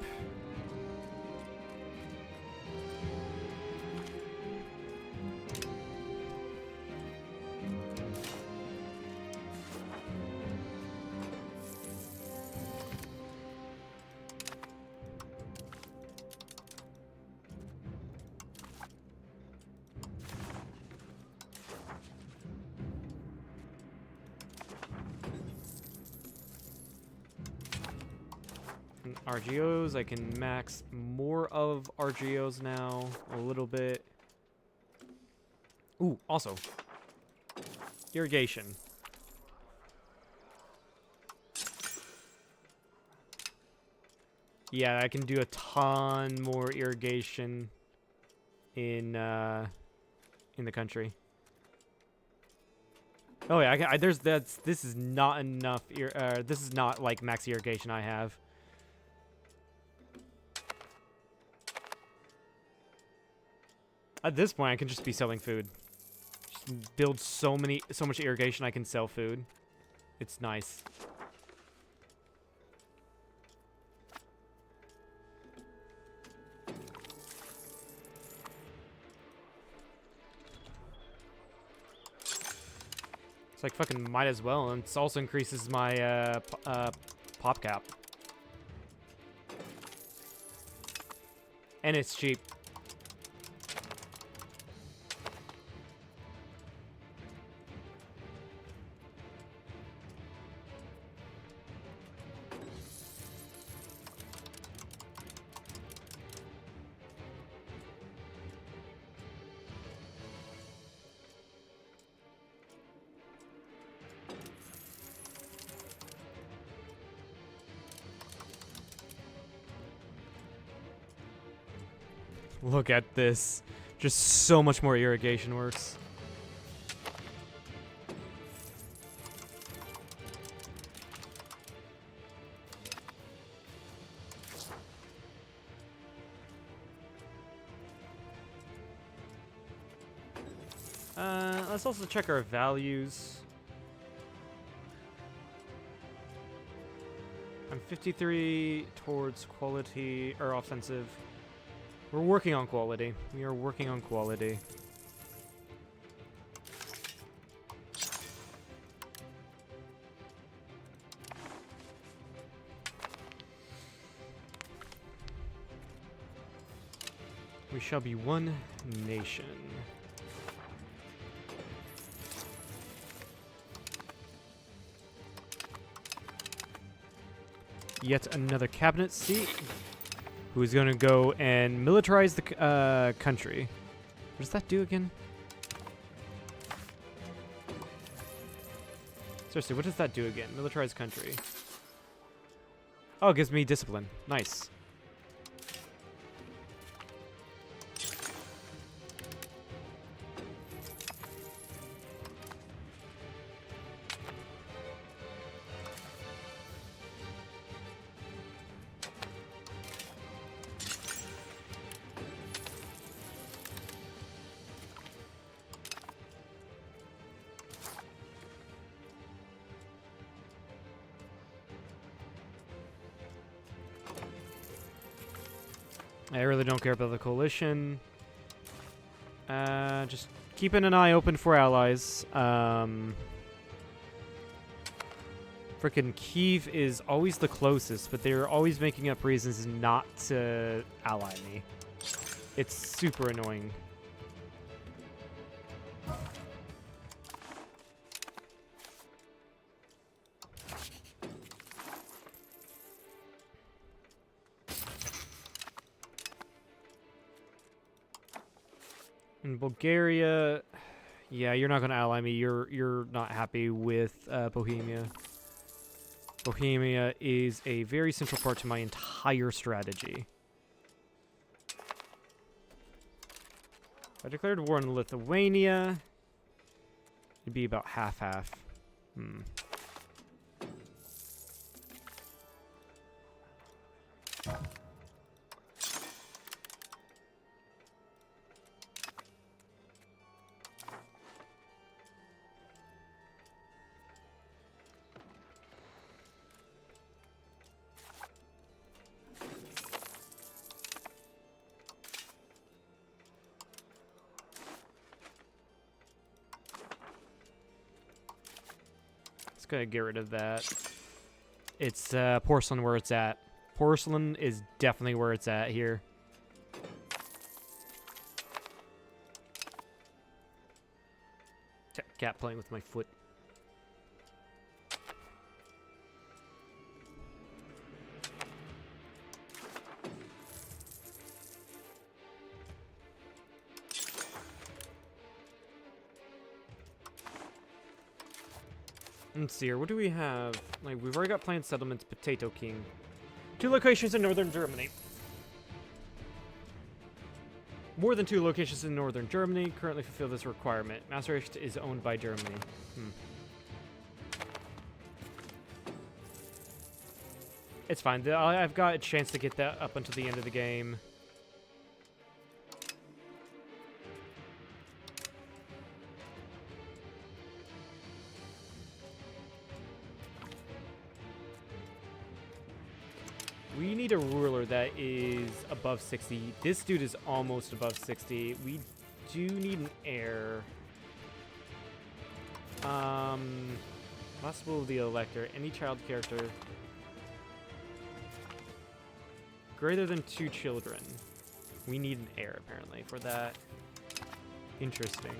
RGOs, I can max more of RGOs now, a little bit. Ooh, also, irrigation. Yeah, I can do a ton more irrigation in the country. Oh yeah, this is not enough. This is not like max irrigation I have. At this point, I can just be selling food. Just build so much irrigation I can sell food. It's nice. It's like fucking might as well, and it also increases my pop cap. And it's cheap. Look at this. Just so much more irrigation works. Let's also check our values. I'm 53 towards quality or offensive. We're working on quality. We are working on quality. We shall be one nation. Yet another cabinet seat. Who's going to go and militarize the country? What does that do again? Seriously, what does that do again? Militarize country. Oh, it gives me discipline. Nice. I really don't care about the coalition. Just keeping an eye open for allies. Frickin' Kyiv is always the closest, but they're always making up reasons not to ally me. It's super annoying. In Bulgaria, yeah, you're not gonna ally me. You're not happy with Bohemia. Bohemia is a very central part to my entire strategy. If I declared war on Lithuania, it'd be about half-half. Gonna get rid of that. It's porcelain where it's at. Porcelain is definitely where it's at here. Cat playing with my foot. Let's see here. What do we have? Like, we've already got planned settlements, Potato King. 2 locations in northern Germany. More than 2 locations in northern Germany currently fulfill this requirement. Maastricht is owned by Germany. It's fine. I've got a chance to get that up until the end of the game. We need a ruler that is above 60. This dude is almost above 60. We do need an heir. Possible of the elector. Any child character. Greater than 2 children. We need an heir, apparently, for that. Interesting.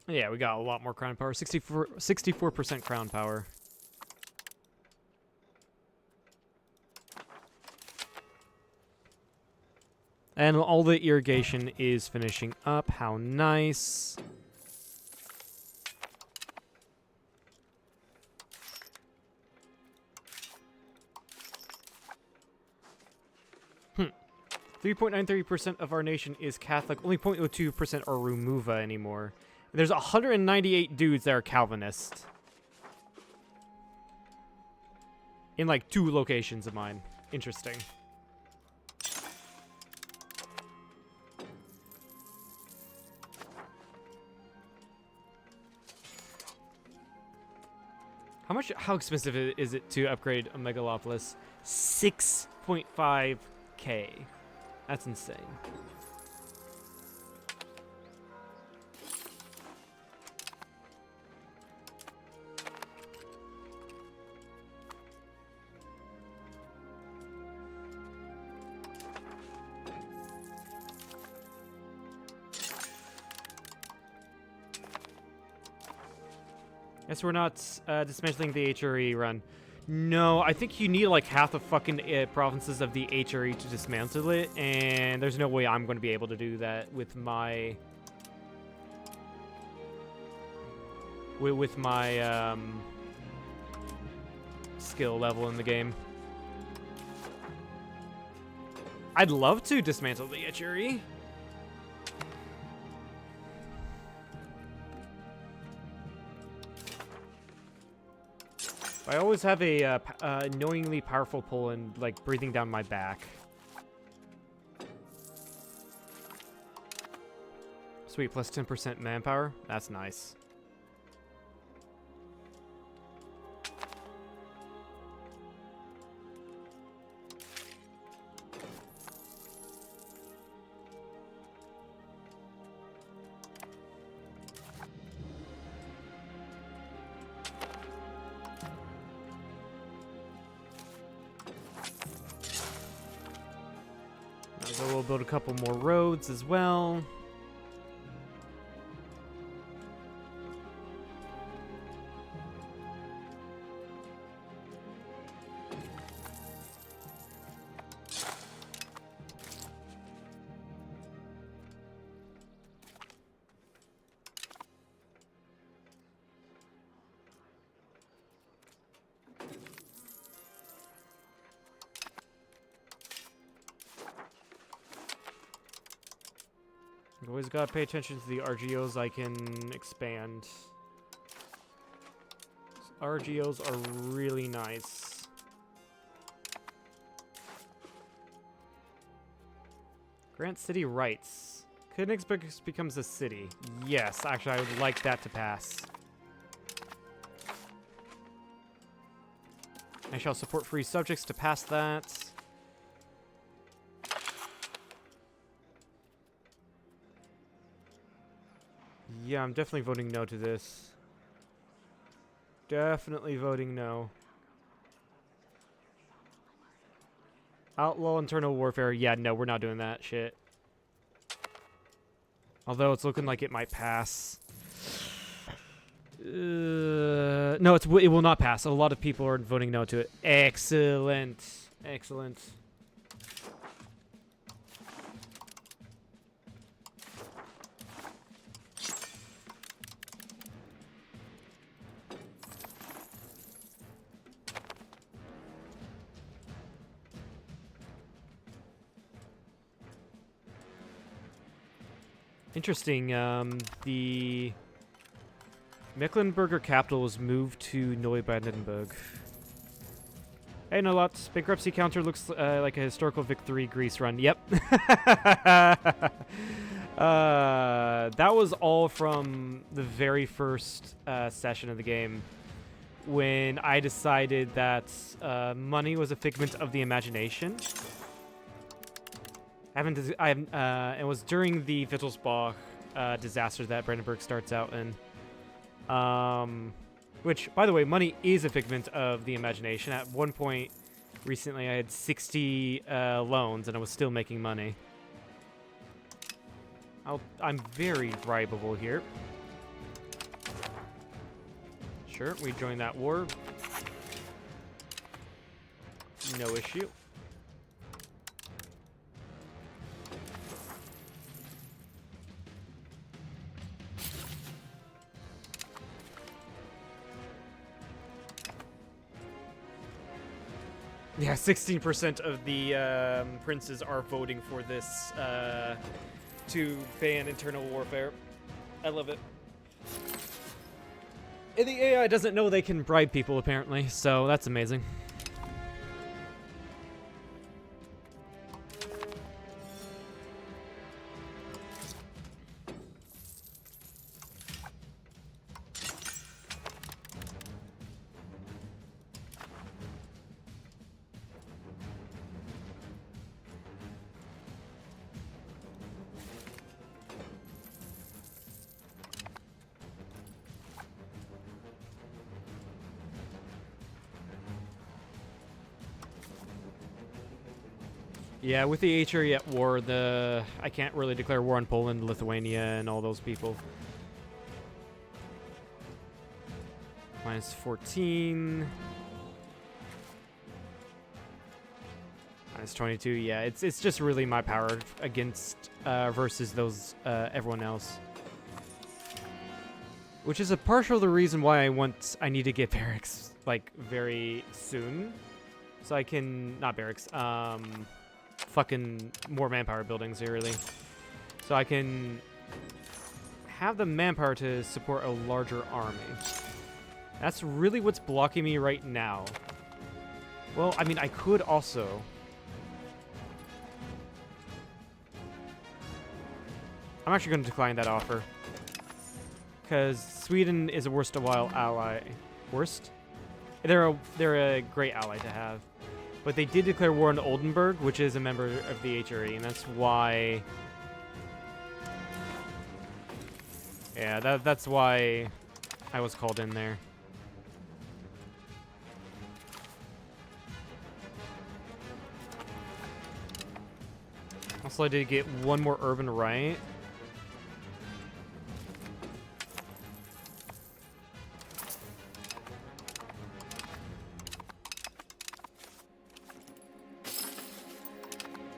Yeah, we got a lot more crown power. 64% crown power. And all the irrigation is finishing up. How nice. Hmm. 3.93% of our nation is Catholic. Only 0.02% are Remuva anymore. There's 198 dudes that are Calvinist. In like 2 locations of mine. Interesting. How expensive is it to upgrade a Megalopolis? 6.5k. That's insane. Guess we're not dismantling the HRE run. No, I think you need like half the fucking provinces of the HRE to dismantle it, and there's no way I'm going to be able to do that with my skill level in the game. I'd love to dismantle the HRE. I always have a annoyingly powerful pull and like breathing down my back. Sweet, plus 10% manpower. That's nice. So we'll build a couple more roads as well. Always gotta pay attention to the RGOs I can expand. RGOs are really nice. Grant city rights. Königsberg becomes a city. Yes, actually I would like that to pass. I shall support free subjects to pass that. Yeah, I'm definitely voting no to this. Definitely voting no. Outlaw internal warfare. Yeah, no, we're not doing that shit. Although it's looking like it might pass. No, it will not pass. A lot of people are voting no to it. Excellent. Excellent. Interesting. The Mecklenburger capital was moved to Neubrandenburg. Hey, no lots. Bankruptcy counter looks like a historical victory Greece run. Yep. That was all from the very first session of the game, when I decided that money was a figment of the imagination. It was during the Wittelsbach disaster that Brandenburg starts out in. Which, by the way, money is a figment of the imagination. At one point recently, I had 60 loans, and I was still making money. I'm very bribable here. Sure, we join that war. No issue. Yeah, 16% of the princes are voting for this to ban internal warfare. I love it. And the AI doesn't know they can bribe people, apparently, so that's amazing. Yeah, with the HRET war, I can't really declare war on Poland, Lithuania, and all those people. Minus 14. Minus 22. Yeah, it's just really my power against versus those everyone else. Which is a partial the reason why I need to get barracks like very soon, so I can not barracks. Fucking more manpower buildings here, really. So I can have the manpower to support a larger army. That's really what's blocking me right now. Well, I mean, I could also... I'm actually going to decline that offer. Because Sweden is a worst of while ally. Worst? They're a great ally to have. But they did declare war on Oldenburg, which is a member of the HRE, and that's why... Yeah, that's why I was called in there. Also, I did get one more urban right.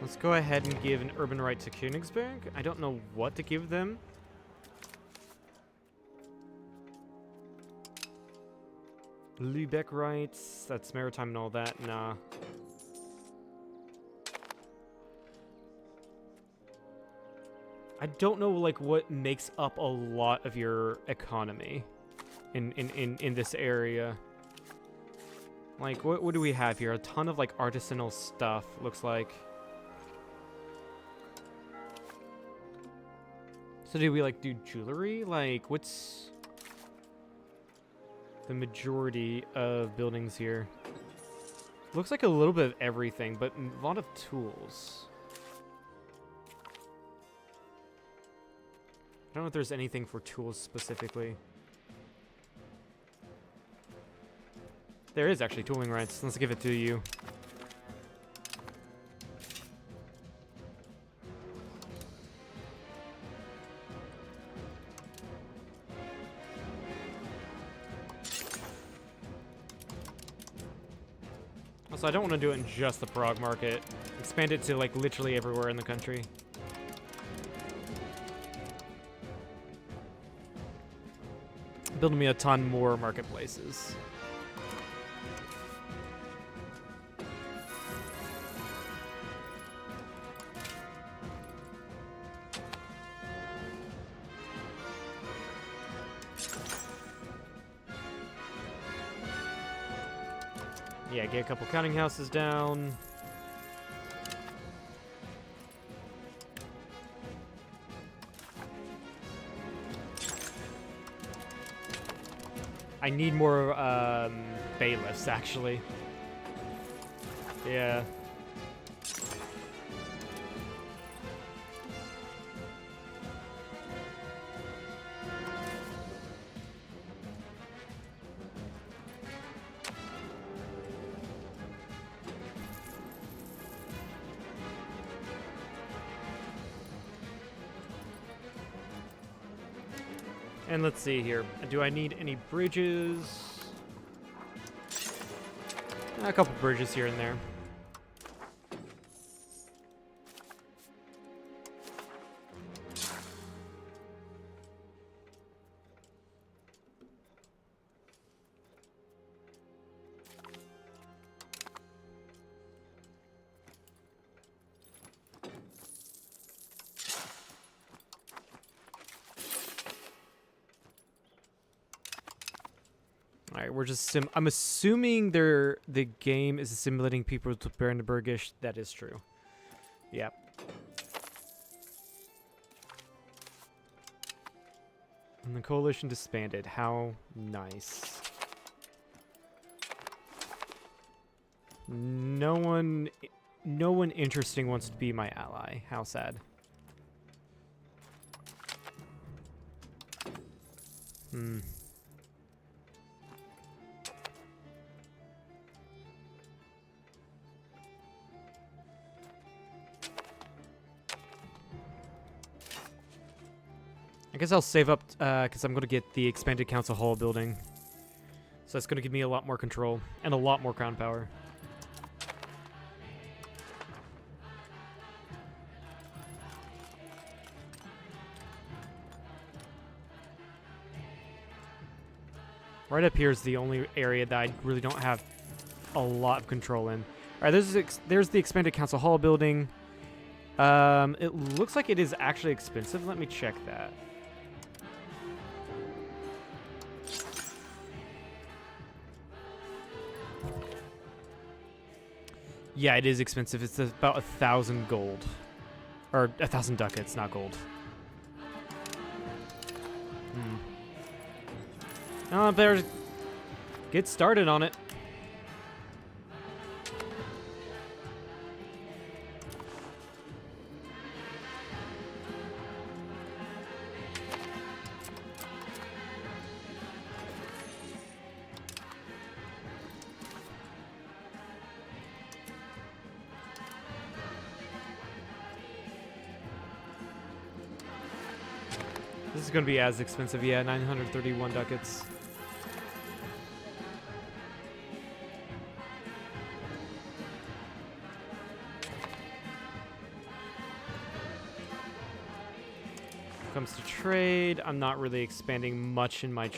Let's go ahead and give an urban right to Königsberg. I don't know what to give them. Lübeck rights, that's maritime and all that, nah. I don't know, like, what makes up a lot of your economy in this area. Like, what do we have here? A ton of, like, artisanal stuff, looks like. So do we, like, do jewelry? Like, what's the majority of buildings here? Looks like a little bit of everything, but a lot of tools. I don't know if there's anything for tools specifically. There is actually tooling rights. Let's give it to you. Also, I don't want to do it in just the Prague market. Expand it to, like, literally everywhere in the country. Building me a ton more marketplaces. Yeah, get a couple counting houses down. I need more bailiffs, actually. Yeah. And let's see here. Do I need any bridges? A couple bridges here and there. Alright, we're just I'm assuming the game is assimilating people to Brandenburgish. That is true. Yep. And the coalition disbanded. How nice. No one interesting wants to be my ally. How sad. Hmm. I guess I'll save up, because I'm going to get the expanded council hall building. So that's going to give me a lot more control, and a lot more crown power. Right up here is the only area that I really don't have a lot of control in. Alright, there's the expanded council hall building. It looks like it is actually expensive. Let me check that. Yeah, it is expensive. It's about 1,000 gold. Or 1,000 ducats, not gold. Better get started on it. This is going to be as expensive, yeah, 931 ducats. Comes to trade, I'm not really expanding much in my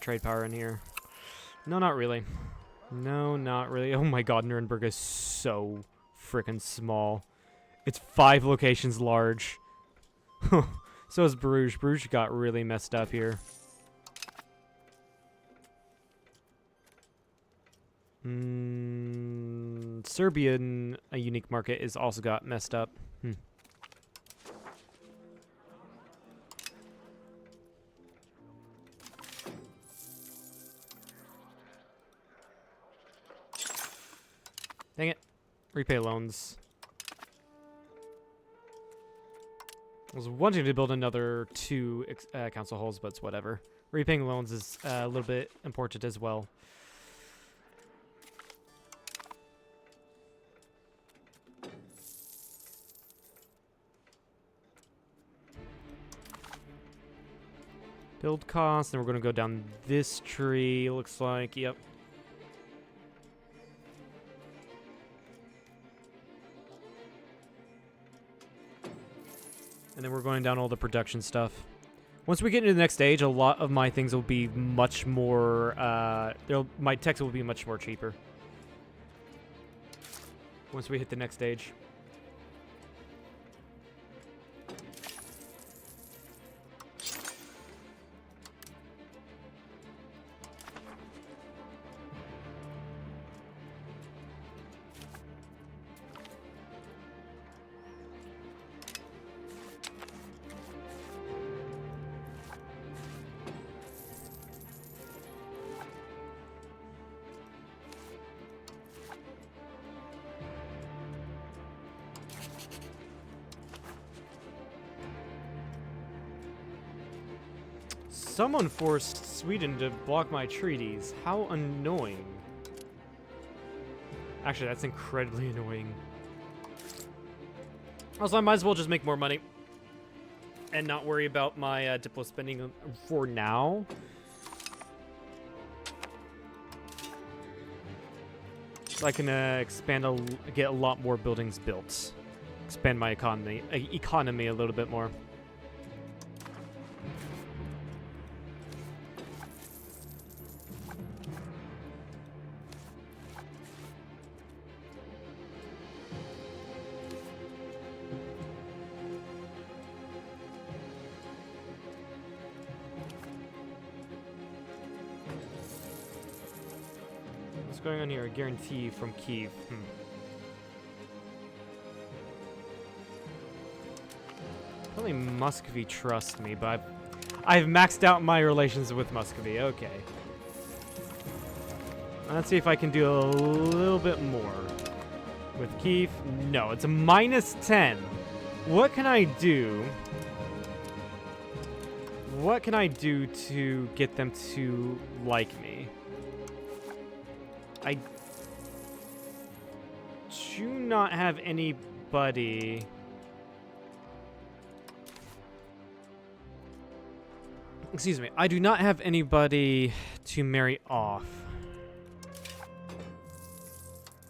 trade power in here. No, not really. No, not really. Oh my god, Nuremberg is so freaking small. It's 5 locations large. So is Bruges. Bruges got really messed up here. Serbian, a unique market, is also got messed up. Dang it. Repay loans. I was wanting to build another 2 council halls, but it's whatever. Repaying loans is a little bit important as well. Build costs, and we're going to go down this tree, looks like. Yep. And then we're going down all the production stuff. Once we get into the next stage, a lot of my things will be much more, my text will be much more cheaper. Once we hit the next stage. Someone forced Sweden to block my treaties. How annoying. Actually, that's incredibly annoying. Also, I might as well just make more money. and not worry about my Diplo spending for now. So I can get a lot more buildings built. Expand my economy a little bit more. What's going on here? A guarantee from Kyiv. Only Muscovy trusts me, but I've maxed out my relations with Muscovy. Okay. Let's see if I can do a little bit more. With Kyiv, no, it's a -10. What can I do? What can I do to get them to like me? I do not have anybody. Excuse me. I do not have anybody to marry off.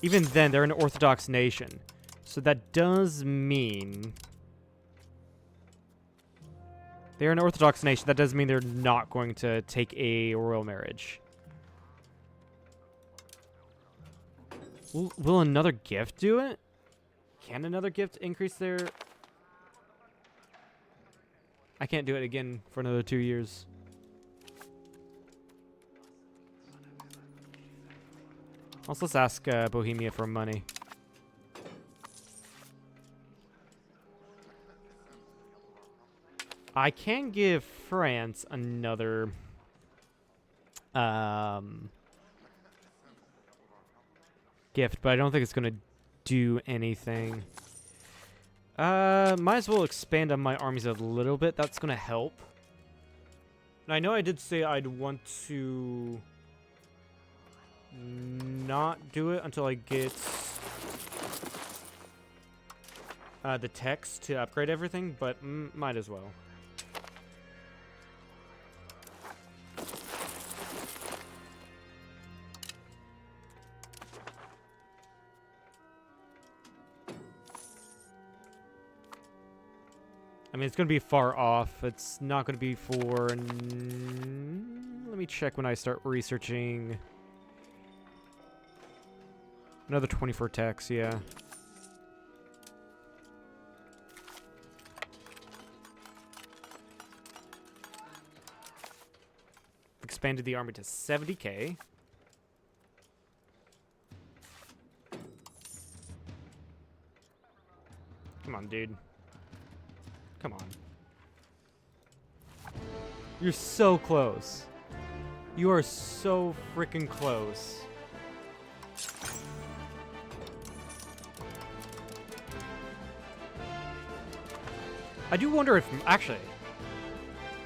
Even then, they're an Orthodox nation. So that does mean... They're an Orthodox nation. That does mean they're not going to take a royal marriage. Will another gift do it? Can another gift increase their... I can't do it again for another 2 years. Also, let's ask Bohemia for money. I can give France another... gift, but I don't think it's going to do anything. Might as well expand on my armies a little bit. That's going to help. And I know I did say I'd want to not do it until I get the text to upgrade everything, but might as well. I mean, it's going to be far off. It's not going to be for... Let me check when I start researching. Another 24 techs, yeah. Expanded the army to 70k. Come on, dude. Come on. You're so close. You are so freaking close. I do wonder if... Actually,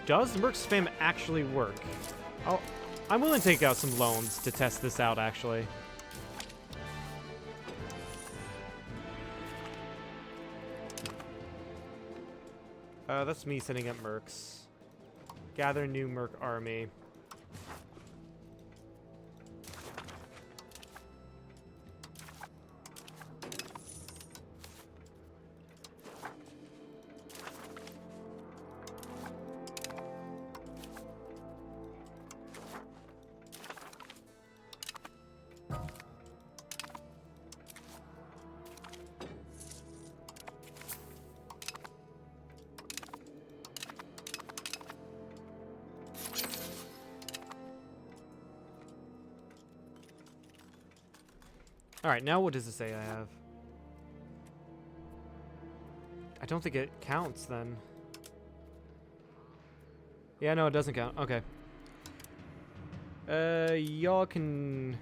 does Merc Spam actually work? I'm willing to take out some loans to test this out, actually. That's me setting up mercs. Gather new merc army. Alright, now what does it say I have? I don't think it counts then. Yeah, no, it doesn't count. Okay. Y'all can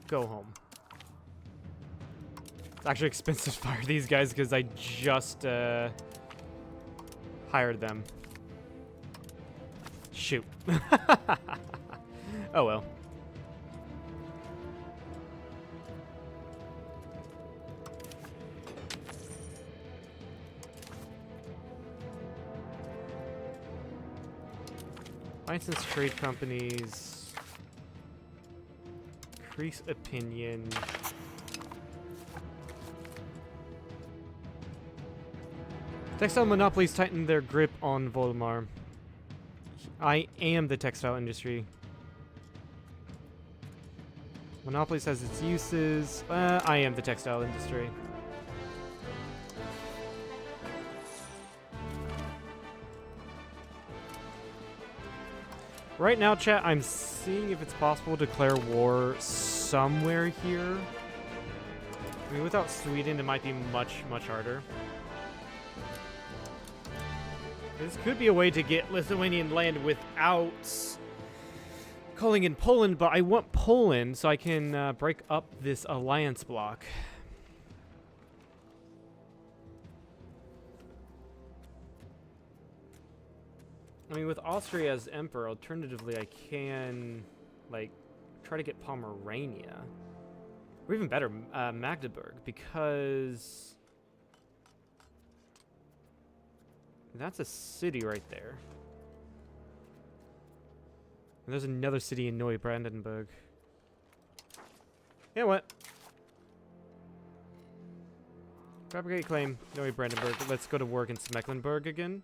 go home. It's actually expensive to fire these guys because I just hired them. Shoot. Oh well. License trade companies. Increase opinion. Textile monopolies tighten their grip on Volmar. I am the textile industry. Monopolies has its uses. I am the textile industry. Right now, chat, I'm seeing if it's possible to declare war somewhere here. I mean, without Sweden, it might be much, much harder. This could be a way to get Lithuanian land without calling in Poland, but I want Poland so I can break up this alliance block. I mean, with Austria as emperor, alternatively, I can, like, try to get Pomerania. Or even better, Magdeburg, because that's a city right there. And there's another city in Neubrandenburg. You know what? Fabricate claim, Neubrandenburg. Let's go to war against Mecklenburg again.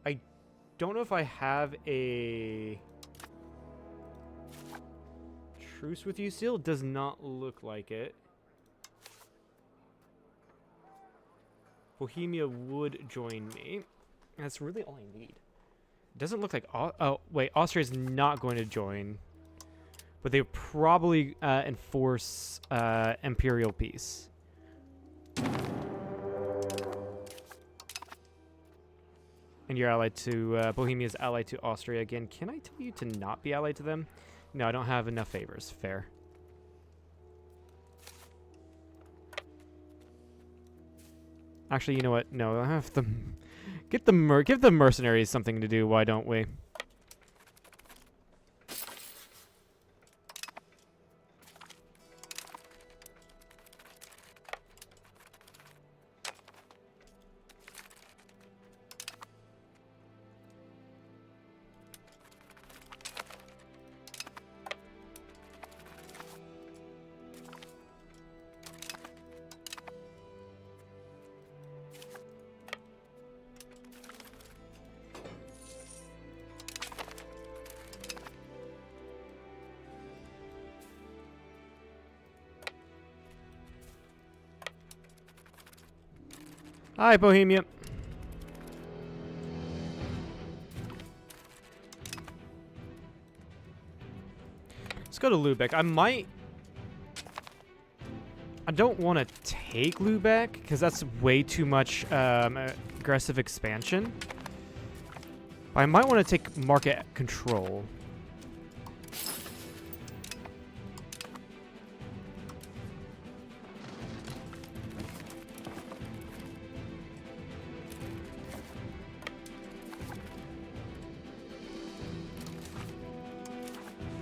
I don't know if I have a truce with you still. It does not look like it. Bohemia would join me. That's really all I need. It doesn't look like... oh, wait. Austria's not going to join. But they probably enforce imperial peace. And you're allied to... Bohemia's allied to Austria again. Can I tell you to not be allied to them? No, I don't have enough favors. Fair. Actually, you know what? No, I have to give the mercenaries something to do. Why don't we? Hi, Bohemia. Let's go to Lübeck. I don't want to take Lübeck because that's way too much aggressive expansion. But I might want to take market control.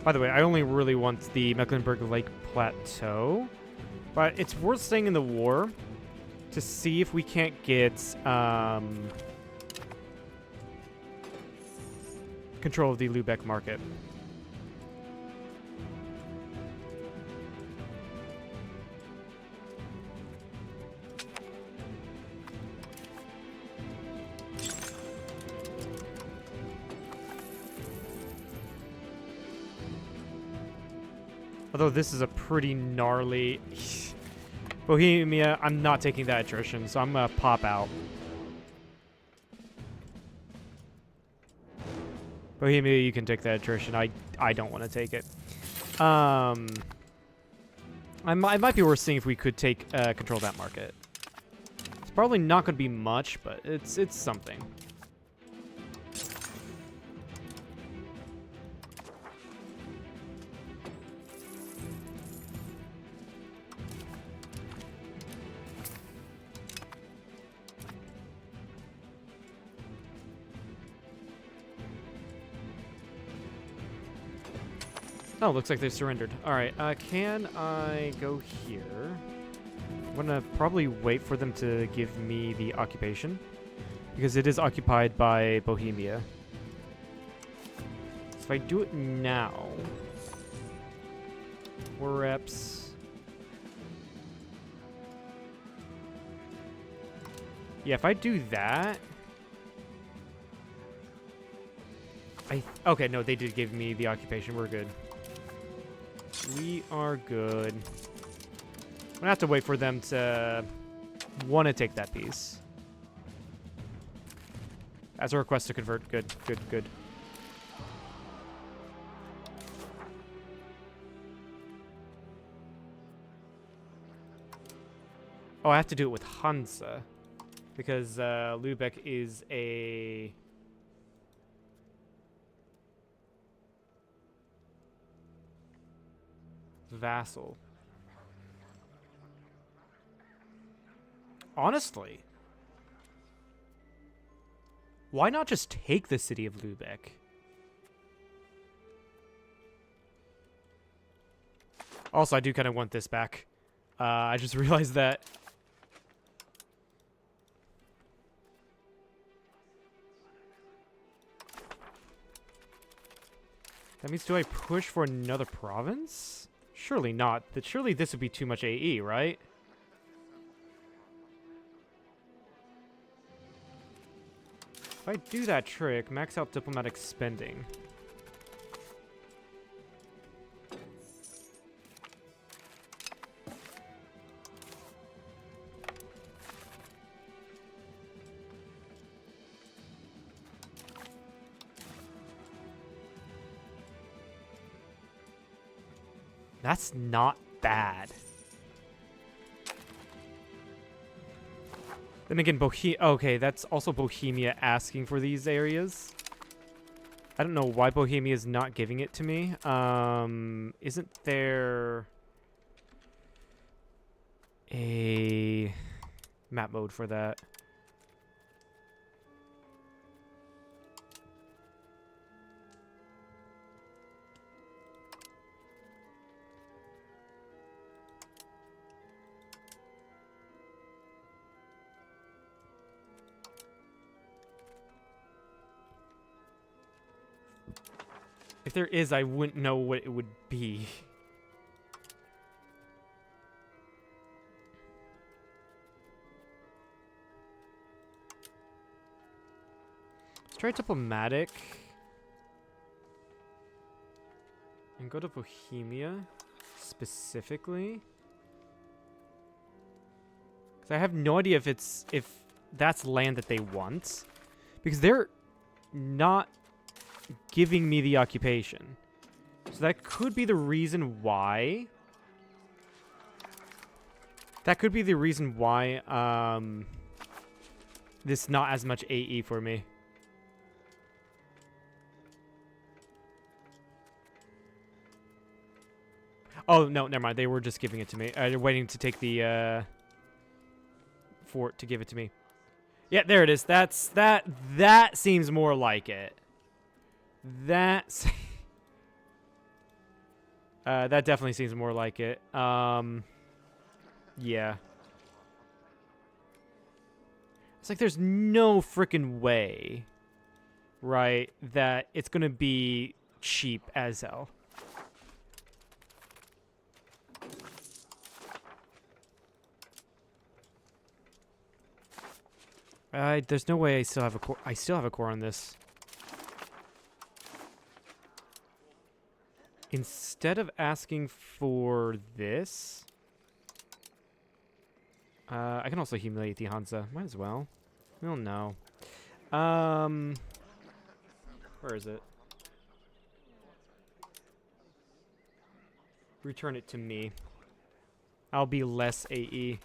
By the way, I only really want the Mecklenburg Lake Plateau, but it's worth staying in the war to see if we can't get control of the Lübeck market. Although this is a pretty gnarly... Bohemia, I'm not taking that attrition, so I'm going to pop out. Bohemia, you can take that attrition. I don't want to take it. It might be worth seeing if we could take control of that market. It's probably not going to be much, but it's something. Oh, looks like they surrendered. Alright, can I go here? I'm gonna probably wait for them to give me the occupation, because it is occupied by Bohemia. if I do it now, 4 reps. Yeah, if I do that, okay, no, they did give me the occupation. We're good. We are good. I'm gonna have to wait for them to want to take that piece. As a request to convert. Good, good, good. Oh, I have to do it with Hansa. Because Lübeck is a... vassal. Honestly, why not just take the city of Lübeck? Also, I do kind of want this back. I just realized that. That means, do I push for another province? Surely not. Surely this would be too much AE, right? If I do that trick, max out diplomatic spending. That's not bad. Then again, okay, that's also Bohemia asking for these areas. I don't know why Bohemia is not giving it to me. Isn't there a map mode for that? If there is, I wouldn't know what it would be. Let's try diplomatic. And go to Bohemia, specifically. Because I have no idea if that's land that they want. Because they're not giving me the occupation. So that could be the reason why. That could be the reason why this not as much AE for me. Oh, no, never mind. They were just giving it to me. They're waiting to take the fort to give it to me. Yeah, there it is. That seems more like it. That definitely seems more like it. Yeah. It's like there's no freaking way, right, that it's gonna be cheap as hell. There's no way I still have a core. I still have a core on this. Instead of asking for this, I can also humiliate the Hansa. Might as well. We don't know. Where is it? Return it to me. I'll be less AE.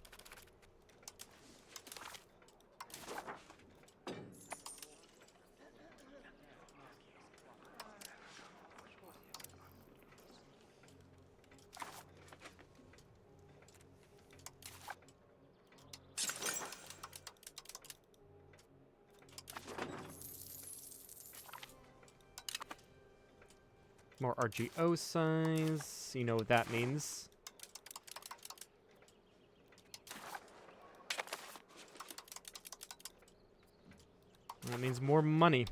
More RGO size. You know what that means. That means more money.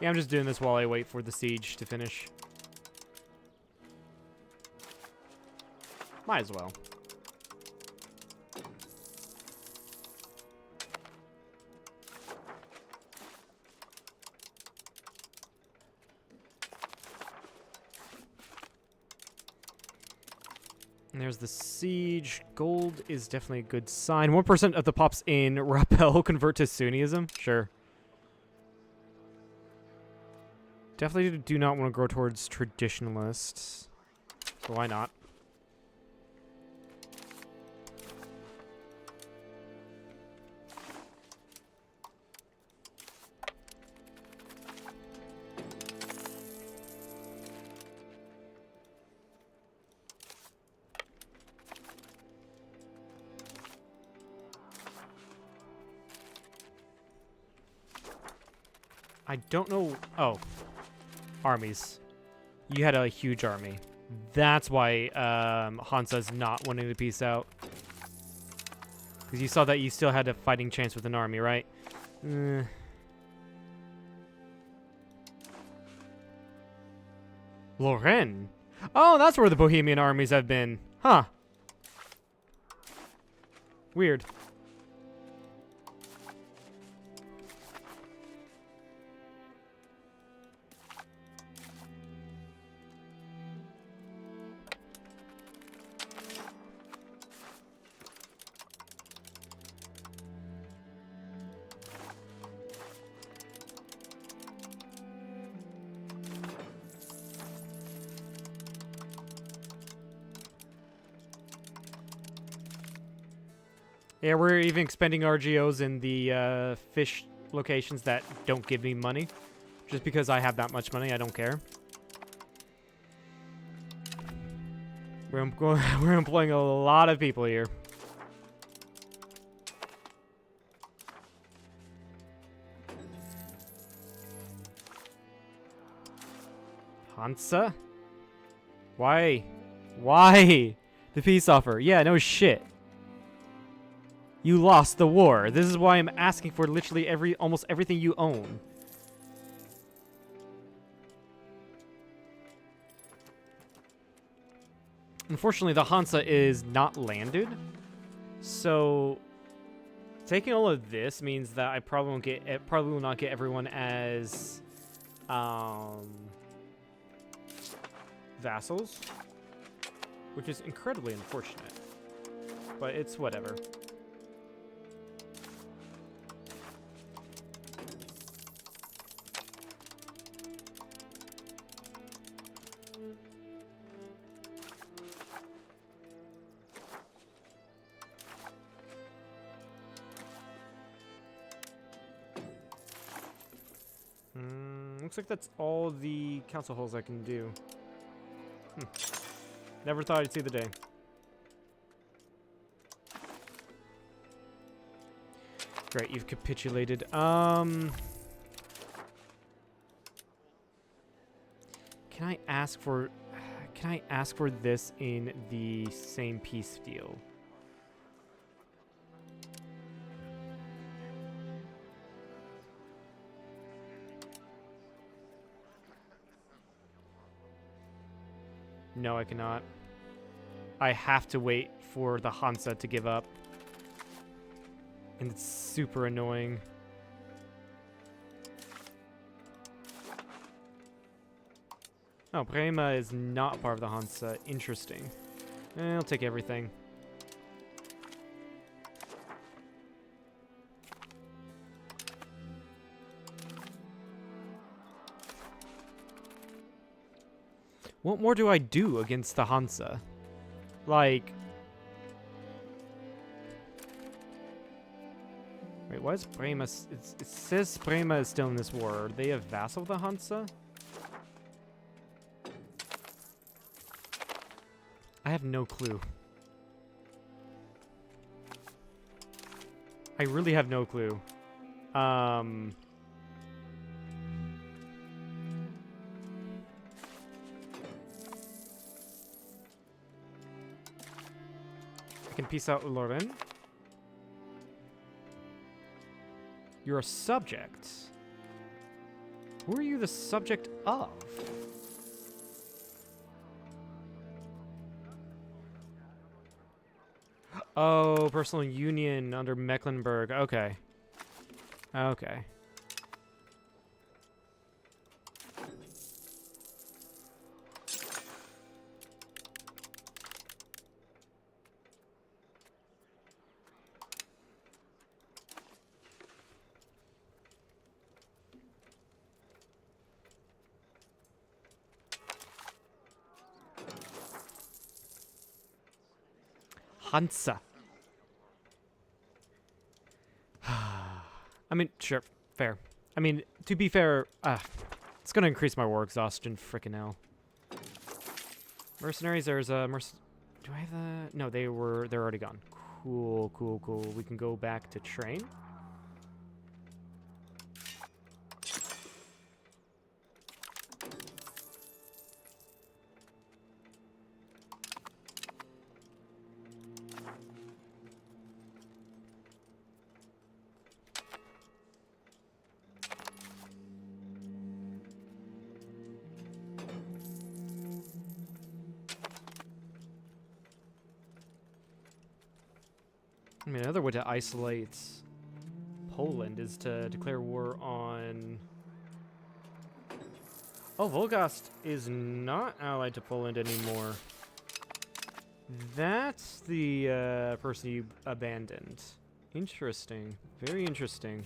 Yeah, I'm just doing this while I wait for the siege to finish. Might as well. And there's the siege. Gold is definitely a good sign. 1% of the pops in Rappel convert to Sunnism. Sure. Definitely do not want to go towards traditionalists. So why not? I don't know. Oh. Armies. You had a huge army. That's why Hansa's not wanting to peace out. Because you saw that you still had a fighting chance with an army, right? Lorraine? Oh, that's where the Bohemian armies have been. Huh. Weird. Yeah, we're even expending RGOs in the fish locations that don't give me money. Just because I have that much money, I don't care. We're employing a lot of people here. Hansa? Why? Why? The peace offer. Yeah, no shit. You lost the war. This is why I'm asking for literally almost everything you own. Unfortunately, the Hansa is not landed. So taking all of this means that I probably will not get everyone as vassals, which is incredibly unfortunate. But it's whatever. Looks like that's all the council halls I can do. Never thought I'd see the day. Great, you've capitulated. Can I ask for this in the same peace deal? No, I cannot. I have to wait for the Hansa to give up. And it's super annoying. Oh, Brema is not part of the Hansa. Interesting. I'll take everything. What more do I do against the Hansa? Like... Wait, why is Brema... It says Brema is still in this war. Are they a vassal of the Hansa? I have no clue. I really have no clue. I can peace out Lorraine. You're a subject. Who are you the subject of? Oh, personal union under Mecklenburg. Okay. Okay. Hansa. I mean, sure, fair. I mean, to be fair, it's gonna increase my war exhaustion. Frickin' hell. Mercenaries. There's a Do I have the? No, they're already gone. Cool, cool, cool. We can go back to train. I mean, another way to isolate Poland is to declare war on... Oh, Volgast is not allied to Poland anymore. That's the person you abandoned. Interesting. Very interesting.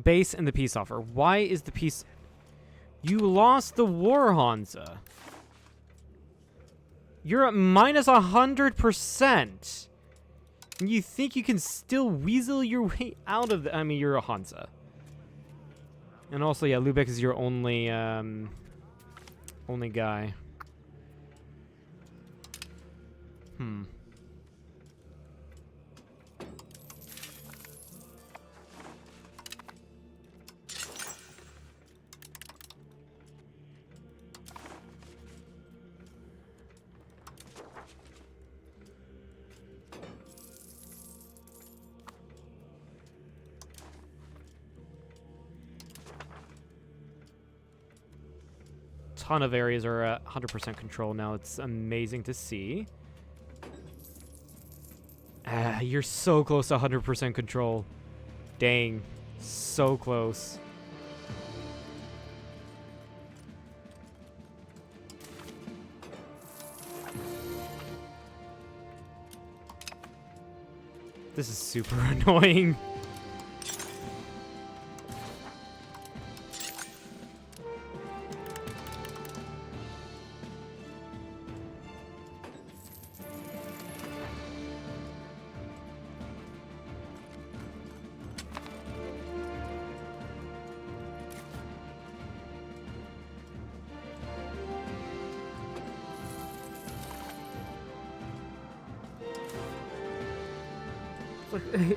Base and the peace offer. Why is the peace... You lost the war, Hansa. You're at minus 100%. And you think you can still weasel your way out of the... I mean, you're a Hansa. And also, yeah, Lubeck is your only guy. Ton of areas are at 100% control now. It's amazing to see. You're so close to 100% control. Dang. So close. This is super annoying.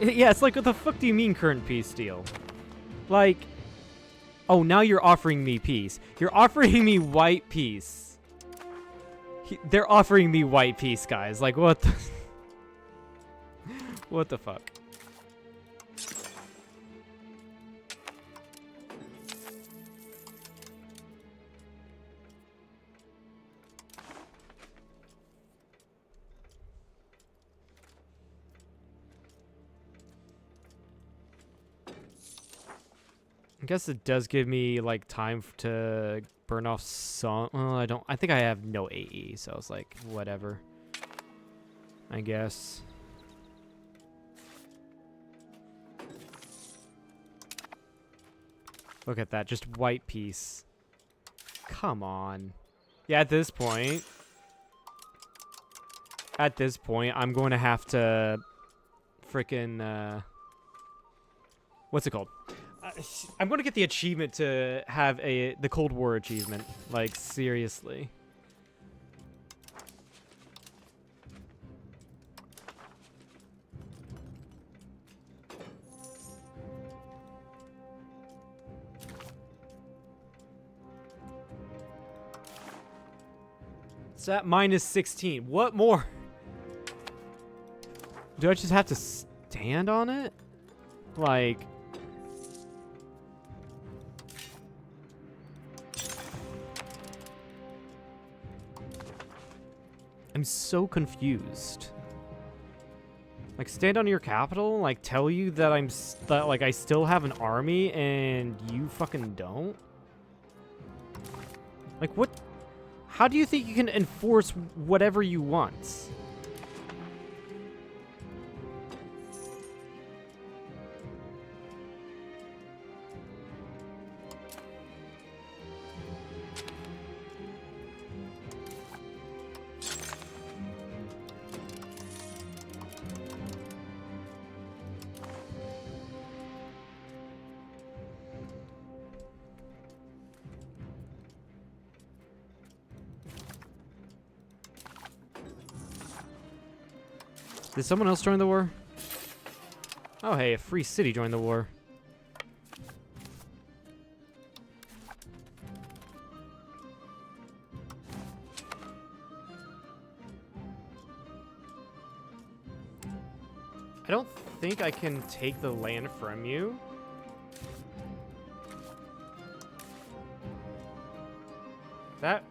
Yeah, it's like, what the fuck do you mean current peace deal? Like, oh, now you're offering me peace. You're offering me white peace. They're offering me white peace, guys. Like, what the... What the fuck? I guess it does give me, like, time to burn off some... Well, I don't... I think I have no AE, so it's like, whatever. I guess. Look at that. Just white peace. Come on. Yeah, at this point... At this point, I'm going to have to... Frickin', what's it called? I'm gonna get the achievement to have the Cold War achievement. Like, seriously. It's at minus 16. What more? Do I just have to stand on it? Like... I'm so confused. Like, stand on your capital? Like, tell you that like, I still have an army and you fucking don't? Like, what? How do you think you can enforce whatever you want? Did someone else join the war? Oh, hey, a free city joined the war. I don't think I can take the land from you.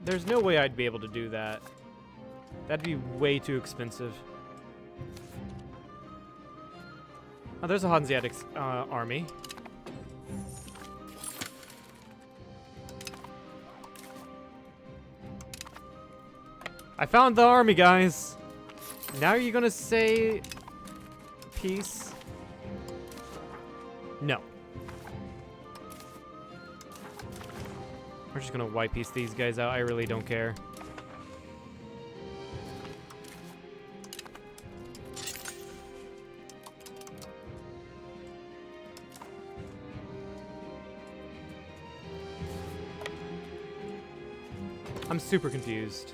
There's no way I'd be able to do that. That'd be way too expensive. Oh, there's a Hanseatic army. I found the army, guys. Now you're gonna say peace? No. We're just gonna white piece these guys out. I really don't care. I'm super confused.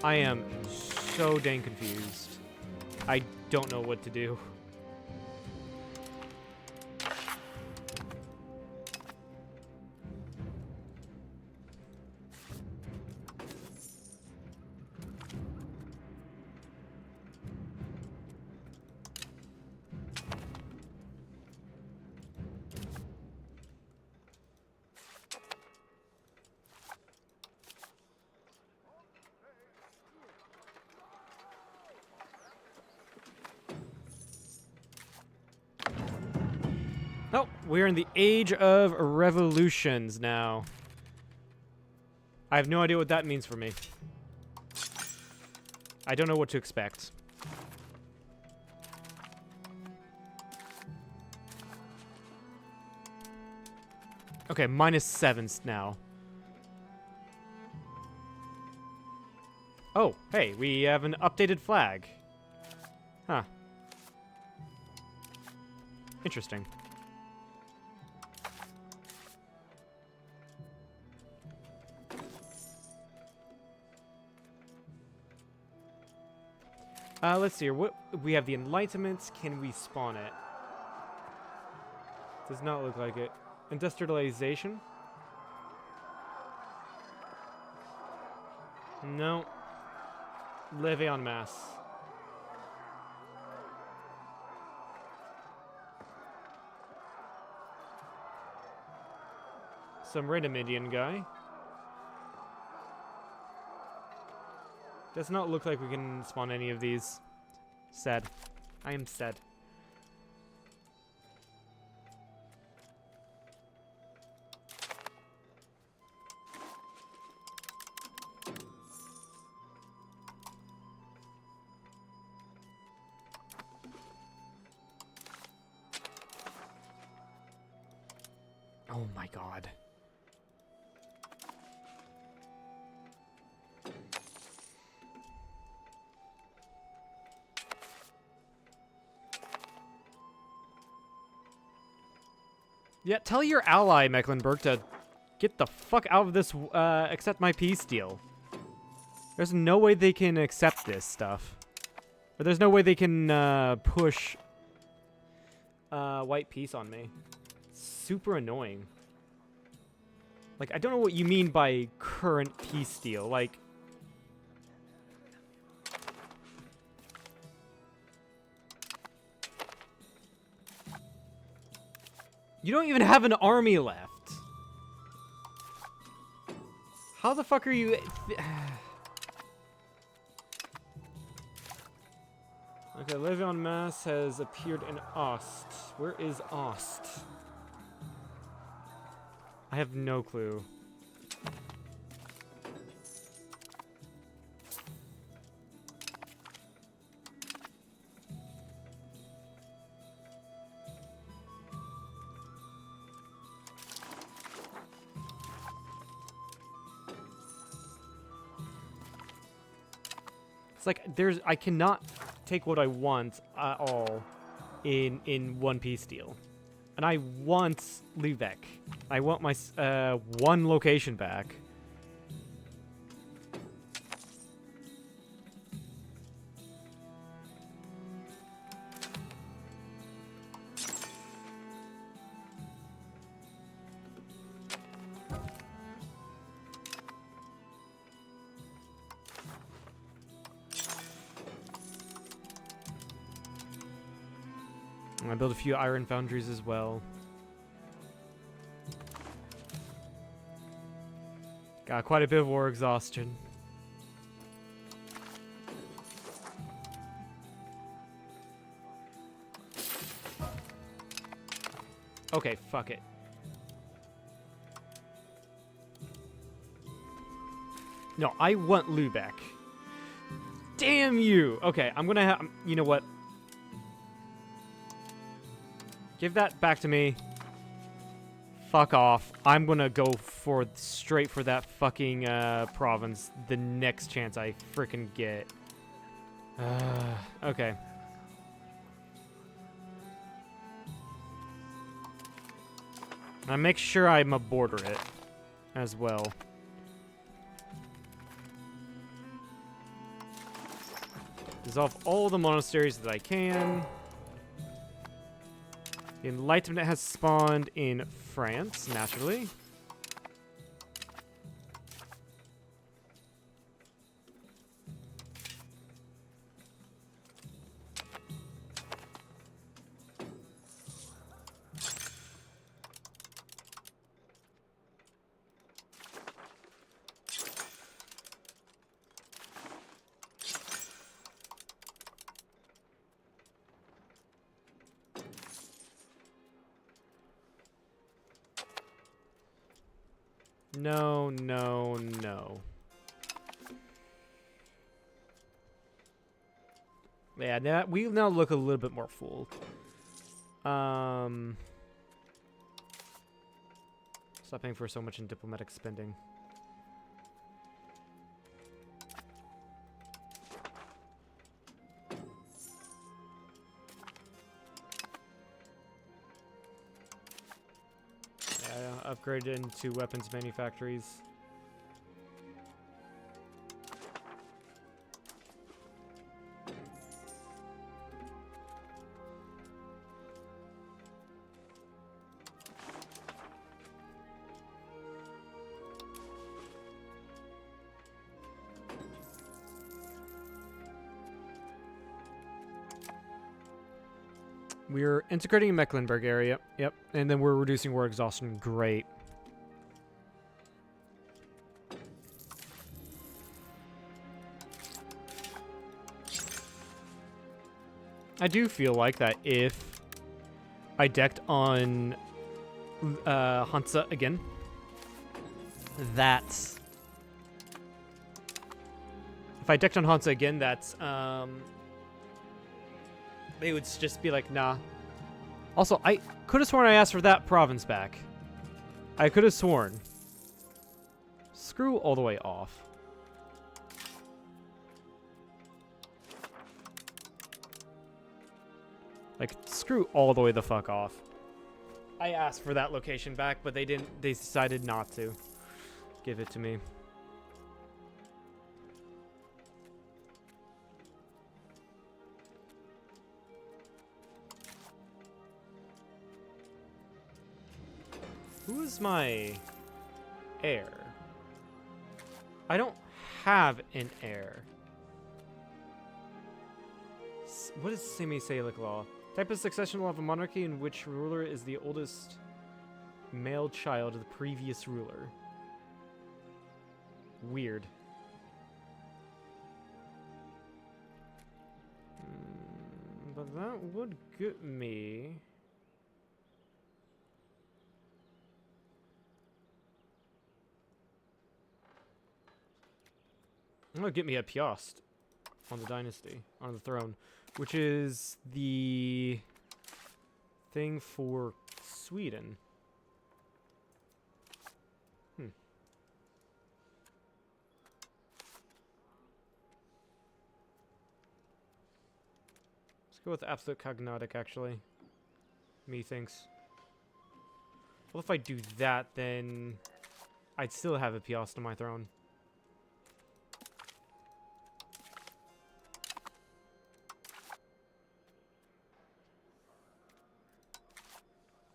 I am so dang confused. I don't know what to do. Oh, we're in the age of revolutions now. I have no idea what that means for me. I don't know what to expect. Okay, -7 now. Oh, hey, we have an updated flag. Huh. Interesting. Let's see here. What we have the Enlightenment. Can we spawn it? Does not look like it. Industrialization? No. Levy en masse. Some random Indian guy. Does not look like we can spawn any of these. Sad. I am sad. Oh my god. Yeah, tell your ally, Mecklenburg, to get the fuck out of this, accept my peace deal. There's no way they can accept this stuff. Or there's no way they can, push, white peace on me. Super annoying. Like, I don't know what you mean by current peace deal. Like, you don't even have an army left. How the fuck are you... Okay, Levion Mass has appeared in Ost. Where is Ost? I have no clue. It's like I cannot take what I want at all in one piece deal. And I want Lübeck. I want my one location back. I build a few iron foundries as well. Got quite a bit of war exhaustion. Okay, fuck it. No, I want Lübeck. Damn you! Okay, I'm gonna have... You know what? Give that back to me. Fuck off. I'm gonna go straight for that fucking province the next chance I frickin' get. Okay. Now make sure I'm a border it as well. Dissolve all the monasteries that I can. The Enlightenment has spawned in France, naturally. No, no, no. Yeah, now we now look a little bit more full. Stop paying for so much in diplomatic spending. Upgraded into weapons manufactories. We're integrating in Mecklenburg area. Yep. And then we're reducing war exhaustion. Great. I do feel like that if I decked on Hansa again, that's... If I decked on Hansa again, that's... They would just be like, nah. Also, I could have sworn I asked for that province back. I could have sworn. Screw all the way off. Like, screw all the way the fuck off. I asked for that location back, but they didn't. They decided not to give it to me. Who is my heir? I don't have an heir. What is semi-Salic law? Type of succession law of a monarchy in which ruler is the oldest male child of the previous ruler. Weird. But that would get me... It'll get me a Piast on the dynasty, on the throne, which is the thing for Sweden. Let's go with absolute cognatic, actually. Methinks. Well, if I do that, then I'd still have a Piast on my throne.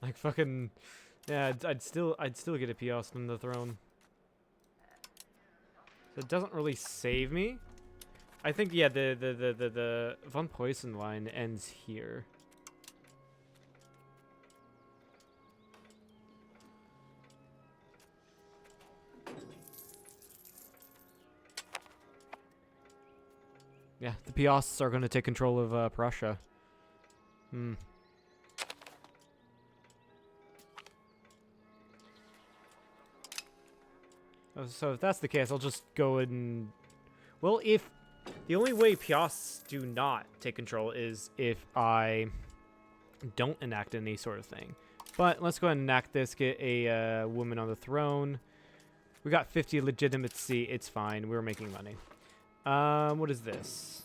Like fucking, yeah, I'd still get a Piast on the throne. So it doesn't really save me. I think yeah, the von Preußen line ends here. Yeah, the Piasts are going to take control of Prussia. So if that's the case, I'll just go and... Well, if... The only way Piasts do not take control is if I don't enact any sort of thing. But let's go ahead and enact this, get a woman on the throne. We got 50 legitimacy, it's fine, we're making money. What is this?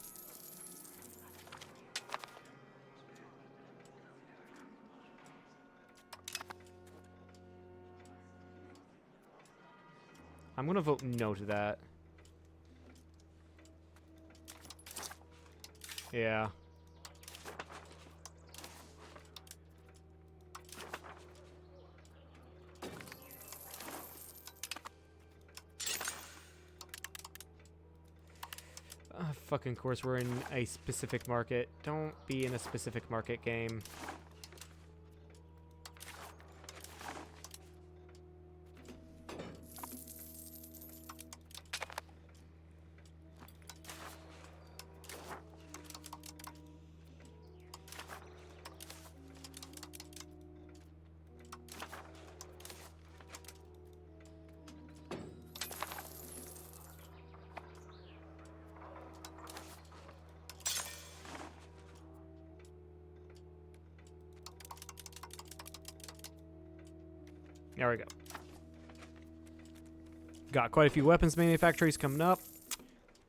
I'm gonna vote no to that. Yeah. Fucking course, we're in a specific market. Don't be in a specific market game. There we go. Got quite a few weapons manufacturers coming up.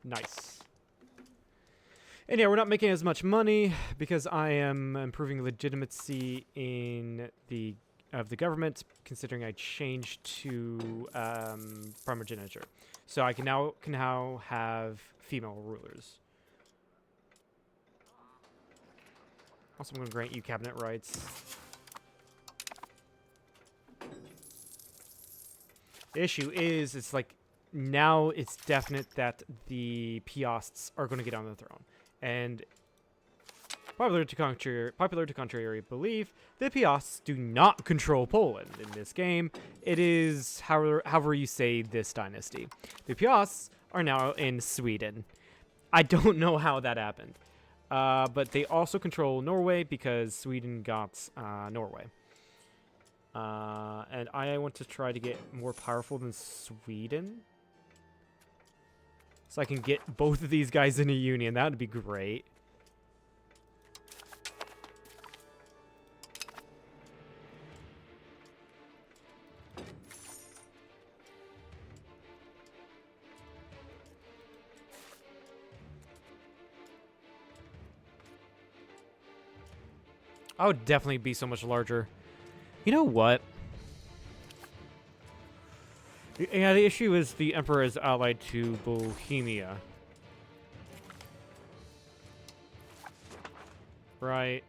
Nice. And yeah, we're not making as much money because I am improving legitimacy in the government, considering I changed to primogeniture. So I can now have female rulers. Also, I'm going to grant you cabinet rights. The issue is, it's like, now it's definite that the Piasts are going to get on the throne. And popular to contrary belief, the Piasts do not control Poland in this game. It is, however you say this dynasty. The Piasts are now in Sweden. I don't know how that happened. But they also control Norway because Sweden got Norway. And I want to try to get more powerful than Sweden. So I can get both of these guys in a union. That would be great. I would definitely be so much larger. You know what? Yeah, the issue is the Emperor is allied to Bohemia. Right.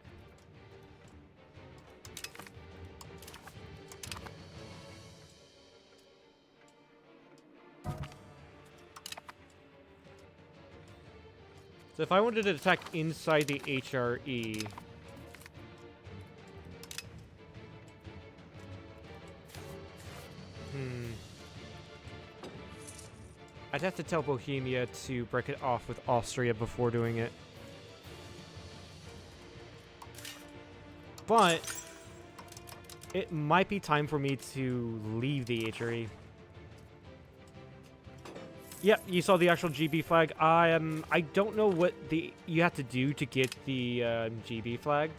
So if I wanted to attack inside the HRE... I'd have to tell Bohemia to break it off with Austria before doing it. But it might be time for me to leave the HRE. Yep, you saw the actual GB flag. I don't know what you have to do to get the GB flag.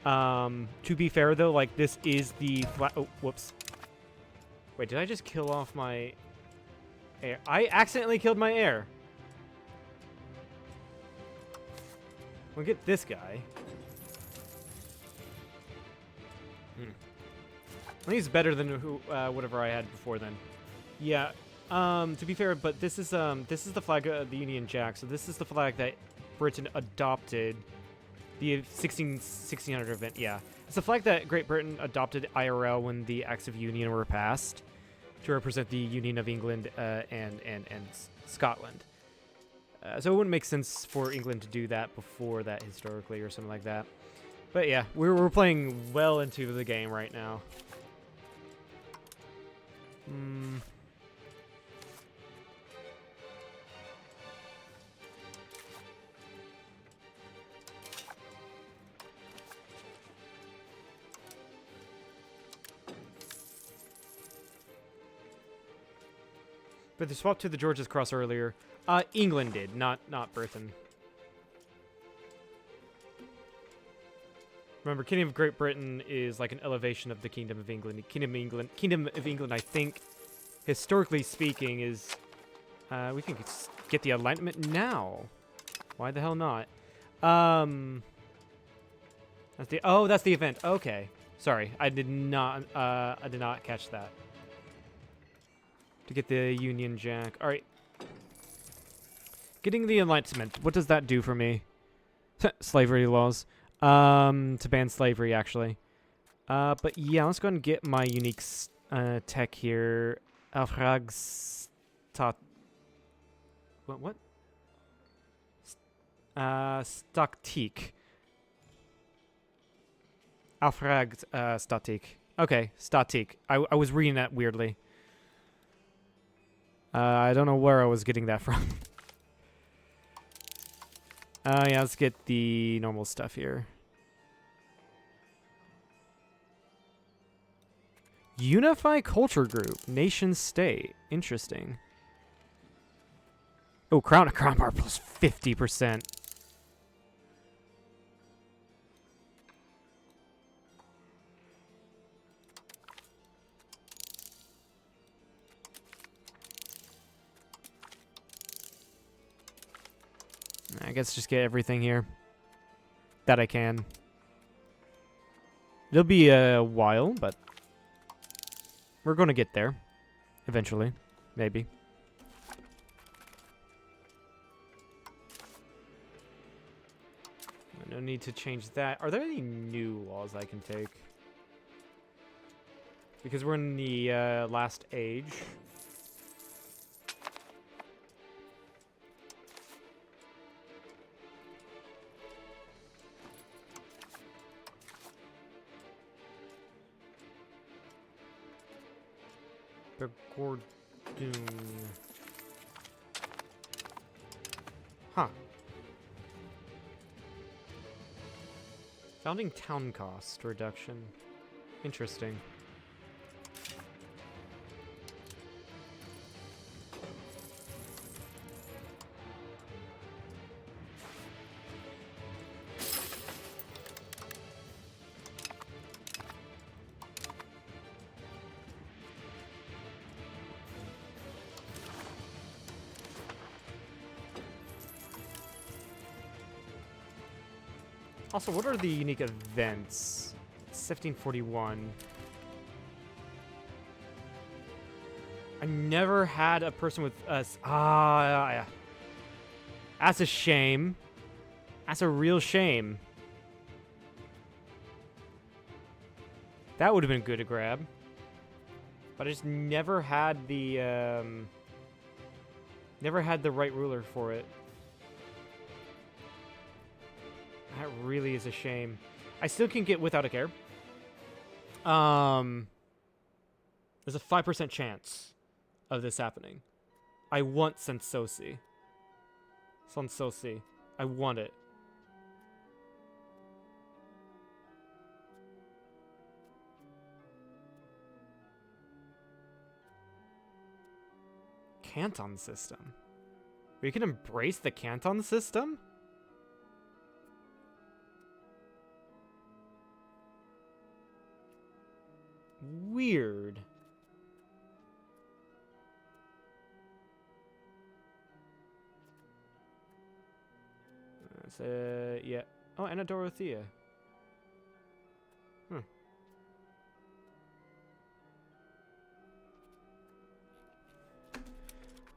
To be fair though, like this is the flag. Oh, whoops. Wait, did I just kill off my air? I accidentally killed my air. We'll get this guy. I think it's better than whatever I had before then. Yeah. To be fair, but this is the flag of the Union Jack. So this is the flag that Britain adopted. The 1600 event. Yeah, it's a flag that Great Britain adopted IRL when the Acts of Union were passed to represent the Union of England and Scotland. So it wouldn't make sense for England to do that before that historically or something like that. But yeah, we're playing well into the game right now. But they swapped to the George's Cross earlier. England did, not Britain. Remember, Kingdom of Great Britain is like an elevation of the Kingdom of England. Kingdom of England, I think, historically speaking, is... we can get the alignment now. Why the hell not? That's the... Oh, that's the event. Okay. Sorry, I did not catch that. To get the Union Jack. All right. Getting the enlightenment. What does that do for me? Slavery laws. To ban slavery, actually. But yeah, let's go ahead and get my unique tech here. Auftragstat. What? Staktik. Auftragsstatik. Okay, statik. I was reading that weirdly. I don't know where I was getting that from. Yeah, let's get the normal stuff here. Unify culture group, nation state. Interesting. Oh, crown bar plus 50%. I guess just get everything here that I can. It'll be a while, but we're going to get there eventually, maybe. No need to change that. Are there any new laws I can take? Because we're in the last age. Gordoon. Huh. Founding town cost reduction. Interesting. Also, what are the unique events? 1741. I never had a person with us. Yeah. That's a shame. That's a real shame. That would have been good to grab. But I just never had the right ruler for it. That really is a shame. I still can get without a care. There's a 5% chance of this happening. I want Sensosi. Sensosi. I want it. Canton system. We can embrace the Canton system? Weird. Yeah. Oh, and a Dorothea.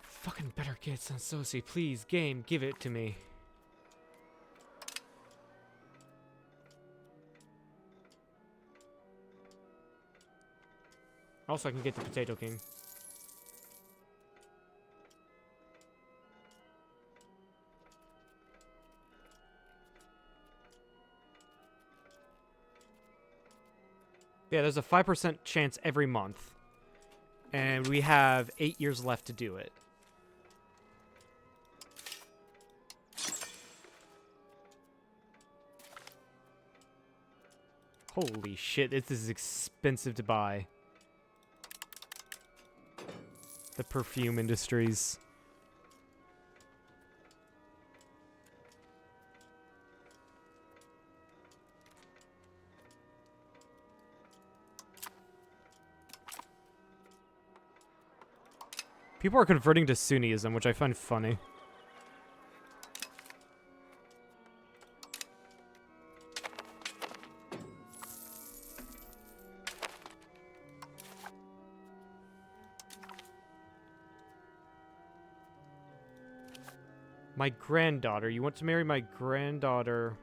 Fucking better get Sansosi. Please, game, give it to me. Also, I can get the Potato King. Yeah, there's a 5% chance every month. And we have 8 years left to do it. Holy shit, this is expensive to buy. The perfume industries. People are converting to Sunnism, which I find funny. My granddaughter. You want to marry my granddaughter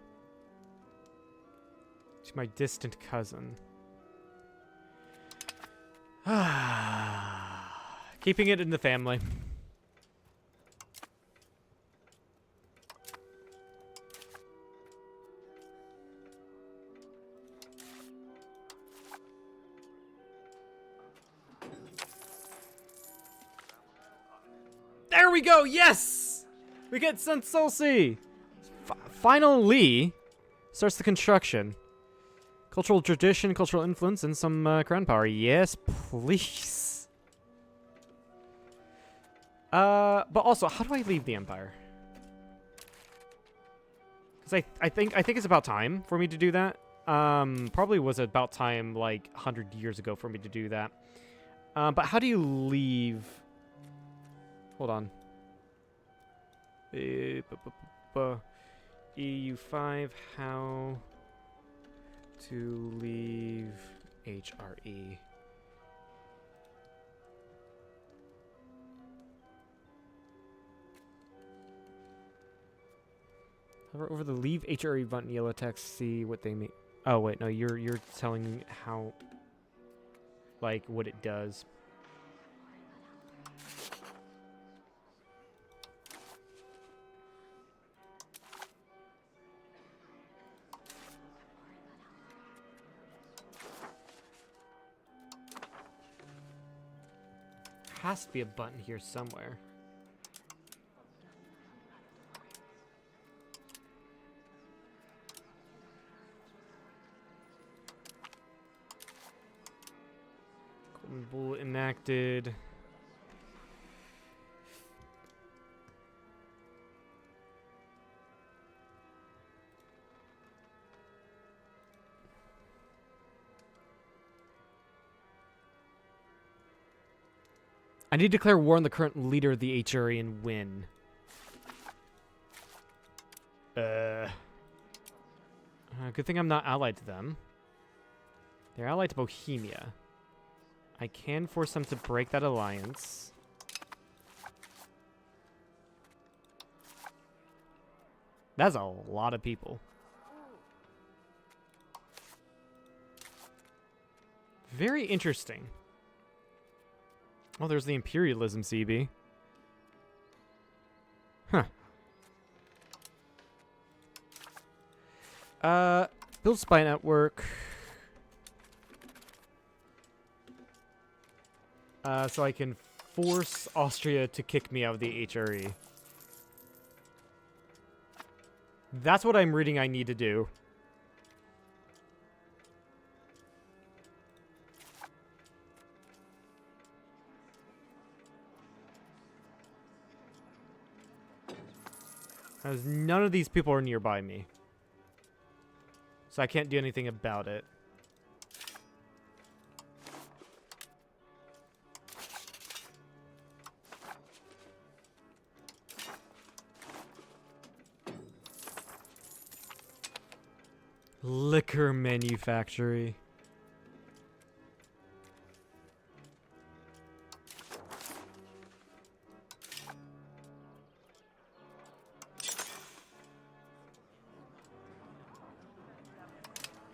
to my distant cousin. Keeping it in the family. There we go! Yes! We get Sensosi! Finally starts the construction. Cultural tradition, cultural influence, and some crown power. Yes, please. But also, how do I leave the Empire? Because I think it's about time for me to do that. Probably was about time like 100 years ago for me to do that. But how do you leave? Hold on. EU5, how to leave HRE. Hover over the leave HRE button, yellow text, see what they mean. Oh wait, no, you're telling me how, like, what it does. Has to be a button here somewhere. Golden Bull enacted. I need to declare war on the current leader of the HRE and win. Good thing I'm not allied to them. They're allied to Bohemia. I can force them to break that alliance. That's a lot of people. Very interesting. Oh, there's the imperialism CB. Huh. Build spy network. So I can force Austria to kick me out of the HRE. That's what I'm reading I need to do. Because none of these people are nearby me. So I can't do anything about it. Liquor manufactory.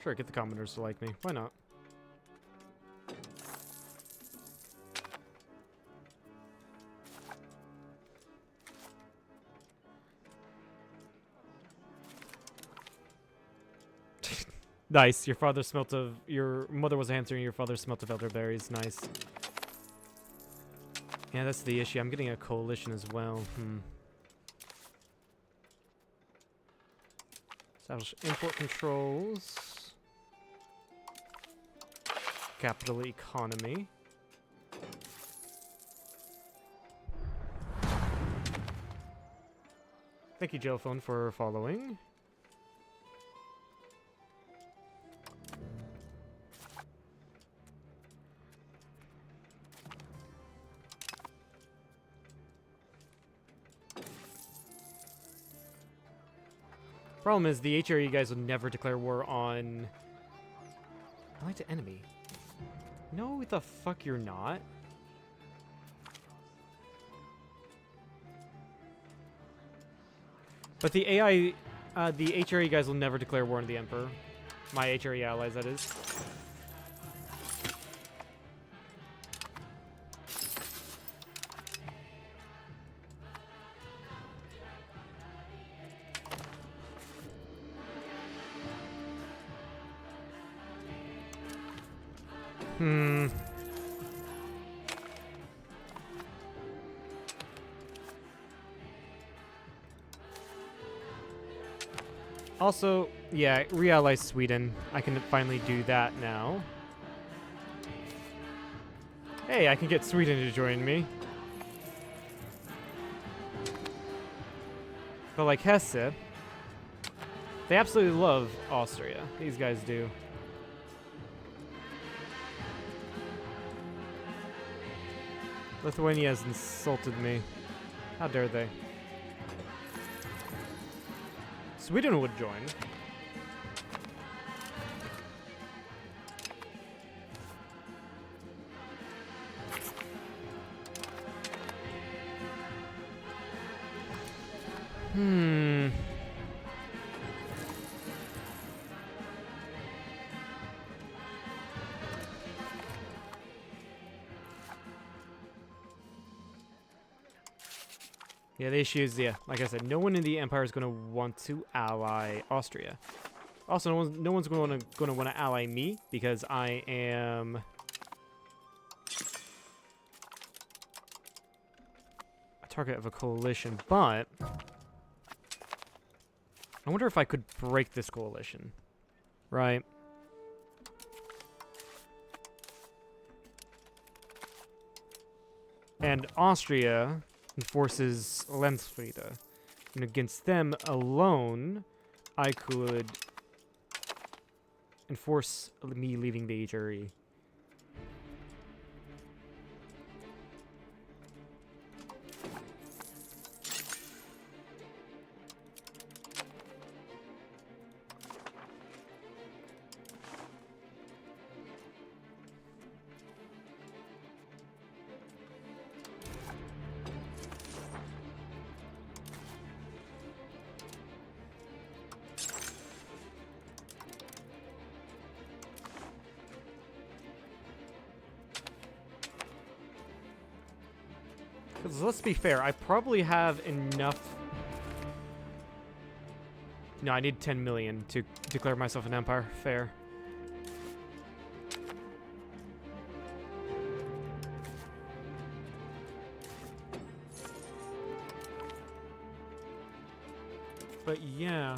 Sure, get the commoners to like me. Why not? Nice. Your father smelt of... Your mother was a hamster and your father smelt of elderberries. Nice. Yeah, that's the issue. I'm getting a coalition as well. Establish import controls. Capital economy. Thank you, Jophone, for following. Problem is, the HRE guys will never declare war on... Allied to enemy. No, the fuck you're not. But the AI, the HRE guys will never declare war on the Emperor. My HRE allies, that is. Also, yeah, re-ally Sweden. I can finally do that now. Hey, I can get Sweden to join me. But like Hesse, they absolutely love Austria. These guys do. Lithuania has insulted me. How dare they? Sweden would join. Yeah, the issue is, yeah, like I said, no one in the Empire is going to want to ally Austria. Also, no one's going to want to ally me because I am a target of a coalition. But I wonder if I could break this coalition, right? And Austria enforces Lenzfriede. And against them alone, I could enforce me leaving the HRE. Because let's be fair, I probably have enough... No, I need 10 million to declare myself an empire. Fair. But yeah.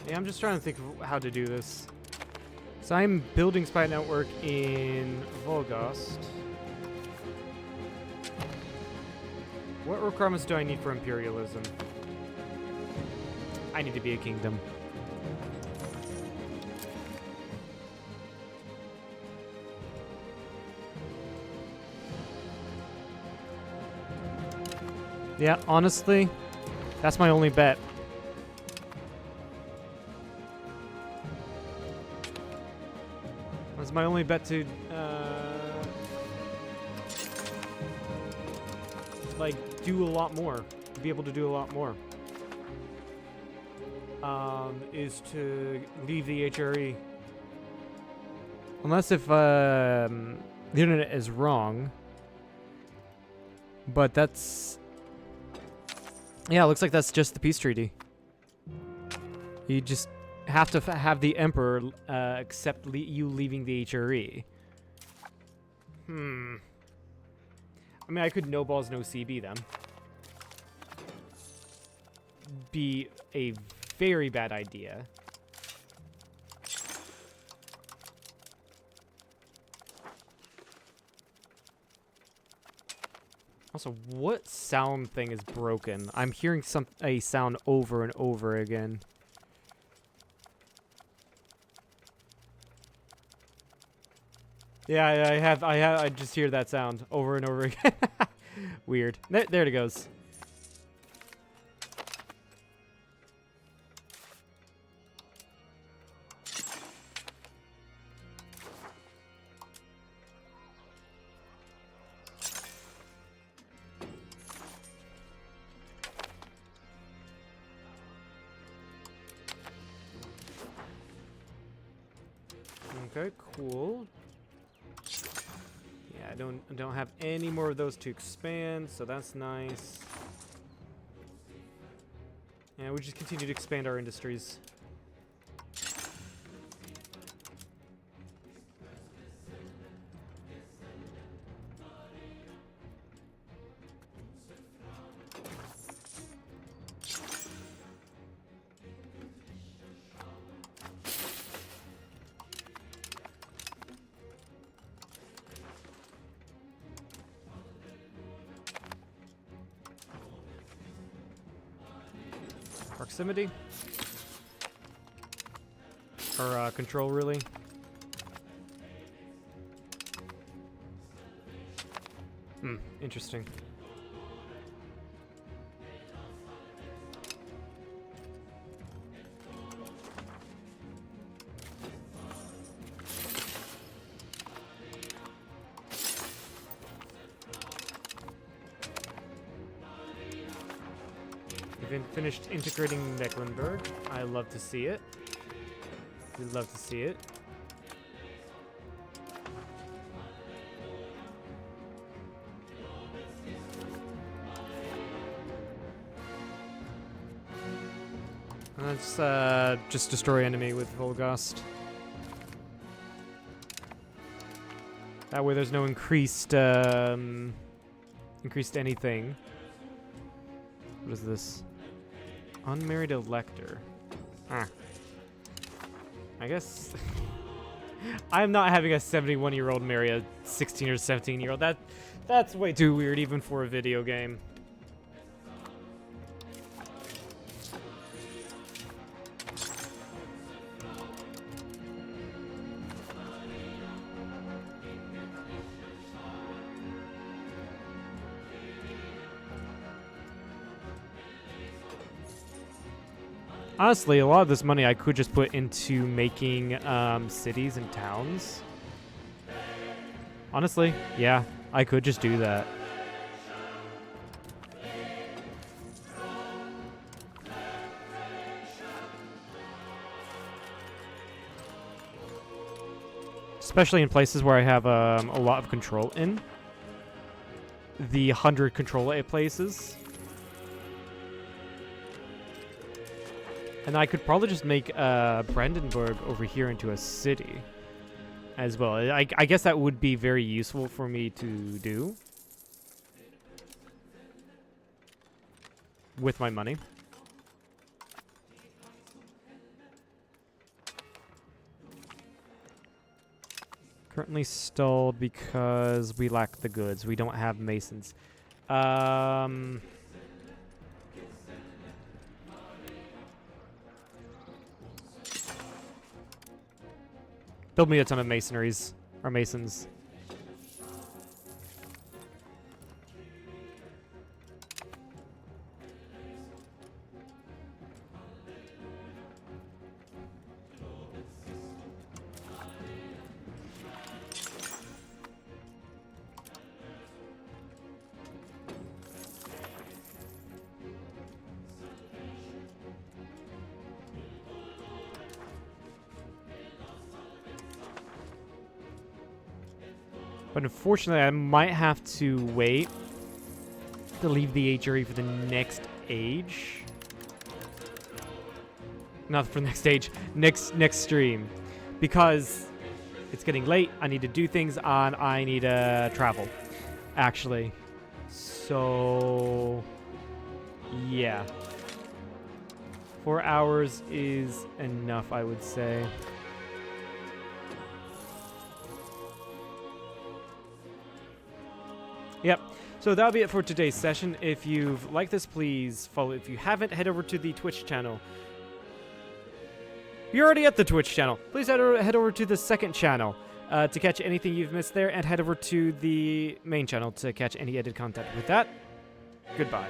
Yeah, I'm just trying to think of how to do this. So I'm building spy network in Volgost. What requirements do I need for imperialism? I need to be a kingdom. Yeah, honestly, that's my only bet. That's my only bet to, like, do a lot more. Be able to do a lot more. Is to leave the HRE. Unless if, the internet is wrong. But that's... Yeah, it looks like that's just the peace treaty. You just have to have the Emperor accept you leaving the HRE. I mean, I could no balls, no CB them. Be a very bad idea. Also, what sound thing is broken? I'm hearing a sound over and over again. Yeah, I just hear that sound over and over again. Weird. There it goes. Okay, cool. Yeah, I don't have any more of those to expand, so that's nice. Yeah, we just continue to expand our industries. Proximity? Or, control, really? Interesting. We've finished integrating Mecklenburg. I love to see it. We love to see it. Let's just destroy enemy with Volgost. That way there's no increased anything. What is this? Unmarried elector. Ah. I guess I'm not having a 71-year-old marry a 16 or 17-year-old. That's way too weird even for a video game. Honestly, a lot of this money I could just put into making cities and towns. Honestly, yeah, I could just do that. Especially in places where I have a lot of control in. The 100 control places. And I could probably just make Brandenburg over here into a city as well. I guess that would be very useful for me to do with my money. Currently stalled because we lack the goods. We don't have masons. Build me a ton of masonries, or masons. But unfortunately, I might have to wait to leave the age area for the next age. Not for next age, next stream. Because it's getting late, I need to do things, and I need to travel, actually. So, yeah. 4 hours is enough, I would say. Yep. So that'll be it for today's session. If you've liked this, please follow. If you haven't, head over to the Twitch channel. You're already at the Twitch channel. Please head over to the second channel to catch anything you've missed there, and head over to the main channel to catch any edited content. With that, goodbye.